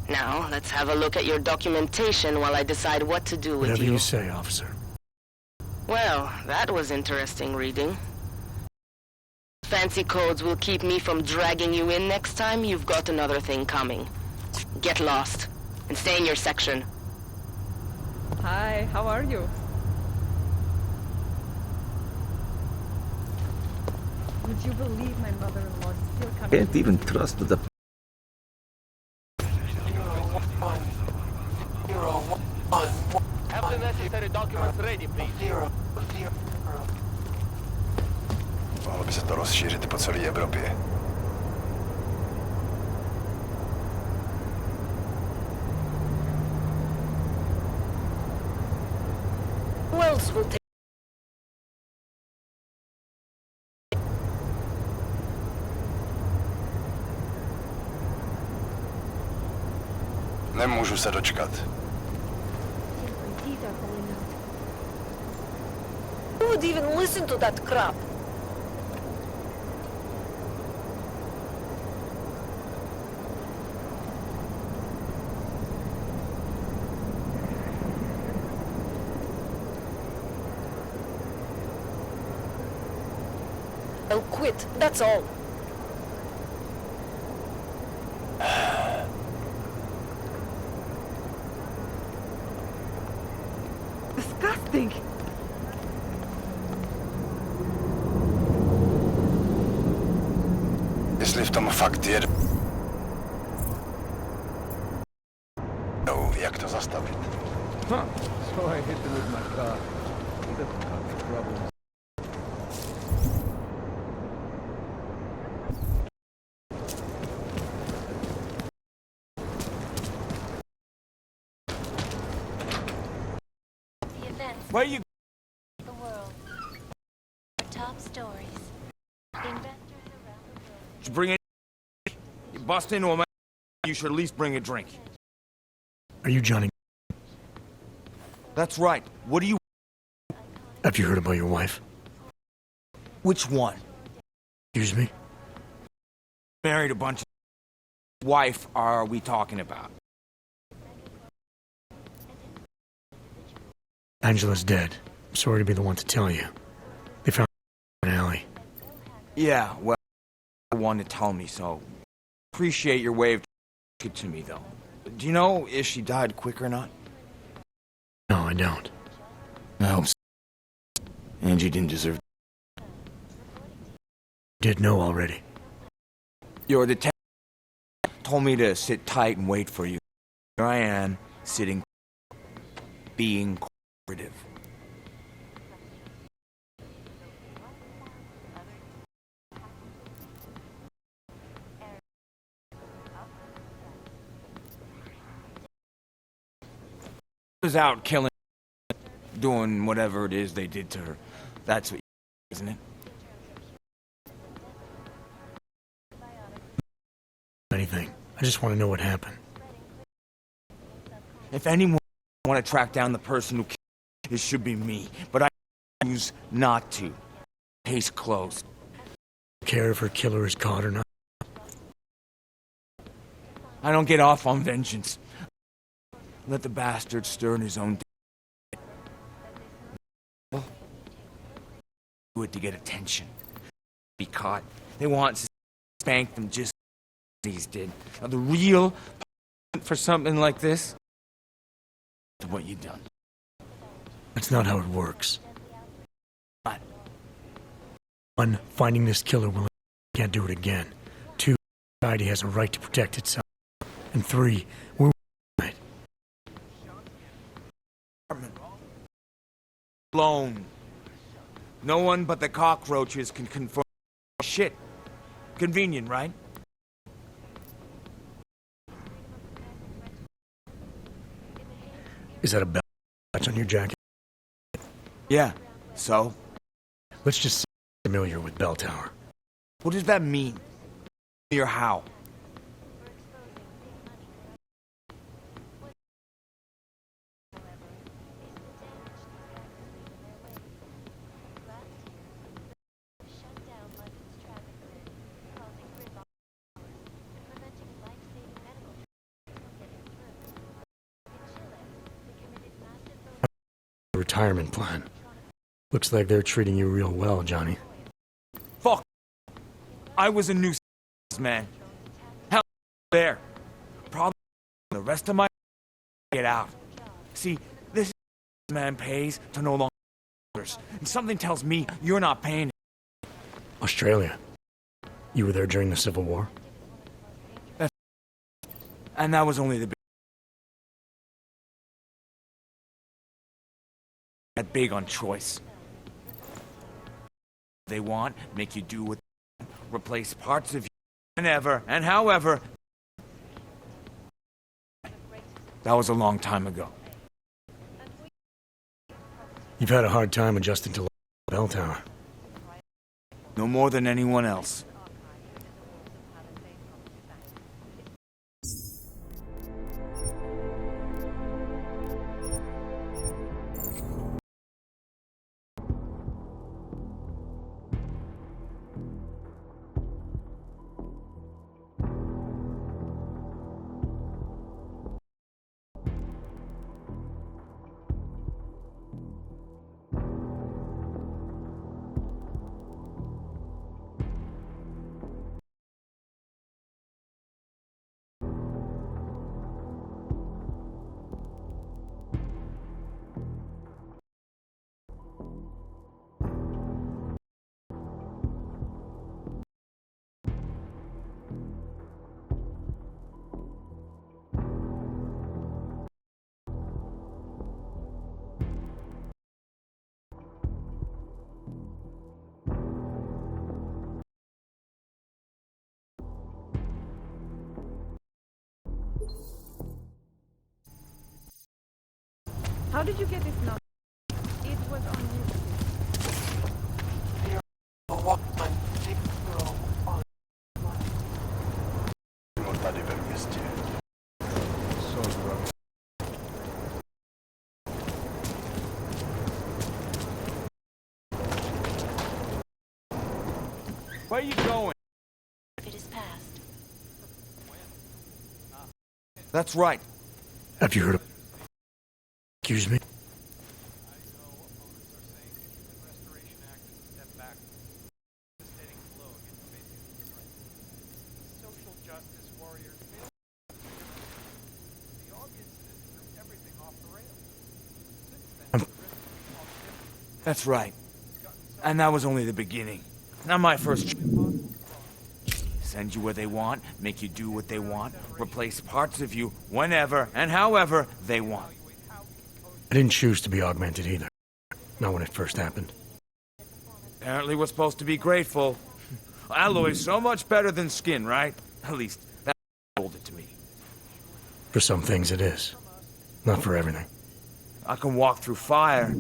Now, let's have a look at your documentation while I decide what to do with Whatever you. you say, officer. Well, that was interesting reading. fancy codes will keep me from dragging you in next time, you've got another thing coming. Get lost, and stay in your section. Hi, how are you? Would you believe my mother-in-law is still coming? Can't even trust the... Have the necessary documents ready, please. Mohlo by se to rozšířit po celé Evropě. Who else will take... Nemůžu se dočkat. Who would even listen to that crap? I'll quit, that's all. Disgusting! Jestli v tom fakt je... Jak to zastavit? Huh. So I hit it with my car. He doesn't have any problems. Where you? The world. Top stories. Investors around the world. Did you bring it? You bust into a man, you should at least bring a drink. Are you Johnny? That's right. What do you... Have you heard about your wife? Which one? Excuse me? Married a bunch of... Wife are we talking about? Angela's dead. I'm sorry to be the one to tell you. They found her in an alley. Yeah, well, the one to tell me, so... Appreciate your way of it to me, though. Do you know if she died quick or not? No, I don't. I hope so. Angie didn't deserve... Did know already. Your detective told me to sit tight and wait for you. Here I am, sitting... being cooperative. Was out killing, doing whatever it is they did to her. That's what, isn't it? Anything. I just want to know what happened. If anyone want to track down the person who killed, it should be me. But I choose not to. Case closed. Care if her killer is caught or not? I don't get off on vengeance. Let the bastard stir in his own... Do it to get attention. Be caught. They want to spank them just as these did. Now the real for something like this is what you done. That's not how it works. What? 1, finding this killer will can't do it again. 2, society has a right to protect itself. And 3, we're right. Alone. No one but the cockroaches can confirm shit. Convenient, right? Is that a bell patch on your jacket? Yeah. So? Let's just say you're familiar with Bell Tower. What does that mean? Or how? Retirement plan. Looks like they're treating you real well, Johnny. Fuck. I was a nuisance, man. Hell, there. Probably the rest of my get out. See, this man pays to no longer, and something tells me you're not paying. Australia. You were there during the Civil War? And that was only the that big on choice. They want, make you do what they want, replace parts of you whenever and however. That was a long time ago. You've had a hard time adjusting to Bell Tower. No more than anyone else. How did you get this number? It was on YouTube. Tady ve městě. Where are you going? It is past. That's right. Have you heard of... Excuse me? That's right. And that was only the beginning. Not my first... Send you where they want, make you do what they want, replace parts of you whenever and however they want. I didn't choose to be augmented either. Not when it first happened. Apparently we're supposed to be grateful. Alloy's so much better than skin, right? At least, that told it to me. For some things it is. Not for everything. I can walk through fire,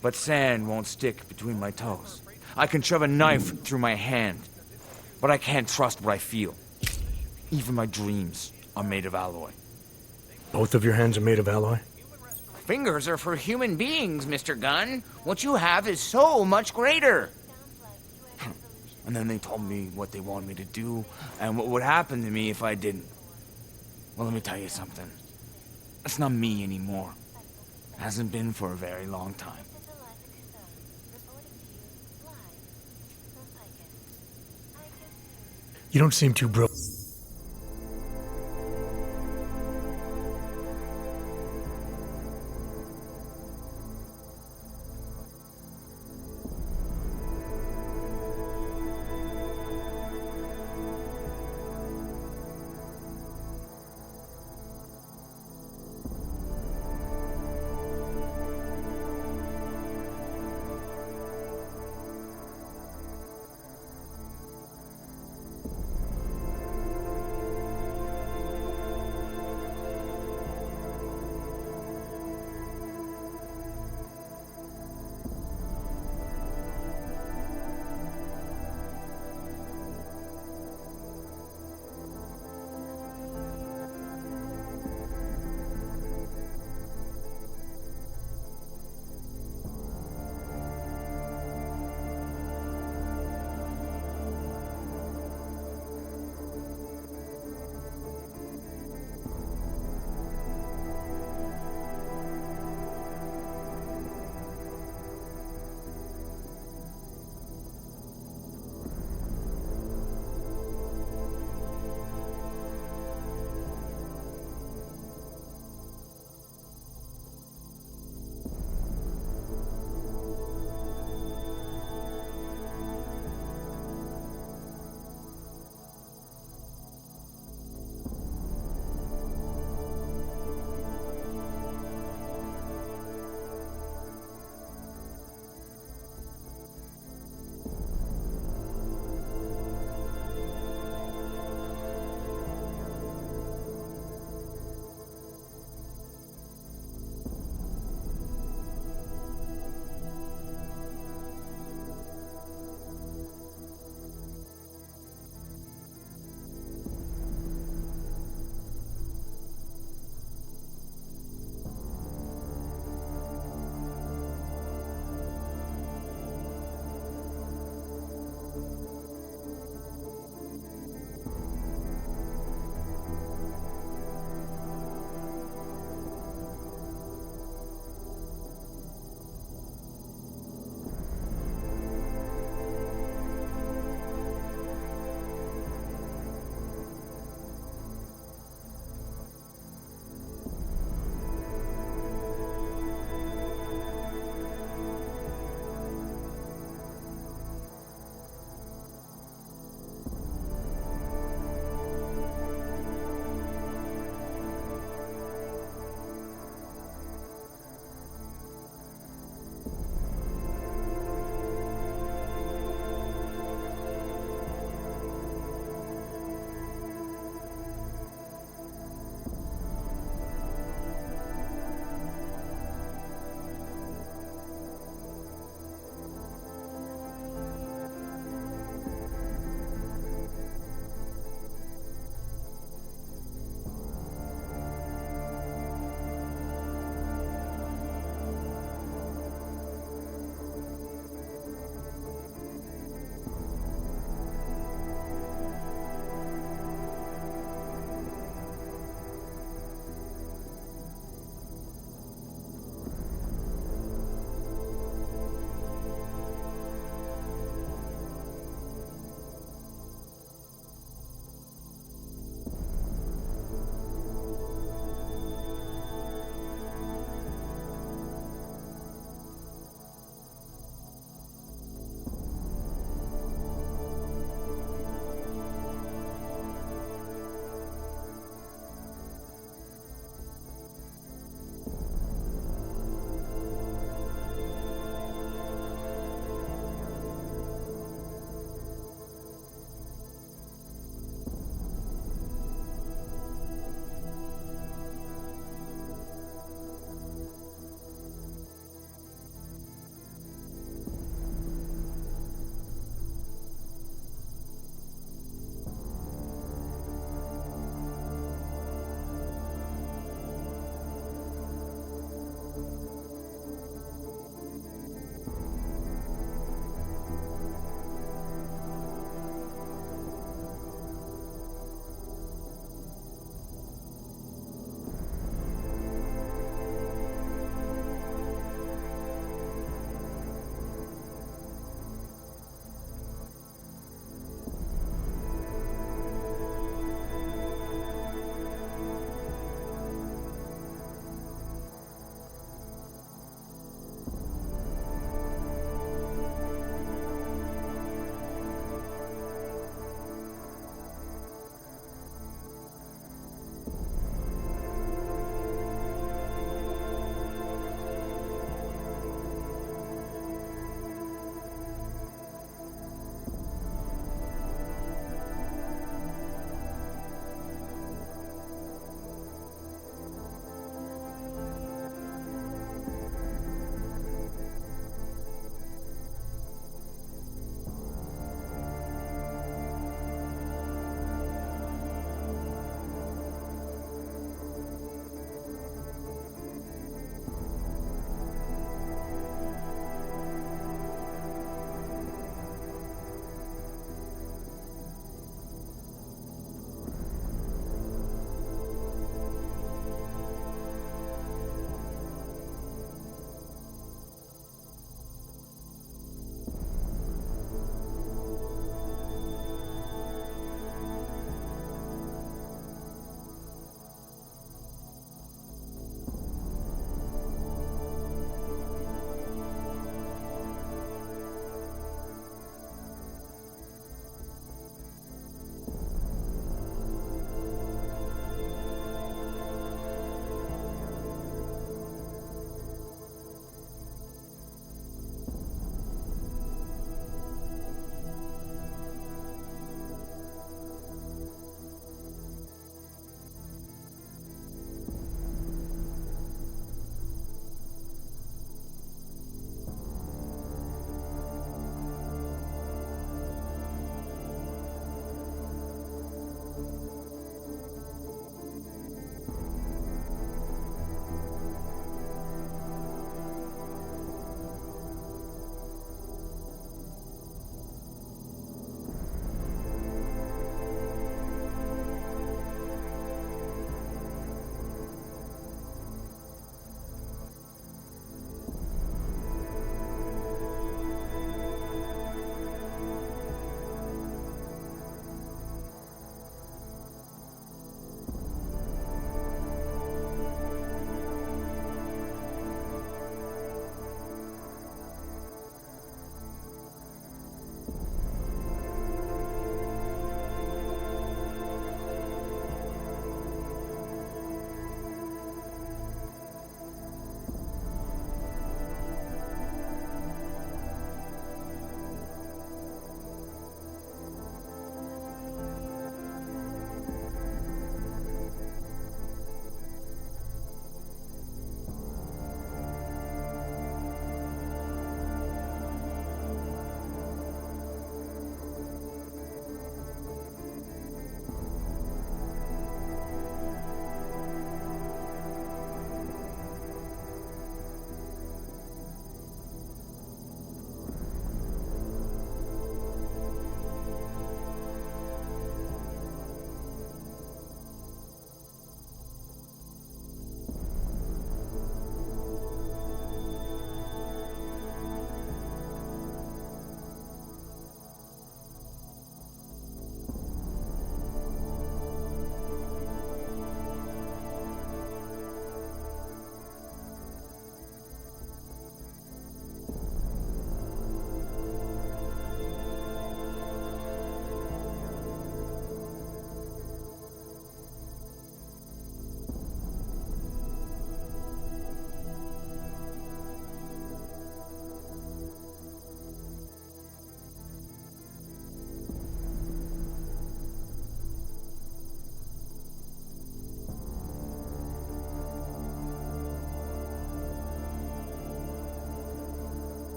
but sand won't stick between my toes. I can shove a knife through my hand, but I can't trust what I feel. Even my dreams are made of alloy. Both of your hands are made of alloy? Fingers are for human beings, Mr. Gunn. What you have is so much greater. And then they told me what they wanted me to do, and what would happen to me if I didn't. Well, let me tell you something. It's not me anymore. Hasn't been for a very long time. You don't seem too broke.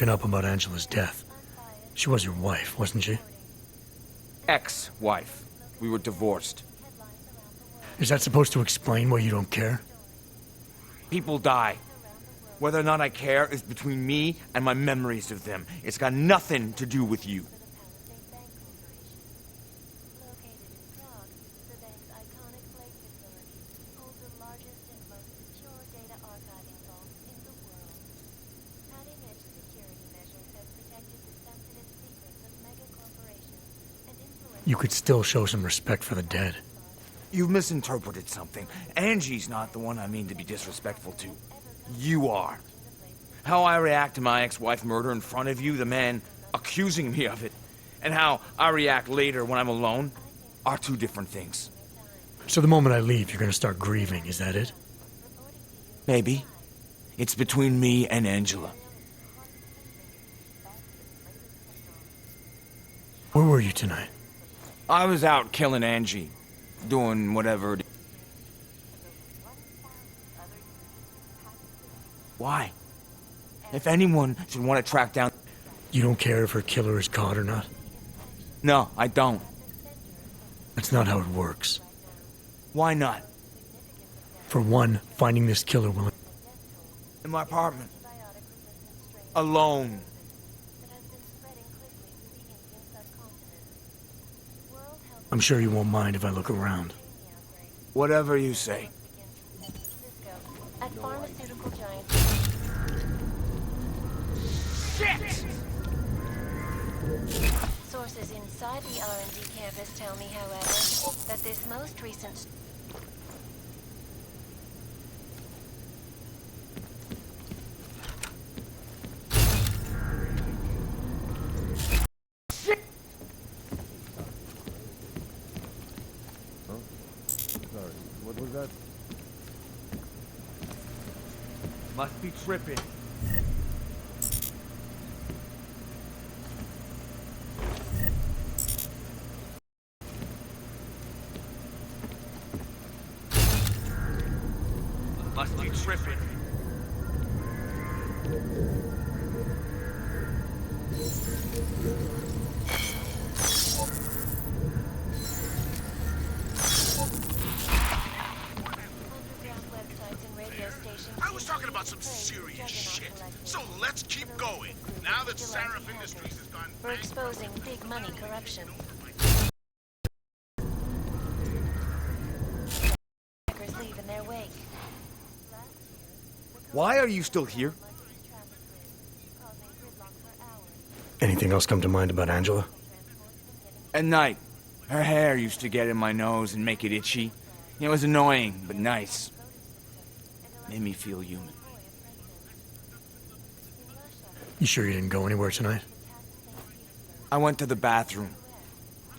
spoken up about Angela's death. She was your wife, wasn't she? Ex-wife. We were divorced. Is that supposed to explain why you don't care? People die. Whether or not I care is between me and my memories of them. It's got nothing to do with you. You could still show some respect for the dead. You've misinterpreted something. Angie's not the one I mean to be disrespectful to. You are. How I react to my ex-wife murder in front of you, the man accusing me of it, and how I react later when I'm alone, are two different things. So the moment I leave, you're gonna start grieving, is that it? Maybe. It's between me and Angela. Where were you tonight? I was out killing Angie. Doing whatever it is. Why? If anyone should want to track down... You don't care if her killer is caught or not? No, I don't. That's not how it works. Why not? For one, finding this killer will... In my apartment. Alone. I'm sure you won't mind if I look around. Whatever you say. At pharmaceutical giant... Shit! Sources inside the R&D campus tell me, however, that this most recent... What was that? Must be tripping. Must be tripping. I was talking about some serious shit. So let's keep going. Now that Sarif Industries has gone... We're exposing big money corruption. Hackers leave in their wake. Why are you still here? Anything else come to mind about Angela? At night, her hair used to get in my nose and make it itchy. It was annoying, but nice. Made me feel human. You sure you didn't go anywhere tonight? I went to the bathroom.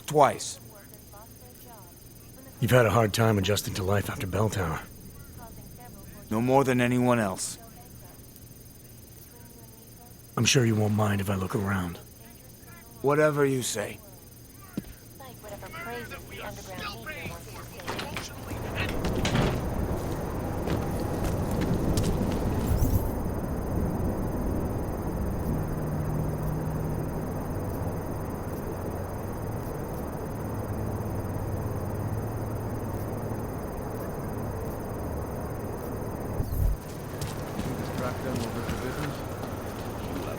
Twice. You've had a hard time adjusting to life after Bell Tower. No more than anyone else. I'm sure you won't mind if I look around. Whatever you say. Like whatever praises the underground media wants to say.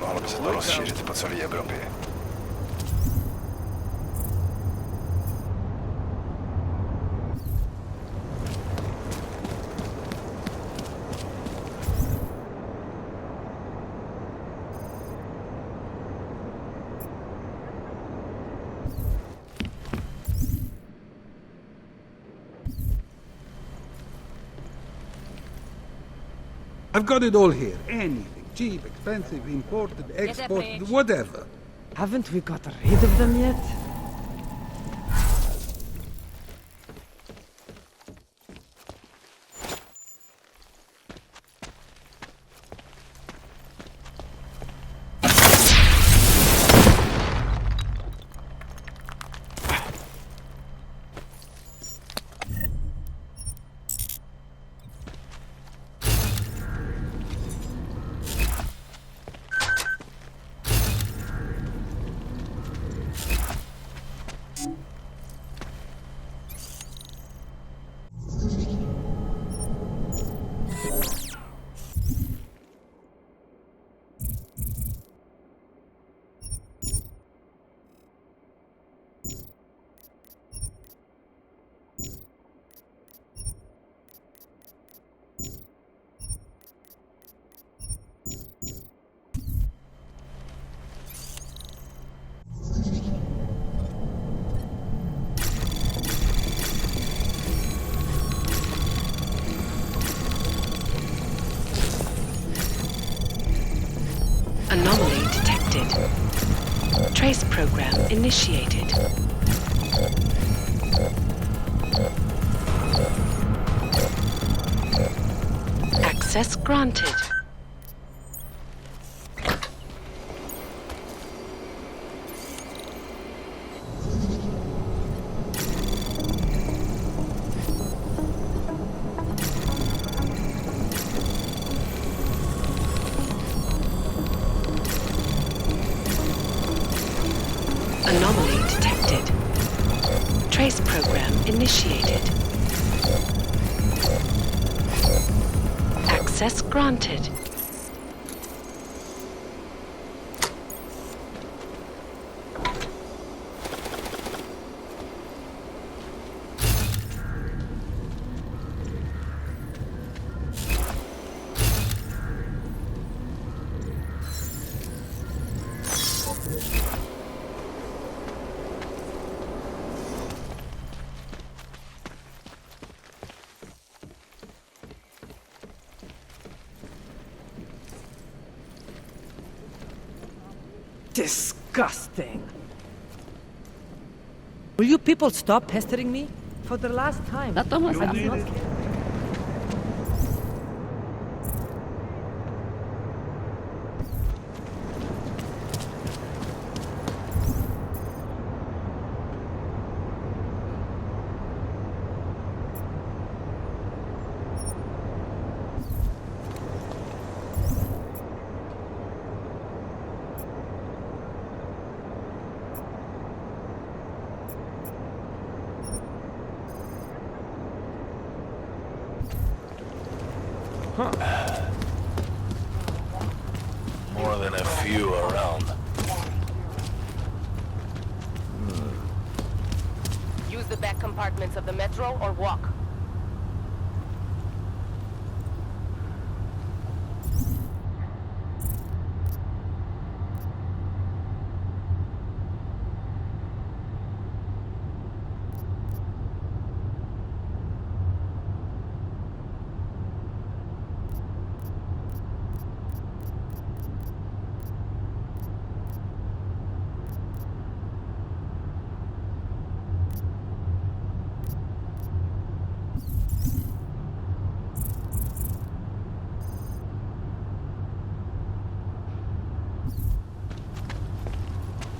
Mohlo by se to rozšířit po celé Evropě. I've got it all here. Anything. Cheap, expensive, imported, exported, whatever. Haven't we got rid of them yet? Anomaly detected. Trace program initiated. Access granted. Anomaly detected. Trace program initiated. Access granted. Disgusting. Will you people stop pestering me? For the last time. I'm not- More than a few around. Use the back compartments of the metro or walk.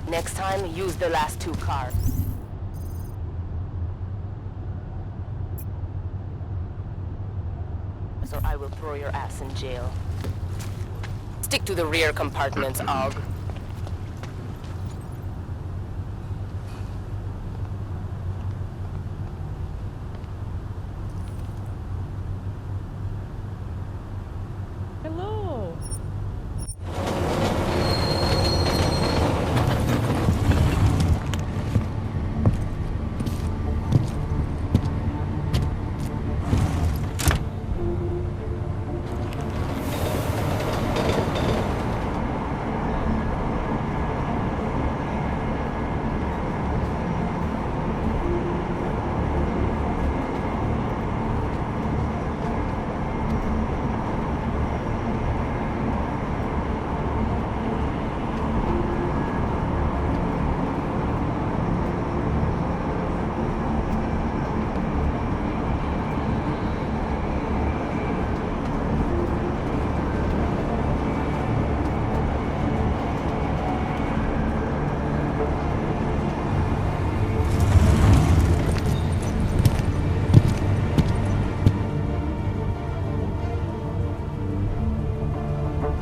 Next time, use the last two cars. Or I will throw your ass in jail. Stick to the rear compartments, Og. Hello.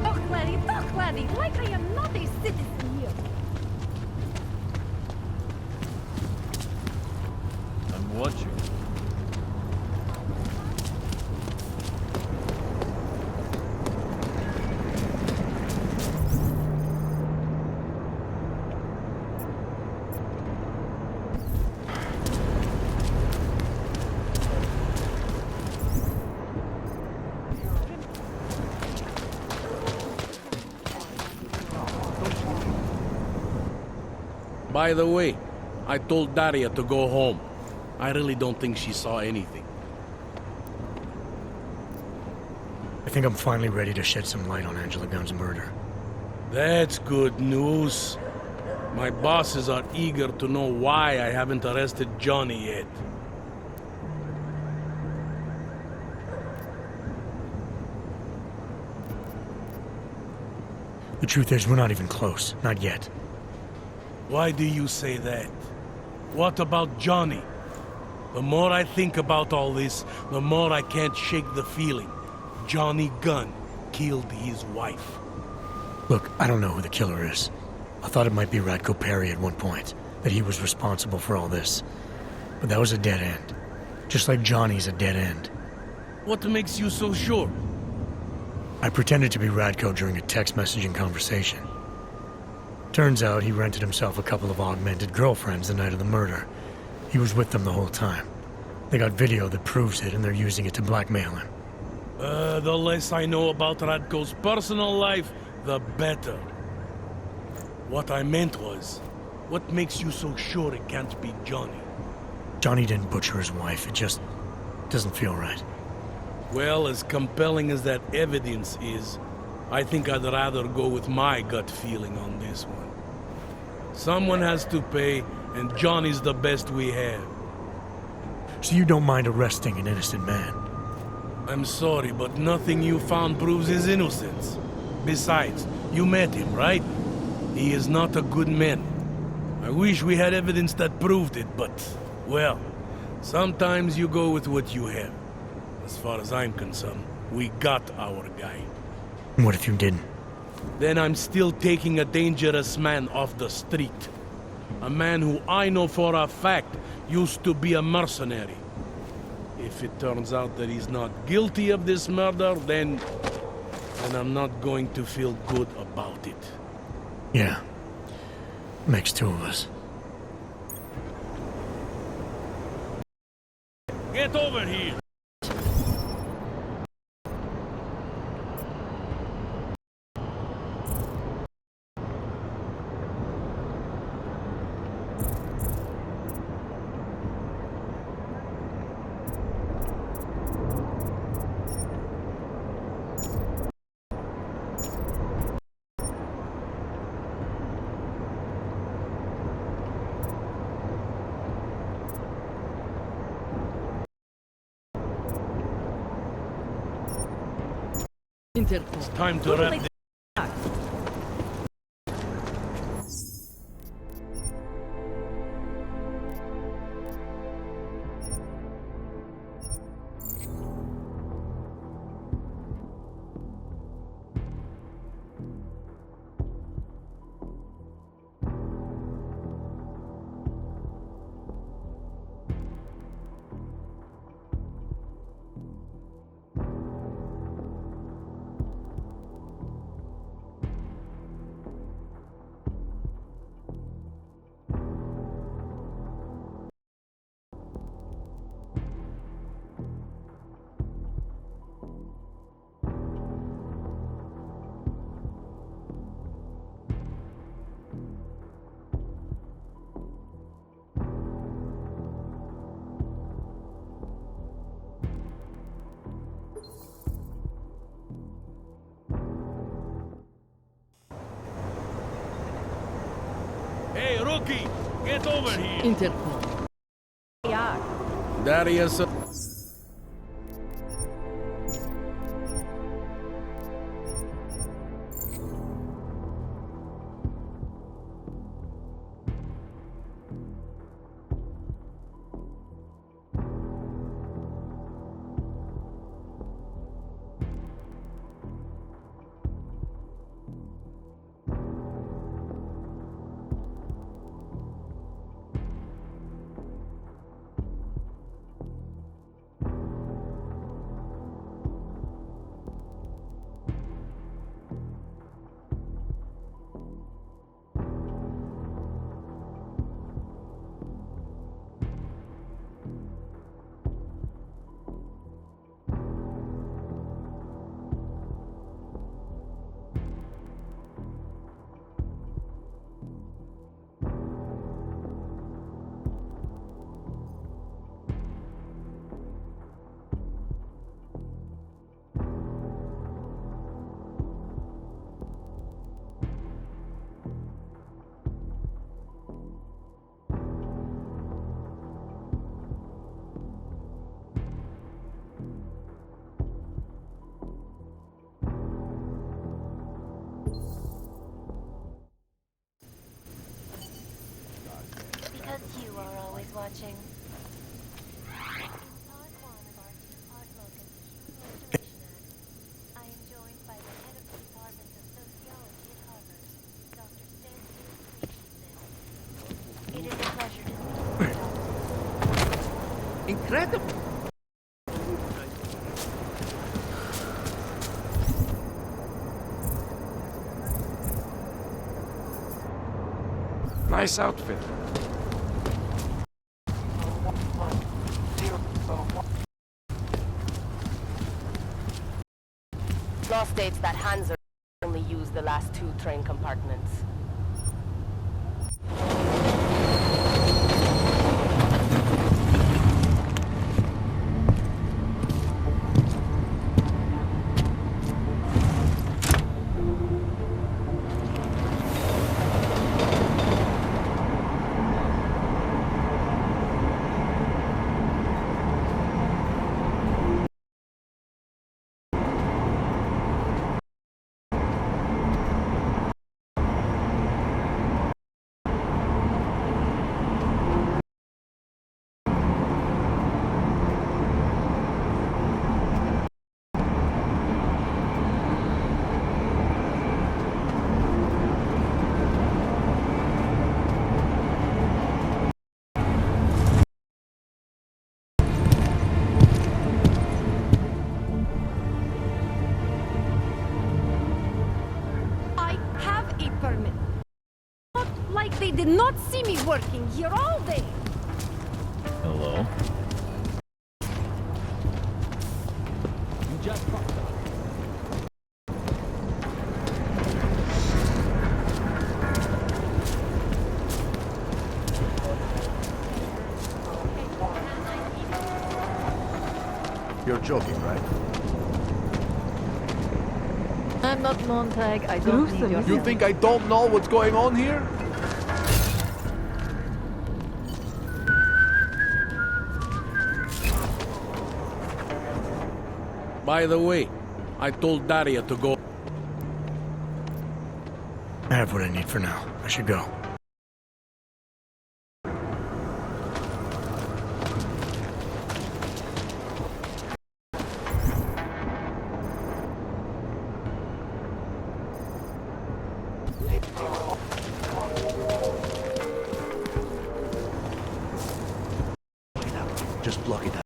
Talk, laddie, like I am not a citizen here. I'm watching. By the way, I told Daria to go home. I really don't think she saw anything. I think I'm finally ready to shed some light on Angela Gunn's murder. That's good news. My bosses are eager to know why I haven't arrested Johnny yet. The truth is, we're not even close. Not yet. Why do you say that? What about Johnny? The more I think about all this, the more I can't shake the feeling. Johnny Gunn killed his wife. Look, I don't know who the killer is. I thought it might be Radko Perry at one point, that he was responsible for all this. But that was a dead end. Just like Johnny's a dead end. What makes you so sure? I pretended to be Radko during a text messaging conversation. Turns out he rented himself a couple of augmented girlfriends the night of the murder. He was with them the whole time. They got video that proves it, and they're using it to blackmail him. The less I know about Radko's personal life, the better. What I meant was, what makes you so sure it can't be Johnny? Johnny didn't butcher his wife. It just doesn't feel right. Well, as compelling as that evidence is, I think I'd rather go with my gut feeling on this one. Someone has to pay, and Johnny's the best we have. So you don't mind arresting an innocent man? I'm sorry, but nothing you found proves his innocence. Besides, you met him, right? He is not a good man. I wish we had evidence that proved it, but, well, sometimes you go with what you have. As far as I'm concerned, we got our guy. What if you didn't? Then I'm still taking a dangerous man off the street. A man who I know for a fact used to be a mercenary. If it turns out that he's not guilty of this murder, then I'm not going to feel good about it. Yeah. Makes two of us. Get over here! It's time to wrap this. Hey, rookie! Get over here! Intercom. Darius... watching. In part one of our two-part look at the Human Restoration Act, I am joined by the head of the Department of Sociology at Harvard, Dr. Pt.6. It is a pleasure to meet you. Incredible. Nice outfit. Law states that hands are only use the last 2 train compartments. I have a permit. Not like they did not see me working here all day. Hello. You just fucked up. You're joking, right? I'm not Montag. I don't need your You help. think I don't know what's going on here? By the way, I told Daria to go. I have what I need for now. I should go. Just block it out.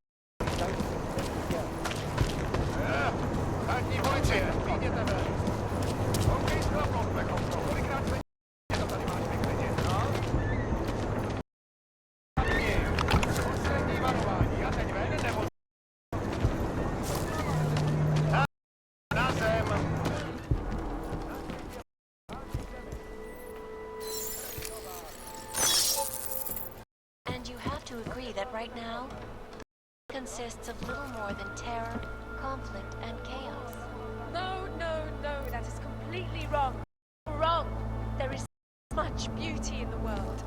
And you have to agree that right now consists of little more than terror, conflict, and chaos. No, that is completely wrong. Wrong. There is so much beauty in the world.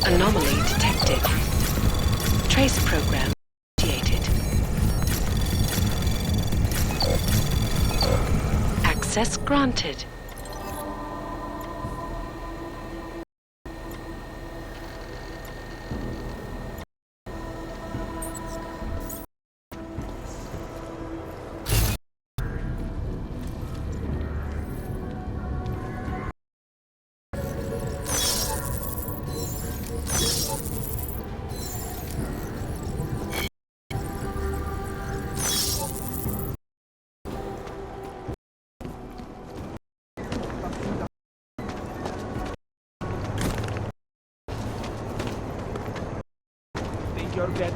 Anomaly detected. Trace program initiated. Access granted. your bed.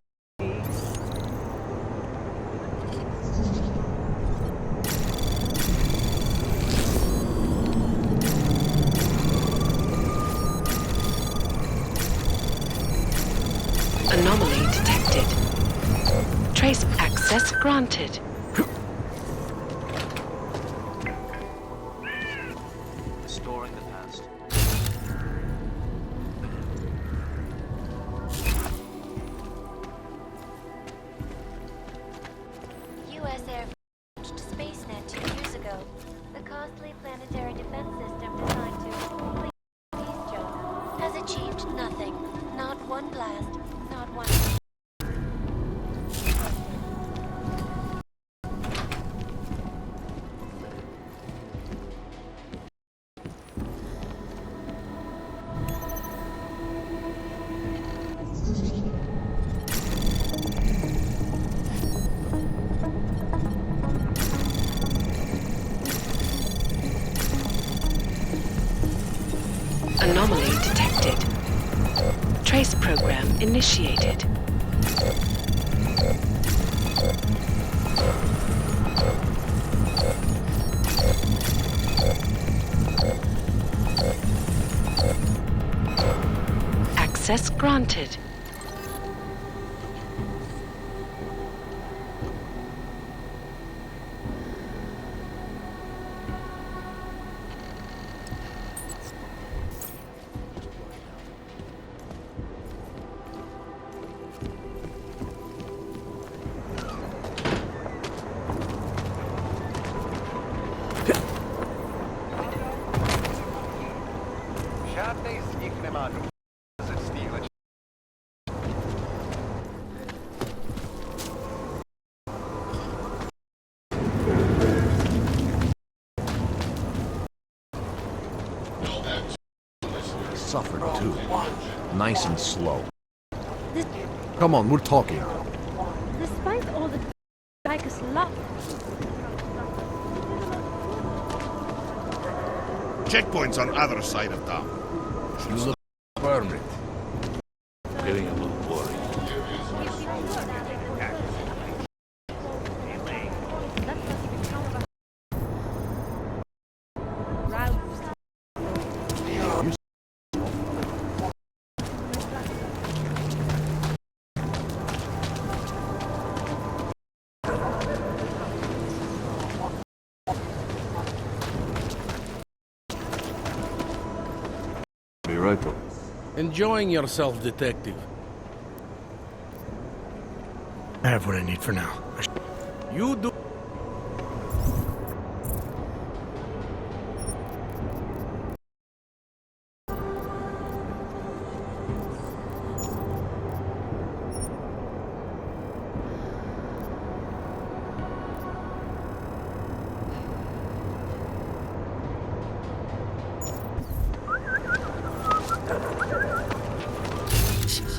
Anomaly detected. Trace access granted. Restoring the past. U.S. Air Force launched SpaceNet 2 years ago. The costly planetary defense system designed to complete the peace job has achieved nothing. Not one blast, not one... Anomaly detected. Trace program initiated. Access granted. Suffered too. Nice and slow. Come on, we're talking. Despite all the like us love. Checkpoint's on other side of town. You look permit. Getting a little worried. Be right back. Enjoying yourself, detective. I have what I need for now. You do.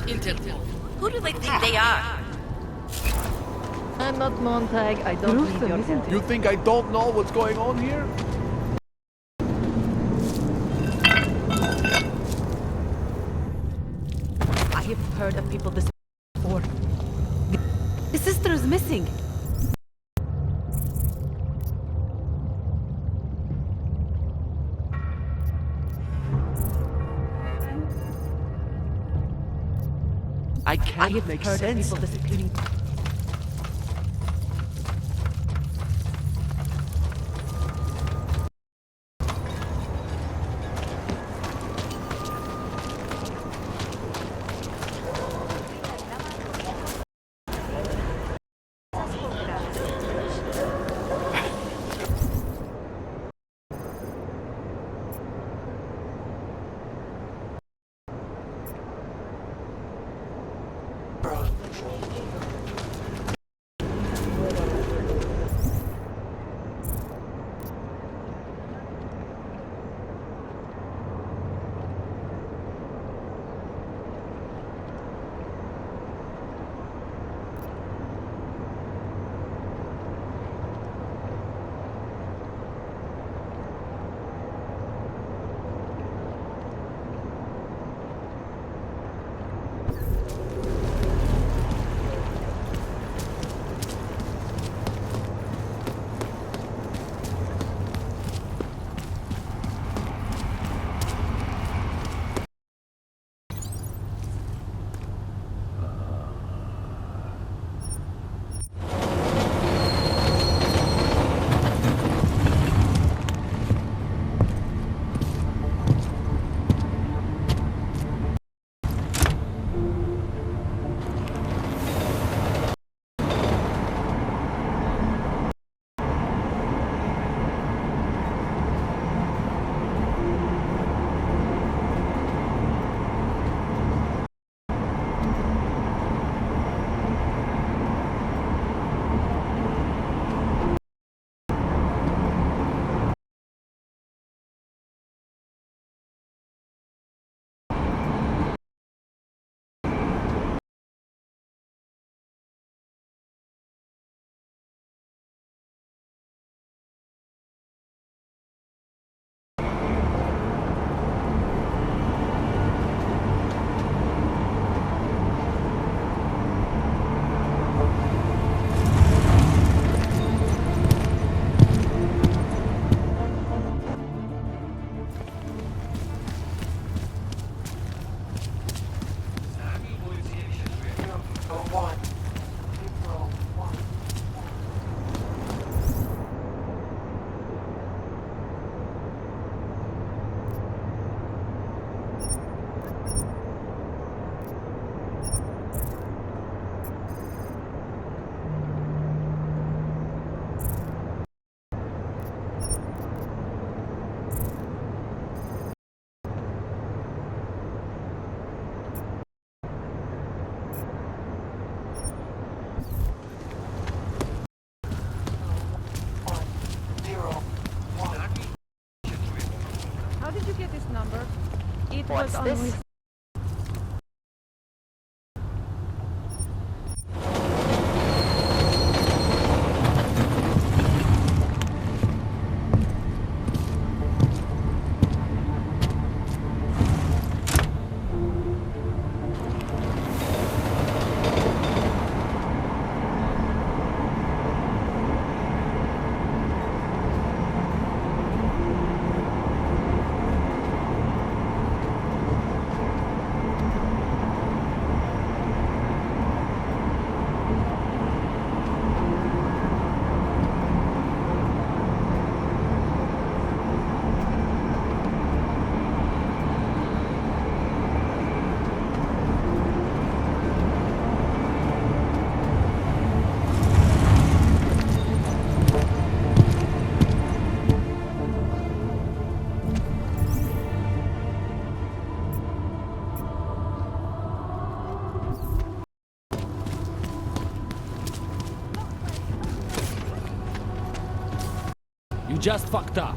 Interpol. Who do they think they are? I'm not Montag. I don't need your help. You think I don't know what's going on here? I have heard of people this before. The sister is missing. I can't make heard sense of people disappearing. What's this? You just fucked up.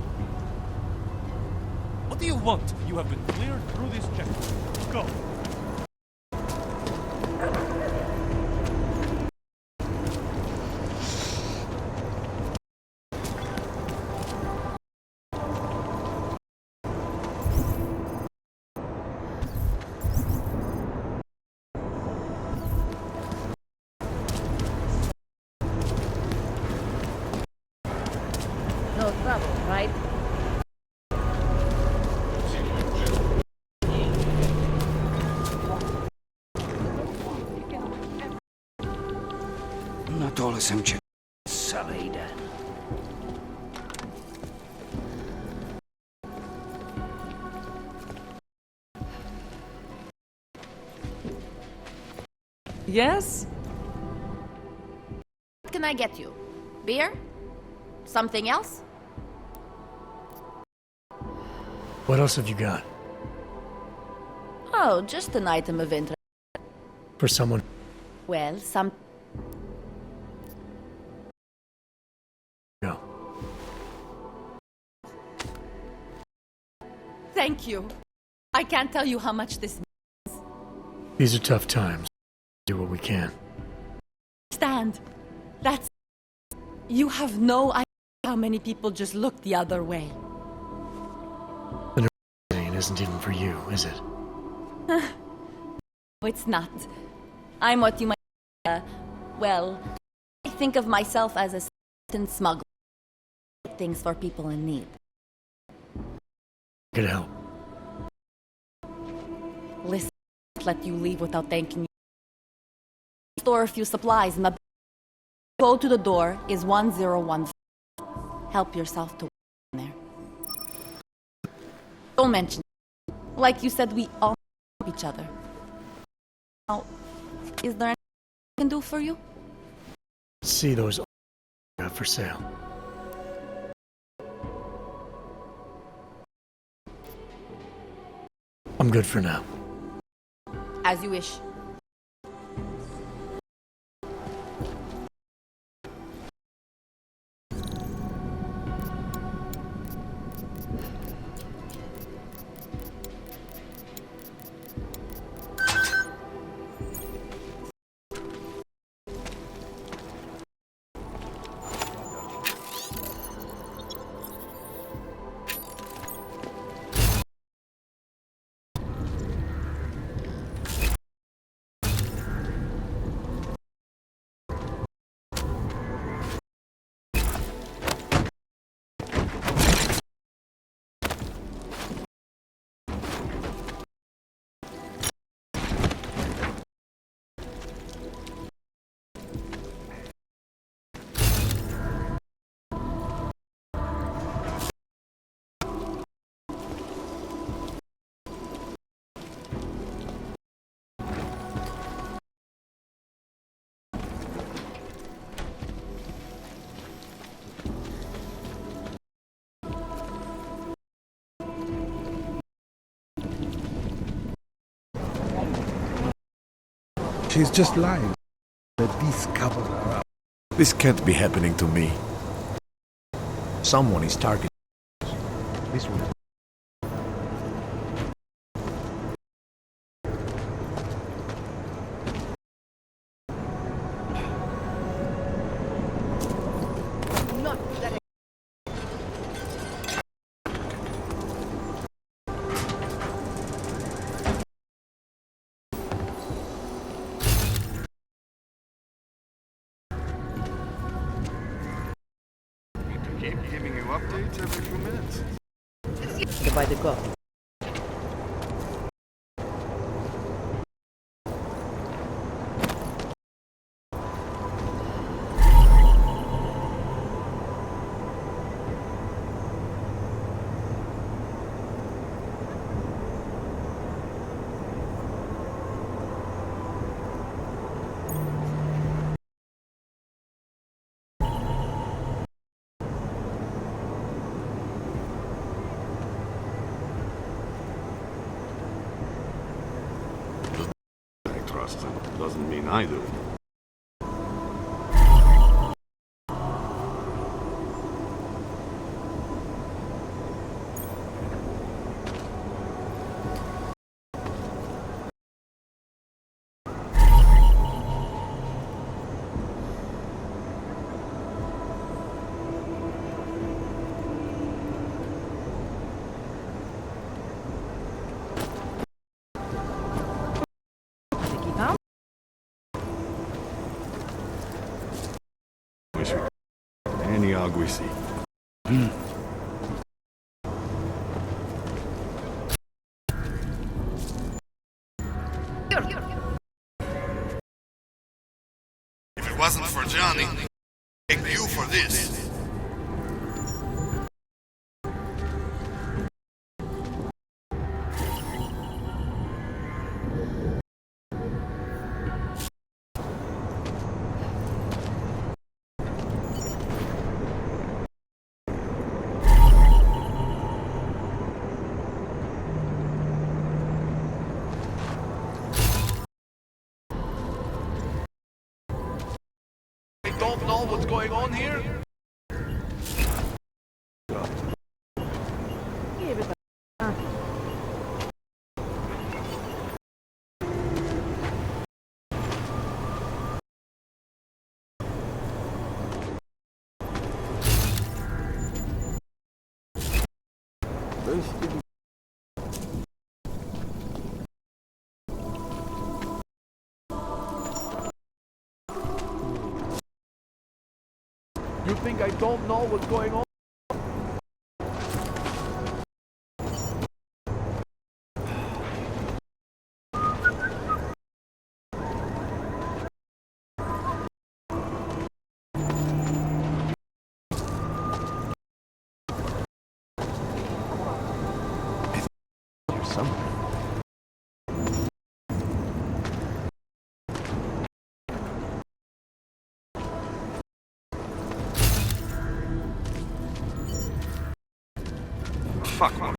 What do you want? You have been cleared through this checkpoint. Go. No trouble, right? Natole jsem čekal. Celý den. Yes? What can I get you? Beer? Something else? What else have you got? Oh, just an item of interest. For someone... Well, some... No. Thank you. I can't tell you how much this means. These are tough times. Do what we can. Stand. That's... You have no idea how many people just look the other way. The thing isn't even for you, is it? It's not. I'm what you might... well, I think of myself as a certain smuggler. Things for people in need. Could help. Listen, I won't let you leave without thanking you. Store a few supplies in the... Code to the door is 1015. Help yourself to in there. Don't mention it. Like you said, we all help each other. Now, is there anything I can do for you? See those got for sale. I'm good for now. As you wish. She's just lying. That these couples are out. This can't be happening to me. Someone is targeting. This one. Keep giving you updates every few minutes. By the go. I trust him. Doesn't mean I do. Any og we see. If it wasn't for Johnny, I'd take you for this. I don't know what's going on here. You think I don't know what's going on? There's something. Fuck one.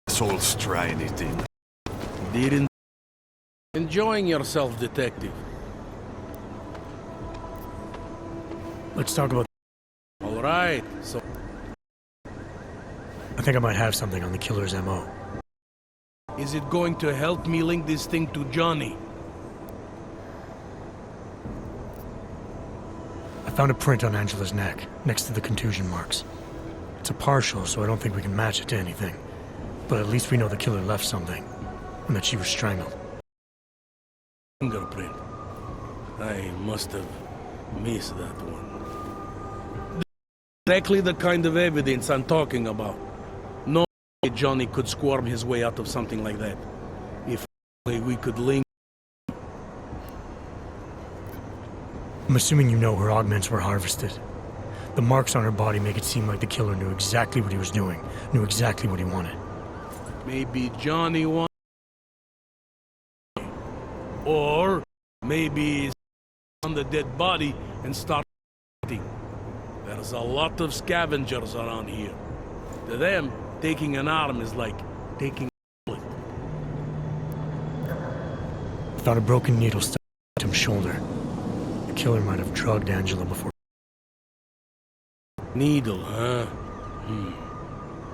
Souls try anything. Didn't. Enjoying yourself, detective. Let's talk about... All right, so... I think I might have something on the killer's MO. Is it going to help me link this thing to Johnny? I found a print on Angela's neck, next to the contusion marks. It's a partial, so I don't think we can match it to anything. But at least we know the killer left something, and that she was strangled. Fingerprint. I must have missed that one. Exactly the kind of evidence I'm talking about. No Johnny could squirm his way out of something like that. If only we could link. I'm assuming you know her augments were harvested. The marks on her body make it seem like the killer knew exactly what he was doing, knew exactly what he wanted. Maybe Johnny wanted... Or maybe he's on the dead body and start eating. There's a lot of scavengers around here. To them, taking an arm is like taking a bullet. I found a broken needle stuck to his shoulder. The killer might have drugged Angela before. Needle, huh?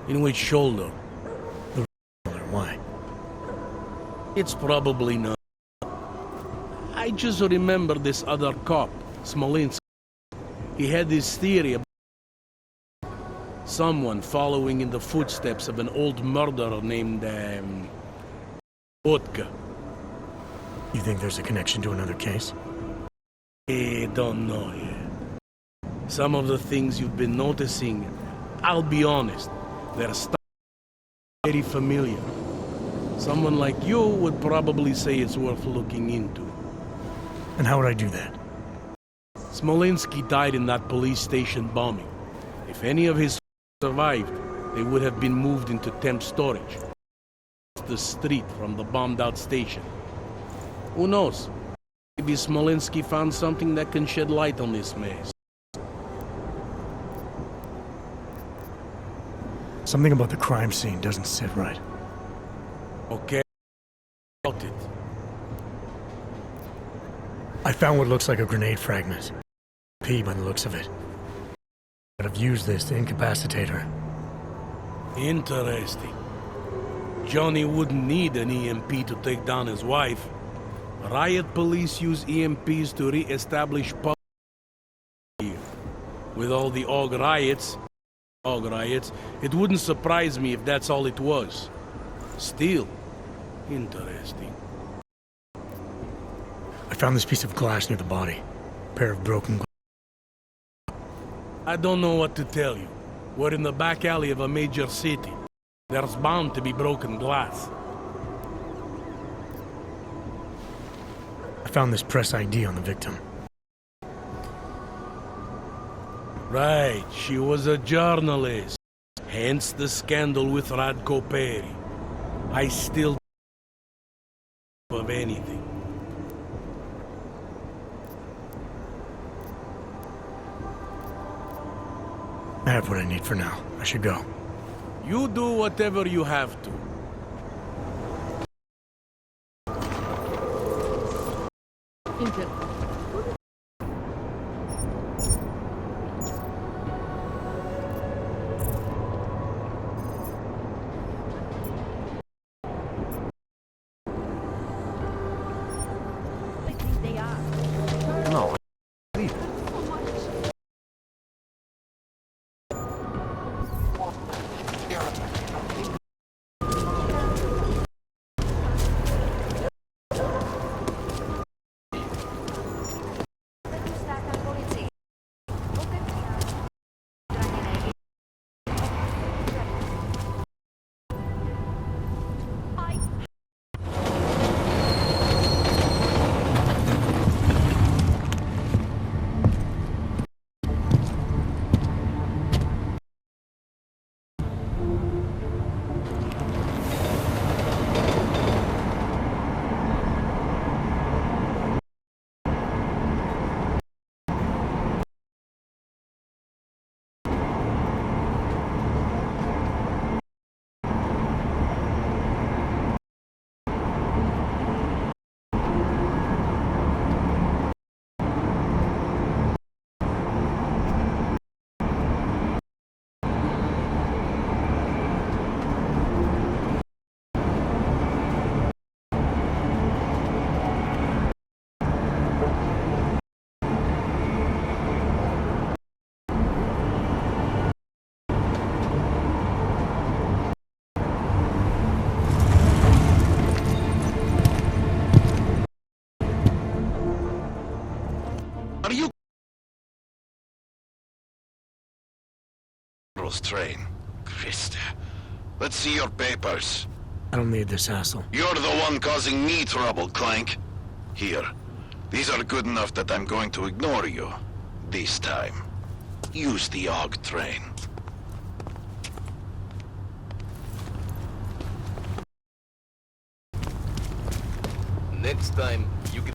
In which shoulder? The shoulder, why? It's probably not. I just remember this other cop, Smolinski. He had this theory about someone following in the footsteps of an old murderer named, Vodka. You think there's a connection to another case? I don't know yet. Some of the things you've been noticing, I'll be honest, they're very familiar. Someone like you would probably say it's worth looking into. And how would I do that? Smolinski died in that police station bombing. If any of his survived, they would have been moved into temp storage. It's the street from the bombed-out station. Who knows? Maybe Smolinski found something that can shed light on this mess. Something about the crime scene doesn't sit right. Okay. About it. I found what looks like a grenade fragment. P by the looks of it. I'd have used this to incapacitate her. Interesting. Johnny wouldn't need an EMP to take down his wife. Riot police use EMPs to re-establish public here. With all the AUG riots, it wouldn't surprise me if that's all it was. Still, interesting. I found this piece of glass near the body. A pair of broken glass. I don't know what to tell you. We're in the back alley of a major city. There's bound to be broken glass. I found this press ID on the victim. Right, she was a journalist. Hence the scandal with Radko Perry. I still don't of anything. I have what I need for now. I should go. You do whatever you have to. No. Are you... Train. Christ. Let's see your papers. I don't need this hassle. You're the one causing me trouble, Clank. Here. These are good enough that I'm going to ignore you. This time. Use the AUG train. Next time, you can...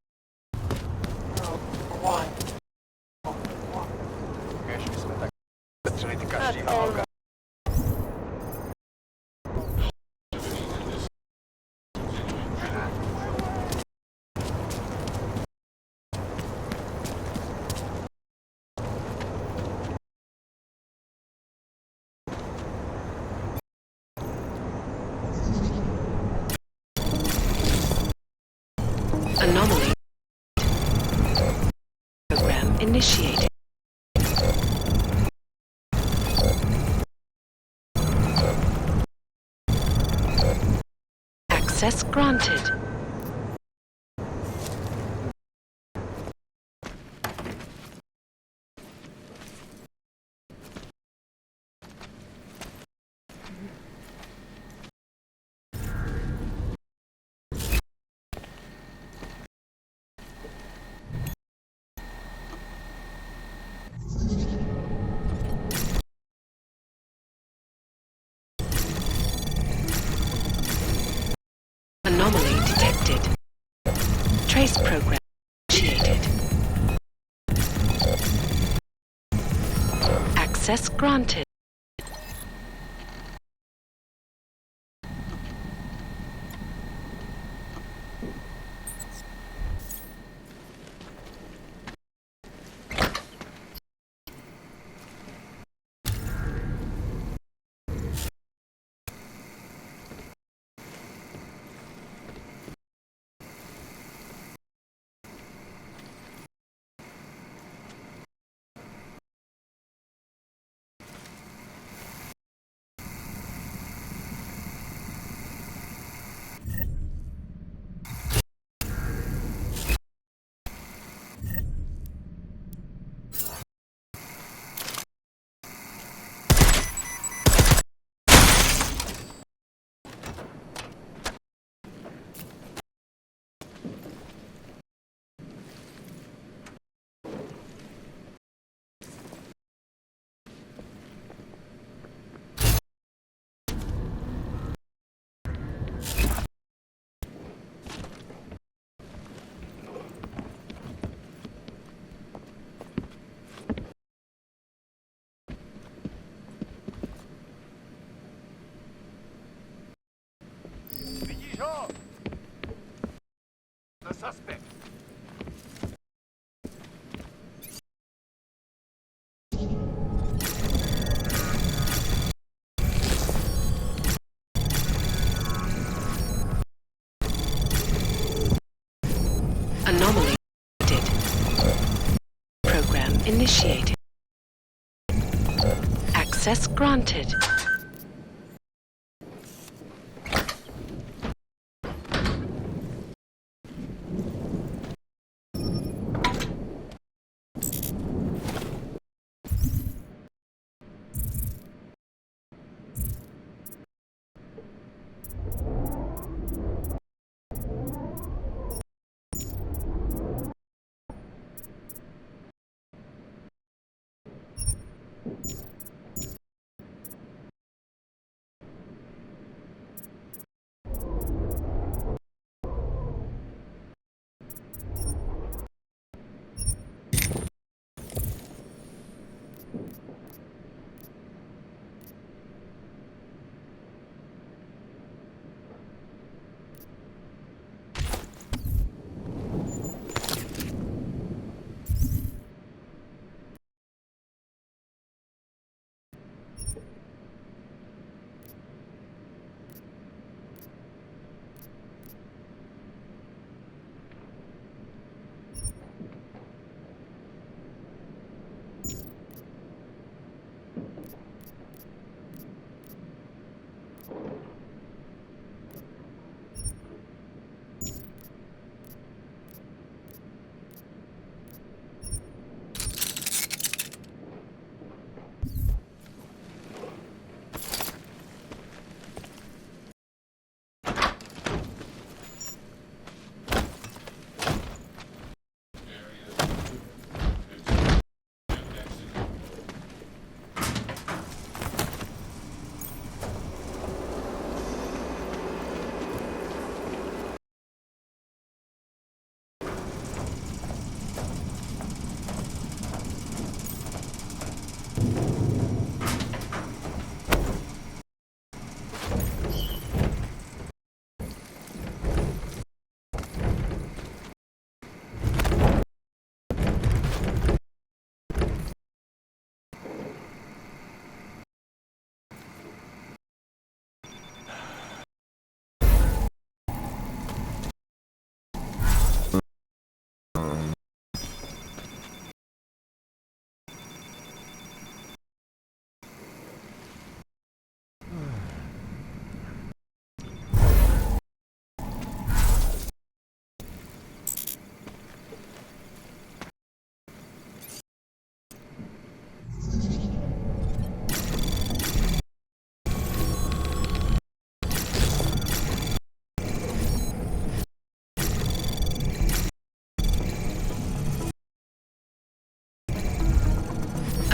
Anomaly. Program initiated. Access granted. Anomaly detected. Trace program initiated. Access granted. The suspect. Anomaly detected. Program initiated. Access granted.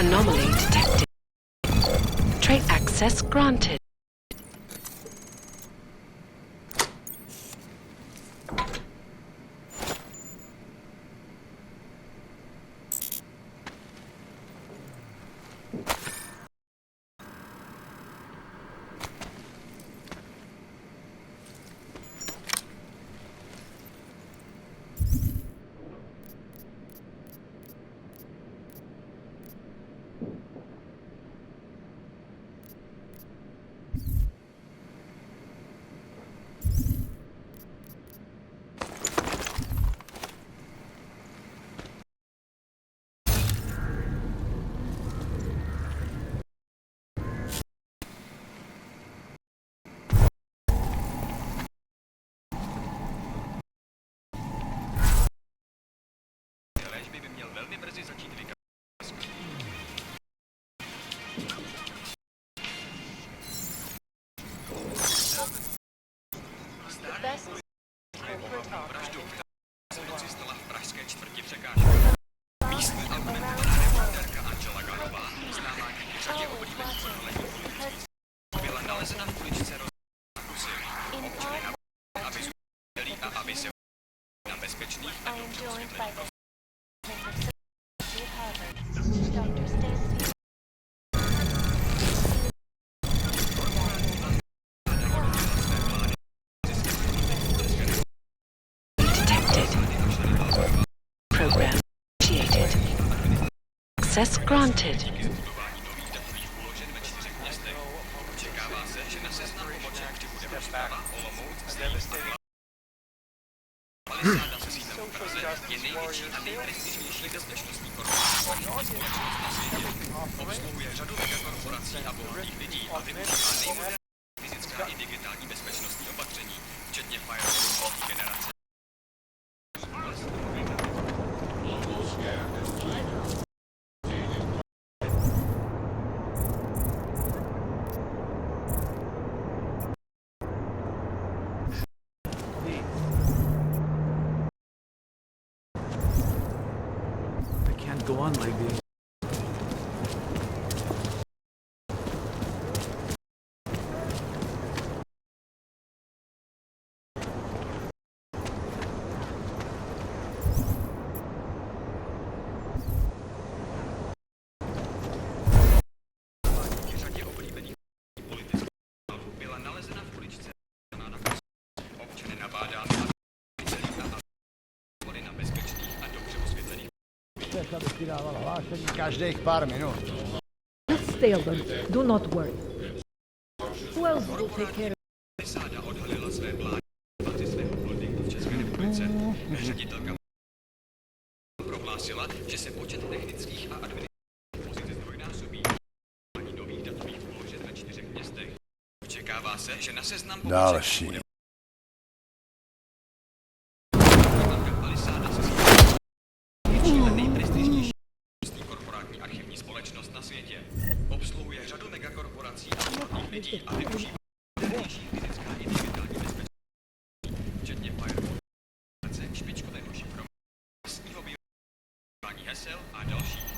Anomaly detected. Trait access granted. I am joined by the Dr. Stansfield. Detected. Program initiated. Access granted. Obsluhuje řadu megakorporací a bohatých lidí a využívá nejmodernější fyzická i digitální bezpečnostní opatření, včetně firewallů třetí generace. I can't go on like this. Byla nalezena v uličce na občany nabádá na bezpečných a dobře osvětlených. Každých pár minut. Stay alert. Do not worry. Who else will take care of Sáda odhalila své vládní bázi svého holdingu v České republice. Ředitelka prohlásila, že se počet technických a administrativních pozic zdvojnásobí. Ani nových datových položek ve 4 městech. Očekává se, že na seznam Další. nejprestižnější korporátní archivní společnost na světě. Obsluhuje řadu megakorporací a bohatých lidí a využívá nejlepší fyzická i digitální bezpečnost, včetně firewall, špičkového šifrování, vlastního využívání hesel a dalších.